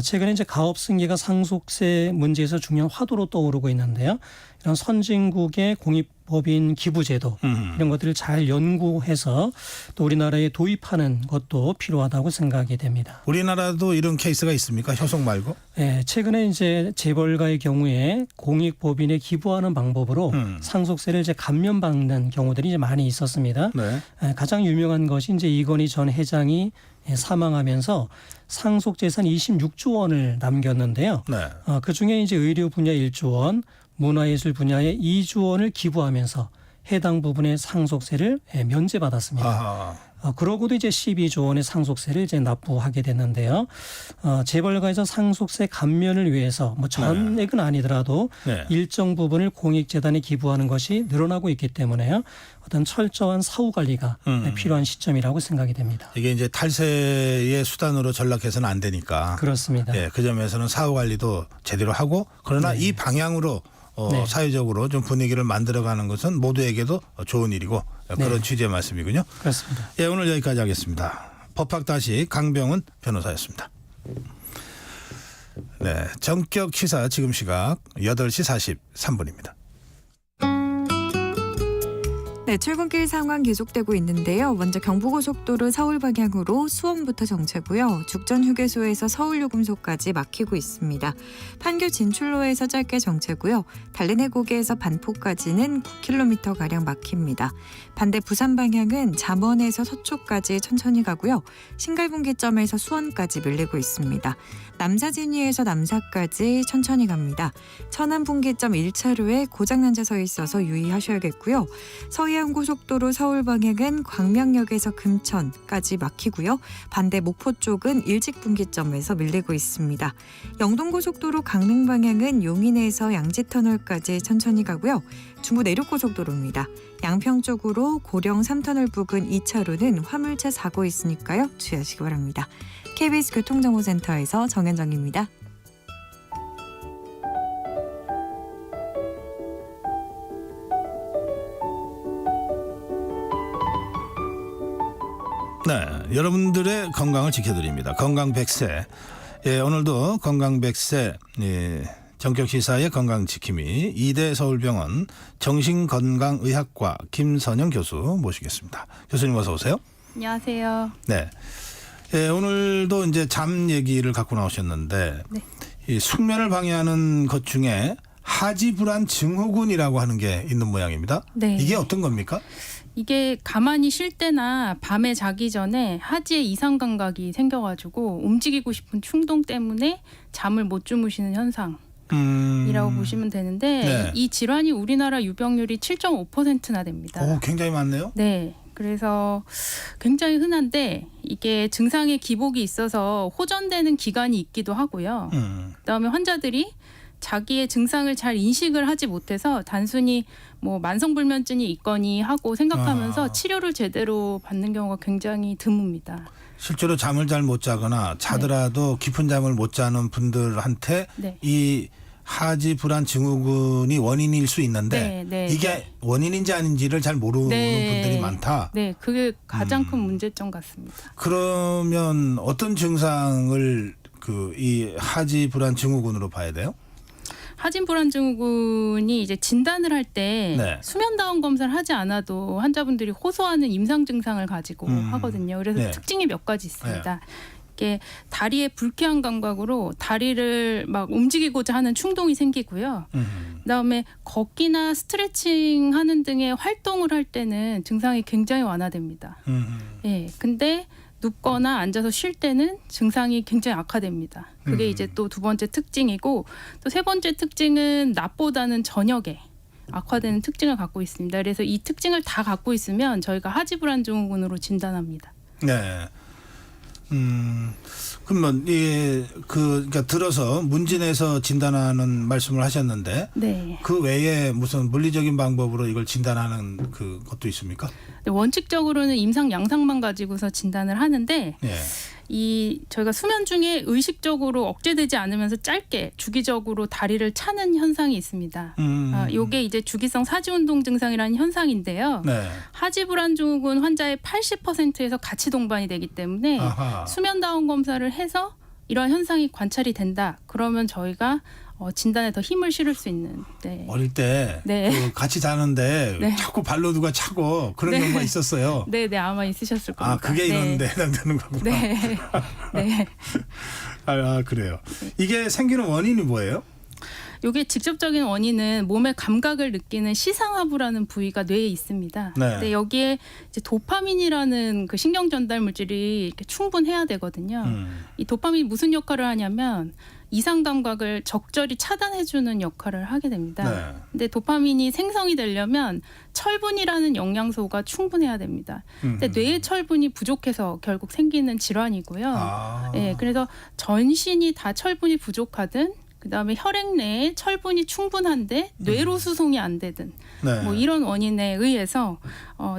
Speaker 17: 최근에 이제 가업 승계가 상속세 문제에서 중요한 화두로 떠오르고 있는데요. 이런 선진국의 공익법인 기부제도 이런 것들을 잘 연구해서 또 우리나라에 도입하는 것도 필요하다고 생각이 됩니다.
Speaker 1: 우리나라도 이런 케이스가 있습니까? 효속 말고?
Speaker 17: 네, 최근에 이제 재벌가의 경우에 공익법인에 기부하는 방법으로 상속세를 이제 감면받는 경우들이 이제 많이 있었습니다.
Speaker 1: 네.
Speaker 17: 가장 유명한 것이 이제 이건희 전 회장이 사망하면서 상속 재산 26조 원을 남겼는데요.
Speaker 1: 네.
Speaker 17: 그 중에 이제 의료 분야 1조 원, 문화예술 분야에 2조 원을 기부하면서 해당 부분의 상속세를 면제받았습니다. 그러고도 이제 12조 원의 상속세를 이제 납부하게 됐는데요. 재벌가에서 상속세 감면을 위해서 뭐 전액은 아니더라도 일정 부분을 공익재단에 기부하는 것이 늘어나고 있기 때문에요. 어떤 철저한 사후 관리가 필요한 시점이라고 생각이 됩니다.
Speaker 1: 이게 이제 탈세의 수단으로 전락해서는 안 되니까.
Speaker 17: 그렇습니다.
Speaker 1: 예, 그 점에서는 사후 관리도 제대로 하고 그러나 이 방향으로 사회적으로 좀 분위기를 만들어가는 것은 모두에게도 좋은 일이고 그런 취지의 말씀이군요.
Speaker 17: 그렇습니다.
Speaker 1: 예, 오늘 여기까지 하겠습니다. 법학다시 강병은 변호사였습니다. 네, 전격 시사 지금 시각 8시 43분입니다.
Speaker 4: 네, 출근길 상황 계속되고 있는데요. 먼저 경부고속도로 서울 방향으로 수원부터 정체고요. 죽전 휴게소에서 서울요금소까지 막히고 있습니다. 판교 진출로에서 짧게 정체고요. 달래내고개에서 반포까지는 9km가량 막힙니다. 반대 부산 방향은 잠원에서 서초까지 천천히 가고요. 신갈분기점에서 수원까지 밀리고 있습니다. 남사진위에서 남사까지 천천히 갑니다. 천안분기점 1차로에 고장난 차 서 있어서 유의하셔야겠고요. 서해안고속도로 서울 방향은 광명역에서 금천까지 막히고요. 반대 목포 쪽은 일직분기점에서 밀리고 있습니다. 영동고속도로 강릉 방향은 용인에서 양지터널까지 천천히 가고요. 중부 내륙고속도로입니다. 양평 쪽으로 고령 3터널 부근 2차로는 화물차 사고 있으니까요. 주의하시기 바랍니다. KBS 교통정보센터에서 정현정입니다.
Speaker 1: 네, 여러분들의 건강을 지켜드립니다. 건강 100세. 예, 오늘도 건강 100세 전격시사의 건강지킴이 이대 서울병원 정신건강의학과 김선영 교수 모시겠습니다. 교수님 어서 오세요.
Speaker 18: 안녕하세요.
Speaker 1: 네, 예, 오늘도 이제 잠 얘기를 갖고 나오셨는데
Speaker 18: 네.
Speaker 1: 이 숙면을 방해하는 것 중에 하지불안 증후군이라고 하는 게 있는 모양입니다.
Speaker 18: 네.
Speaker 1: 이게 어떤 겁니까?
Speaker 18: 이게 가만히 쉴 때나 밤에 자기 전에 하지에 이상 감각이 생겨가지고 움직이고 싶은 충동 때문에 잠을 못 주무시는 현상이라고 보시면 되는데
Speaker 1: 네.
Speaker 18: 이 질환이 우리나라 유병률이 7.5%나 됩니다.
Speaker 1: 오, 굉장히 많네요.
Speaker 18: 네. 그래서 굉장히 흔한데 이게 증상의 기복이 있어서 호전되는 기간이 있기도 하고요. 그다음에 환자들이 자기의 증상을 잘 인식을 하지 못해서 단순히 뭐 만성불면증이 있거니 하고 생각하면서 치료를 제대로 받는 경우가 굉장히 드뭅니다.
Speaker 1: 실제로 잠을 잘 못 자거나 자더라도 깊은 잠을 못 자는 분들한테
Speaker 18: 네.
Speaker 1: 이 하지 불안 증후군이 원인일 수 있는데 이게 원인인지 아닌지를 잘 모르는 분들이 많다.
Speaker 18: 네, 그게 가장 큰 문제점 같습니다.
Speaker 1: 그러면 어떤 증상을 이 하지 불안 증후군으로 봐야 돼요?
Speaker 18: 하진 불안 증후군이 이제 진단을 할 때 수면 다운 검사를 하지 않아도 환자분들이 호소하는 임상 증상을 가지고 하거든요. 그래서 특징이 몇 가지 있습니다. 이게 다리에 불쾌한 감각으로 다리를 막 움직이고자 하는 충동이 생기고요. 그다음에 걷기나 스트레칭 하는 등의 활동을 할 때는 증상이 굉장히 완화됩니다. 예. 근데 눕거나 앉아서 쉴 때는 증상이 굉장히 악화됩니다. 그게 이제 또 두 번째 특징이고 또 세 번째 특징은 낮보다는 저녁에 악화되는 특징을 갖고 있습니다. 그래서 이 특징을 다 갖고 있으면 저희가 하지불안 증후군으로 진단합니다.
Speaker 1: 네. 그러면 그러니까 들어서 문진에서 진단하는 말씀을 하셨는데 그 외에 무슨 물리적인 방법으로 이걸 진단하는 것도 있습니까?
Speaker 18: 네, 원칙적으로는 임상 양상만 가지고서 진단을 하는데 저희가 수면 중에 의식적으로 억제되지 않으면서 짧게 주기적으로 다리를 차는 현상이 있습니다. 이게 이제 주기성 사지운동 증상이라는 현상인데요. 하지불안 증후군 환자의 80%에서 같이 동반이 되기 때문에 수면 다운 검사를 해서 이런 현상이 관찰이 된다. 그러면 저희가 진단에 더 힘을 실을 수 있는. 네.
Speaker 1: 어릴 때 같이 자는데 자꾸 발로 누가 차고 그런 경우가 있었어요.
Speaker 18: 네, 아마 있으셨을 겁니다.
Speaker 1: 그게 이런 데 해당되는 거구나.
Speaker 18: 네.
Speaker 1: 그래요. 이게 생기는 원인이 뭐예요?
Speaker 18: 이게 직접적인 원인은 몸의 감각을 느끼는 시상하부라는 부위가 뇌에 있습니다. 근데 여기에 이제 도파민이라는 그 신경 전달 물질이 이렇게 충분해야 되거든요. 이 도파민이 무슨 역할을 하냐면 이상 감각을 적절히 차단해주는 역할을 하게 됩니다. 근데 도파민이 생성이 되려면 철분이라는 영양소가 충분해야 됩니다. 근데 뇌의 철분이 부족해서 결국 생기는 질환이고요. 그래서 전신이 다 철분이 부족하든 그다음에 혈액 내에 철분이 충분한데 뇌로 수송이 안 되든 뭐 이런 원인에 의해서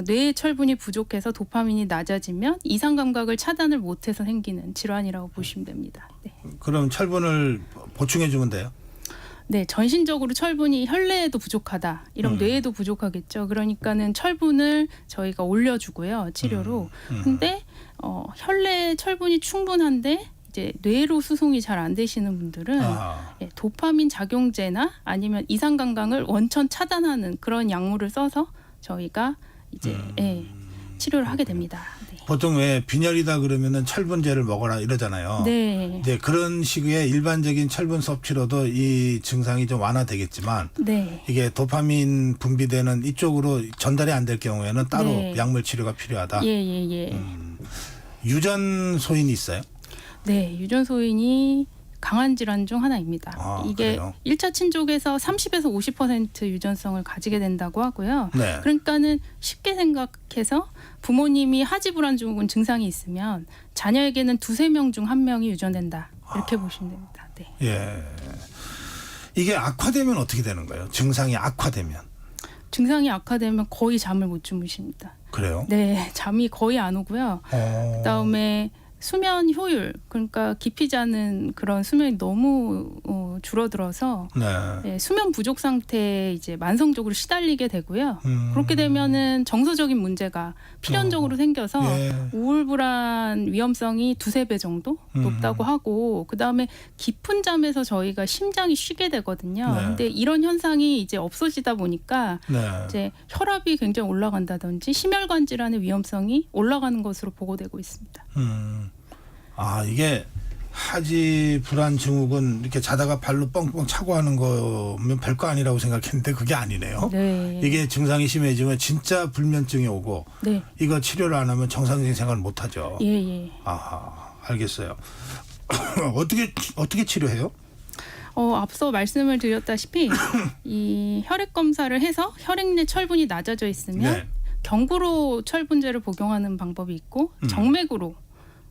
Speaker 18: 뇌의 철분이 부족해서 도파민이 낮아지면 이상 감각을 차단을 못해서 생기는 질환이라고 보시면 됩니다.
Speaker 1: 그럼 철분을 보충해 주면 돼요?
Speaker 18: 네, 전신적으로 철분이 혈내에도 부족하다. 이러면 뇌에도 부족하겠죠. 그러니까는 철분을 저희가 올려주고요, 치료로. 근데 혈내에 철분이 충분한데 이제 뇌로 수송이 잘 안 되시는 분들은 예, 도파민 작용제나 아니면 이상 감각을 원천 차단하는 그런 약물을 써서 저희가 이제 예, 치료를 하게 됩니다. 네.
Speaker 1: 보통 왜 빈혈이다 그러면은 철분제를 먹어라 이러잖아요.
Speaker 18: 네.
Speaker 1: 네, 그런 식의 일반적인 철분 섭취로도 이 증상이 좀 완화되겠지만
Speaker 18: 네.
Speaker 1: 이게 도파민 분비되는 이쪽으로 전달이 안 될 경우에는 따로
Speaker 18: 네.
Speaker 1: 약물 치료가 필요하다.
Speaker 18: 예.
Speaker 1: 유전 소인이 있어요?
Speaker 18: 네, 유전 소인이 강한 질환 중 하나입니다. 이게
Speaker 1: 그래요?
Speaker 18: 1차 친족에서 30에서 50% 유전성을 가지게 된다고 하고요.
Speaker 1: 네.
Speaker 18: 그러니까는 쉽게 생각해서 부모님이 하지불안 증후군 증상이 있으면 자녀에게는 2-3명 중 1명이 유전된다. 이렇게 보시면 됩니다. 네.
Speaker 1: 예. 이게 악화되면 어떻게 되는 거예요? 증상이 악화되면.
Speaker 18: 증상이 악화되면 거의 잠을 못 주무십니다.
Speaker 1: 그래요?
Speaker 18: 네, 잠이 거의 안 오고요. 그다음에 수면 효율, 그러니까 깊이 자는 그런 수면이 너무 줄어들어서 예, 수면 부족 상태에 이제 만성적으로 시달리게 되고요. 그렇게 되면은 정서적인 문제가 필연적으로 생겨서 우울 불안 위험성이 2-3배 정도 높다고 하고, 그다음에 깊은 잠에서 저희가 심장이 쉬게 되거든요.
Speaker 1: 네.
Speaker 18: 근데 이런 현상이 이제 없어지다 보니까
Speaker 1: 네.
Speaker 18: 이제 혈압이 굉장히 올라간다든지 심혈관 질환의 위험성이 올라가는 것으로 보고되고 있습니다.
Speaker 1: 이게 하지 불안 증후군 이렇게 자다가 발로 뻥뻥 차고 하는 거면 별거 아니라고 생각했는데 그게 아니네요.
Speaker 18: 네.
Speaker 1: 이게 증상이 심해지면 진짜 불면증이 오고
Speaker 18: 네.
Speaker 1: 이거 치료를 안 하면 정상적인 생활을 못 하죠.
Speaker 18: 예.
Speaker 1: 알겠어요. 어떻게 치료해요?
Speaker 18: 앞서 말씀을 드렸다시피 이 혈액 검사를 해서 혈액 내 철분이 낮아져 있으면
Speaker 1: 네.
Speaker 18: 경구로 철분제를 복용하는 방법이 있고 정맥으로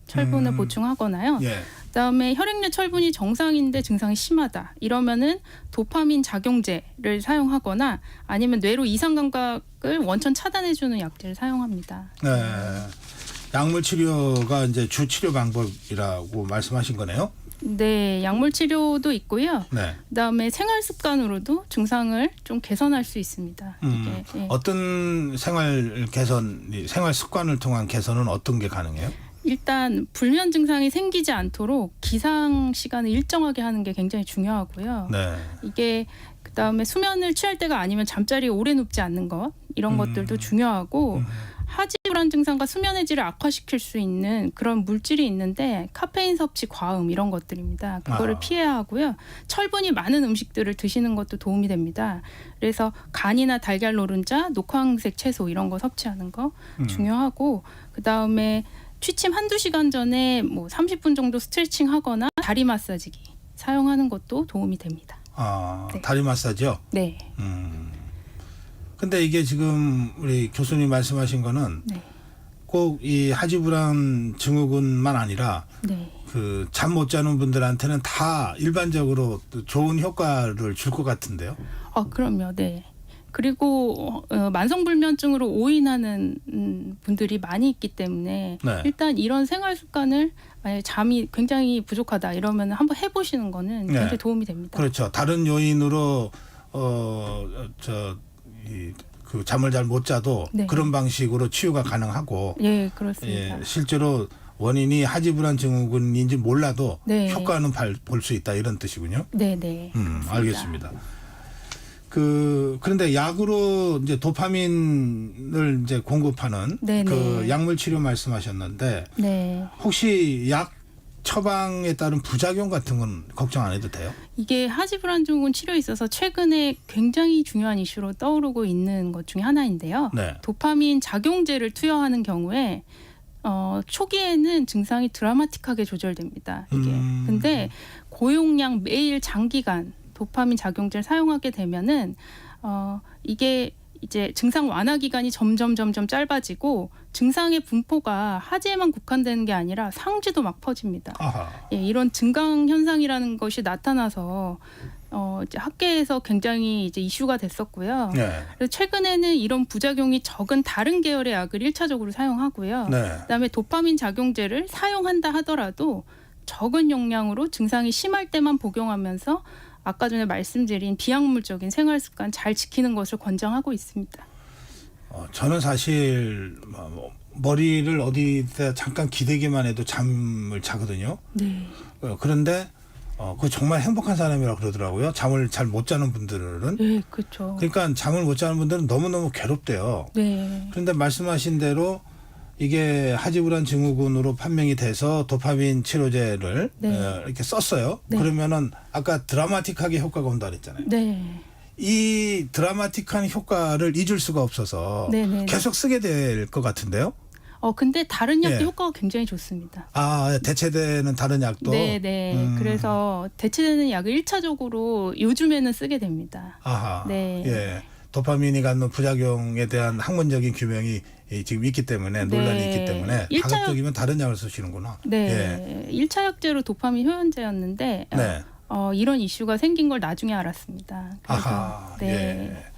Speaker 18: 철분을 보충하거나요.
Speaker 1: 예.
Speaker 18: 그다음에 혈액 내 철분이 정상인데 증상이 심하다. 이러면은 도파민 작용제를 사용하거나 아니면 뇌로 이상 감각을 원천 차단해주는 약제를 사용합니다.
Speaker 1: 네. 약물 치료가 이제 주 치료 방법이라고 말씀하신 거네요.
Speaker 18: 네, 약물 치료도 있고요.
Speaker 1: 네.
Speaker 18: 그다음에 생활 습관으로도 증상을 좀 개선할 수 있습니다. 이게, 예.
Speaker 1: 어떤 생활 습관을 통한 개선은 어떤 게 가능해요?
Speaker 18: 일단 불면 증상이 생기지 않도록 기상 시간을 일정하게 하는 게 굉장히 중요하고요.
Speaker 1: 네.
Speaker 18: 이게 그다음에 수면을 취할 때가 아니면 잠자리에 오래 눕지 않는 것 이런 것들도 중요하고 하지 불안 증상과 수면의 질을 악화시킬 수 있는 그런 물질이 있는데 카페인 섭취 과음 이런 것들입니다. 그거를 피해야 하고요. 철분이 많은 음식들을 드시는 것도 도움이 됩니다. 그래서 간이나 달걀 노른자, 녹황색 채소 이런 거 섭취하는 거 중요하고, 그다음에 취침 1-2시간 전에 뭐 30분 정도 스트레칭 하거나 다리 마사지기 사용하는 것도 도움이 됩니다.
Speaker 1: 네. 다리 마사지요?
Speaker 18: 네.
Speaker 1: 근데 이게 지금 우리 교수님 말씀하신 거는 꼭 이 하지불안 증후군만 아니라 그 잠 못 자는 분들한테는 다 일반적으로 좋은 효과를 줄 것 같은데요.
Speaker 18: 그럼요. 네. 그리고 만성불면증으로 오인하는 분들이 많이 있기 때문에 일단 이런 생활 습관을 만약에 잠이 굉장히 부족하다 이러면 한번 해보시는 거는 굉장히 도움이 됩니다.
Speaker 1: 그렇죠. 다른 요인으로 그 잠을 잘 못 자도 그런 방식으로 치유가 가능하고,
Speaker 18: 예, 그렇습니다.
Speaker 1: 실제로 원인이 하지불안 증후군인지 몰라도 효과는 볼 수 있다 이런 뜻이군요.
Speaker 18: 네.
Speaker 1: 알겠습니다. 그런데 약으로 이제 도파민을 이제 공급하는 그 약물 치료 말씀하셨는데 혹시 약 처방에 따른 부작용 같은 건 걱정 안 해도 돼요?
Speaker 18: 이게 하지불안 증후군 치료에 있어서 최근에 굉장히 중요한 이슈로 떠오르고 있는 것 중에 하나인데요. 도파민 작용제를 투여하는 경우에 초기에는 증상이 드라마틱하게 조절됩니다. 이게 근데 고용량 매일 장기간 도파민 작용제를 사용하게 되면은 이게 이제 증상 완화 기간이 점점 짧아지고 증상의 분포가 하지에만 국한되는 게 아니라 상지도 막 퍼집니다. 예, 이런 증강 현상이라는 것이 나타나서 이제 학계에서 굉장히 이제 이슈가 됐었고요. 그래서 최근에는 이런 부작용이 적은 다른 계열의 약을 1차적으로 사용하고요. 그다음에 도파민 작용제를 사용한다 하더라도 적은 용량으로 증상이 심할 때만 복용하면서 아까 전에 말씀드린 비약물적인 생활 습관 잘 지키는 것을 권장하고 있습니다.
Speaker 1: 저는 사실 머리를 어디다 잠깐 기대기만 해도 잠을 자거든요.
Speaker 18: 네.
Speaker 1: 그런데 그 정말 행복한 사람이라고 그러더라고요. 잠을 잘 못 자는 분들은.
Speaker 18: 네, 그렇죠.
Speaker 1: 그러니까 잠을 못 자는 분들은 너무너무 괴롭대요.
Speaker 18: 네.
Speaker 1: 그런데 말씀하신 대로 이게 하지불안 증후군으로 판명이 돼서 도파민 치료제를 이렇게 썼어요.
Speaker 18: 네.
Speaker 1: 그러면은 아까 드라마틱하게 효과가 온다 그랬잖아요.
Speaker 18: 네.
Speaker 1: 이 드라마틱한 효과를 잊을 수가 없어서
Speaker 18: 네네.
Speaker 1: 계속 쓰게 될 것 같은데요.
Speaker 18: 근데 다른 약도
Speaker 1: 예.
Speaker 18: 효과가 굉장히 좋습니다.
Speaker 1: 대체되는 다른 약도.
Speaker 18: 네. 그래서 대체되는 약을 1차적으로 요즘에는 쓰게 됩니다.
Speaker 1: 아하.
Speaker 18: 네.
Speaker 1: 예. 도파민이 갖는 부작용에 대한 학문적인 규명이 지금 있기 때문에 논란이
Speaker 18: 네.
Speaker 1: 있기 때문에 가급적이면 다른 약을 쓰시는구나.
Speaker 18: 네.
Speaker 1: 예.
Speaker 18: 1차 약제로 도파민 효연제였는데
Speaker 1: 네.
Speaker 18: 이런 이슈가 생긴 걸 나중에 알았습니다. 그래서
Speaker 1: 아하.
Speaker 18: 네.
Speaker 1: 예.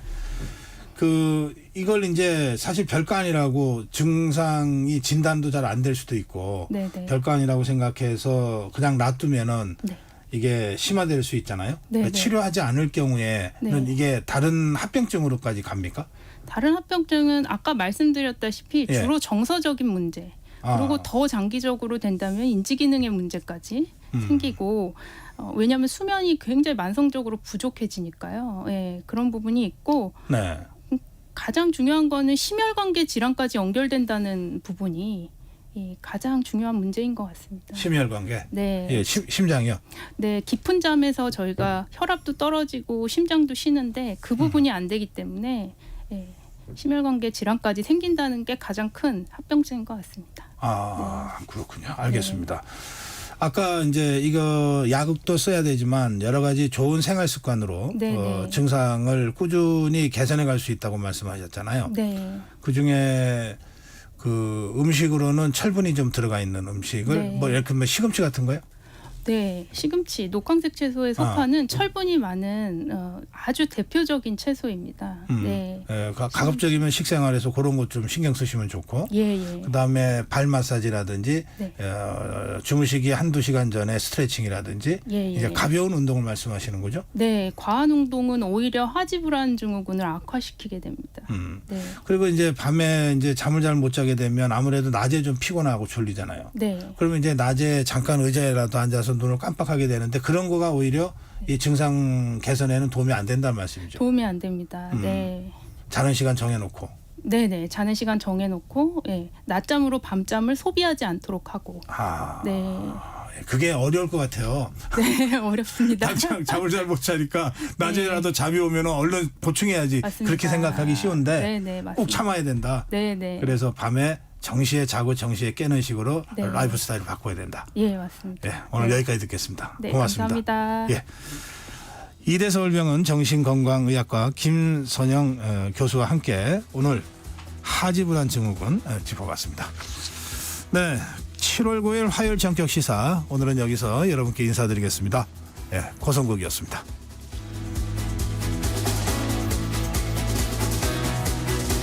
Speaker 1: 이걸 이제 사실 별거 아니라고 증상이 진단도 잘 안 될 수도 있고
Speaker 18: 네네.
Speaker 1: 별거 아니라고 생각해서 그냥 놔두면은
Speaker 18: 네.
Speaker 1: 이게 심화될 수 있잖아요.
Speaker 18: 네네.
Speaker 1: 치료하지 않을 경우에는
Speaker 18: 네.
Speaker 1: 이게 다른 합병증으로까지 갑니까?
Speaker 18: 다른 합병증은 아까 말씀드렸다시피
Speaker 1: 예.
Speaker 18: 주로 정서적인 문제 그리고 더 장기적으로 된다면 인지기능의 문제까지 생기고 왜냐하면 수면이 굉장히 만성적으로 부족해지니까요. 예, 그런 부분이 있고
Speaker 1: 네.
Speaker 18: 가장 중요한 거는 심혈관계 질환까지 연결된다는 부분이 가장 중요한 문제인 것 같습니다.
Speaker 1: 심혈관계.
Speaker 18: 네.
Speaker 1: 예, 심장이요.
Speaker 18: 네, 깊은 잠에서 저희가 혈압도 떨어지고 심장도 쉬는데 그 부분이 안 되기 때문에 심혈관계 질환까지 생긴다는 게 가장 큰 합병증인 것 같습니다.
Speaker 1: 그렇군요. 알겠습니다. 아까 이제 이거 약도 써야 되지만 여러 가지 좋은 생활 습관으로 증상을 꾸준히 개선해 갈 수 있다고 말씀하셨잖아요.
Speaker 18: 네.
Speaker 1: 그 중에 음식으로는 철분이 좀 들어가 있는 음식을 뭐 이렇게 시금치 같은 거요?
Speaker 18: 네, 시금치, 녹황색 채소에 속하는 철분이 많은 아주 대표적인 채소입니다. 네.
Speaker 1: 가급적이면 식생활에서 그런 것 좀 신경 쓰시면 좋고.
Speaker 18: 예.
Speaker 1: 그다음에 발 마사지라든지 주무시기 1-2시간 전에 스트레칭이라든지 이제 가벼운 운동을 말씀하시는 거죠?
Speaker 18: 네, 과한 운동은 오히려 하지불안 증후군을 악화시키게 됩니다. 네.
Speaker 1: 그리고 이제 밤에 이제 잠을 잘 못 자게 되면 아무래도 낮에 좀 피곤하고 졸리잖아요.
Speaker 18: 네.
Speaker 1: 그러면 이제 낮에 잠깐 의자에라도 앉아서 눈을 깜빡하게 되는데 그런 거가 오히려 이 증상 개선에는 도움이 안 된다는 말씀이죠.
Speaker 18: 도움이 안 됩니다. 네.
Speaker 1: 자는 시간 정해놓고.
Speaker 18: 네네. 자는 시간 정해놓고 낮잠으로 밤잠을 소비하지 않도록 하고. 네.
Speaker 1: 그게 어려울 것 같아요.
Speaker 18: 네, 어렵습니다.
Speaker 1: 잠을 잘 못 자니까 낮에라도 잠이 오면 얼른 보충해야지.
Speaker 18: 맞습니다.
Speaker 1: 그렇게 생각하기 쉬운데
Speaker 18: 네네, 맞습니다.
Speaker 1: 꼭 참아야 된다.
Speaker 18: 네네.
Speaker 1: 그래서 밤에 정시에 자고 정시에 깨는 식으로 라이프 스타일을 바꿔야 된다.
Speaker 18: 예, 맞습니다.
Speaker 1: 네, 오늘 여기까지 듣겠습니다.
Speaker 18: 네,
Speaker 1: 고맙습니다.
Speaker 18: 감사합니다.
Speaker 1: 예. 이대서울병원 정신건강의학과 김선영 교수와 함께 오늘 하지불안 증후군 짚어봤습니다. 네, 7월 9일 화요일 전격 시사 오늘은 여기서 여러분께 인사드리겠습니다. 고성국이었습니다.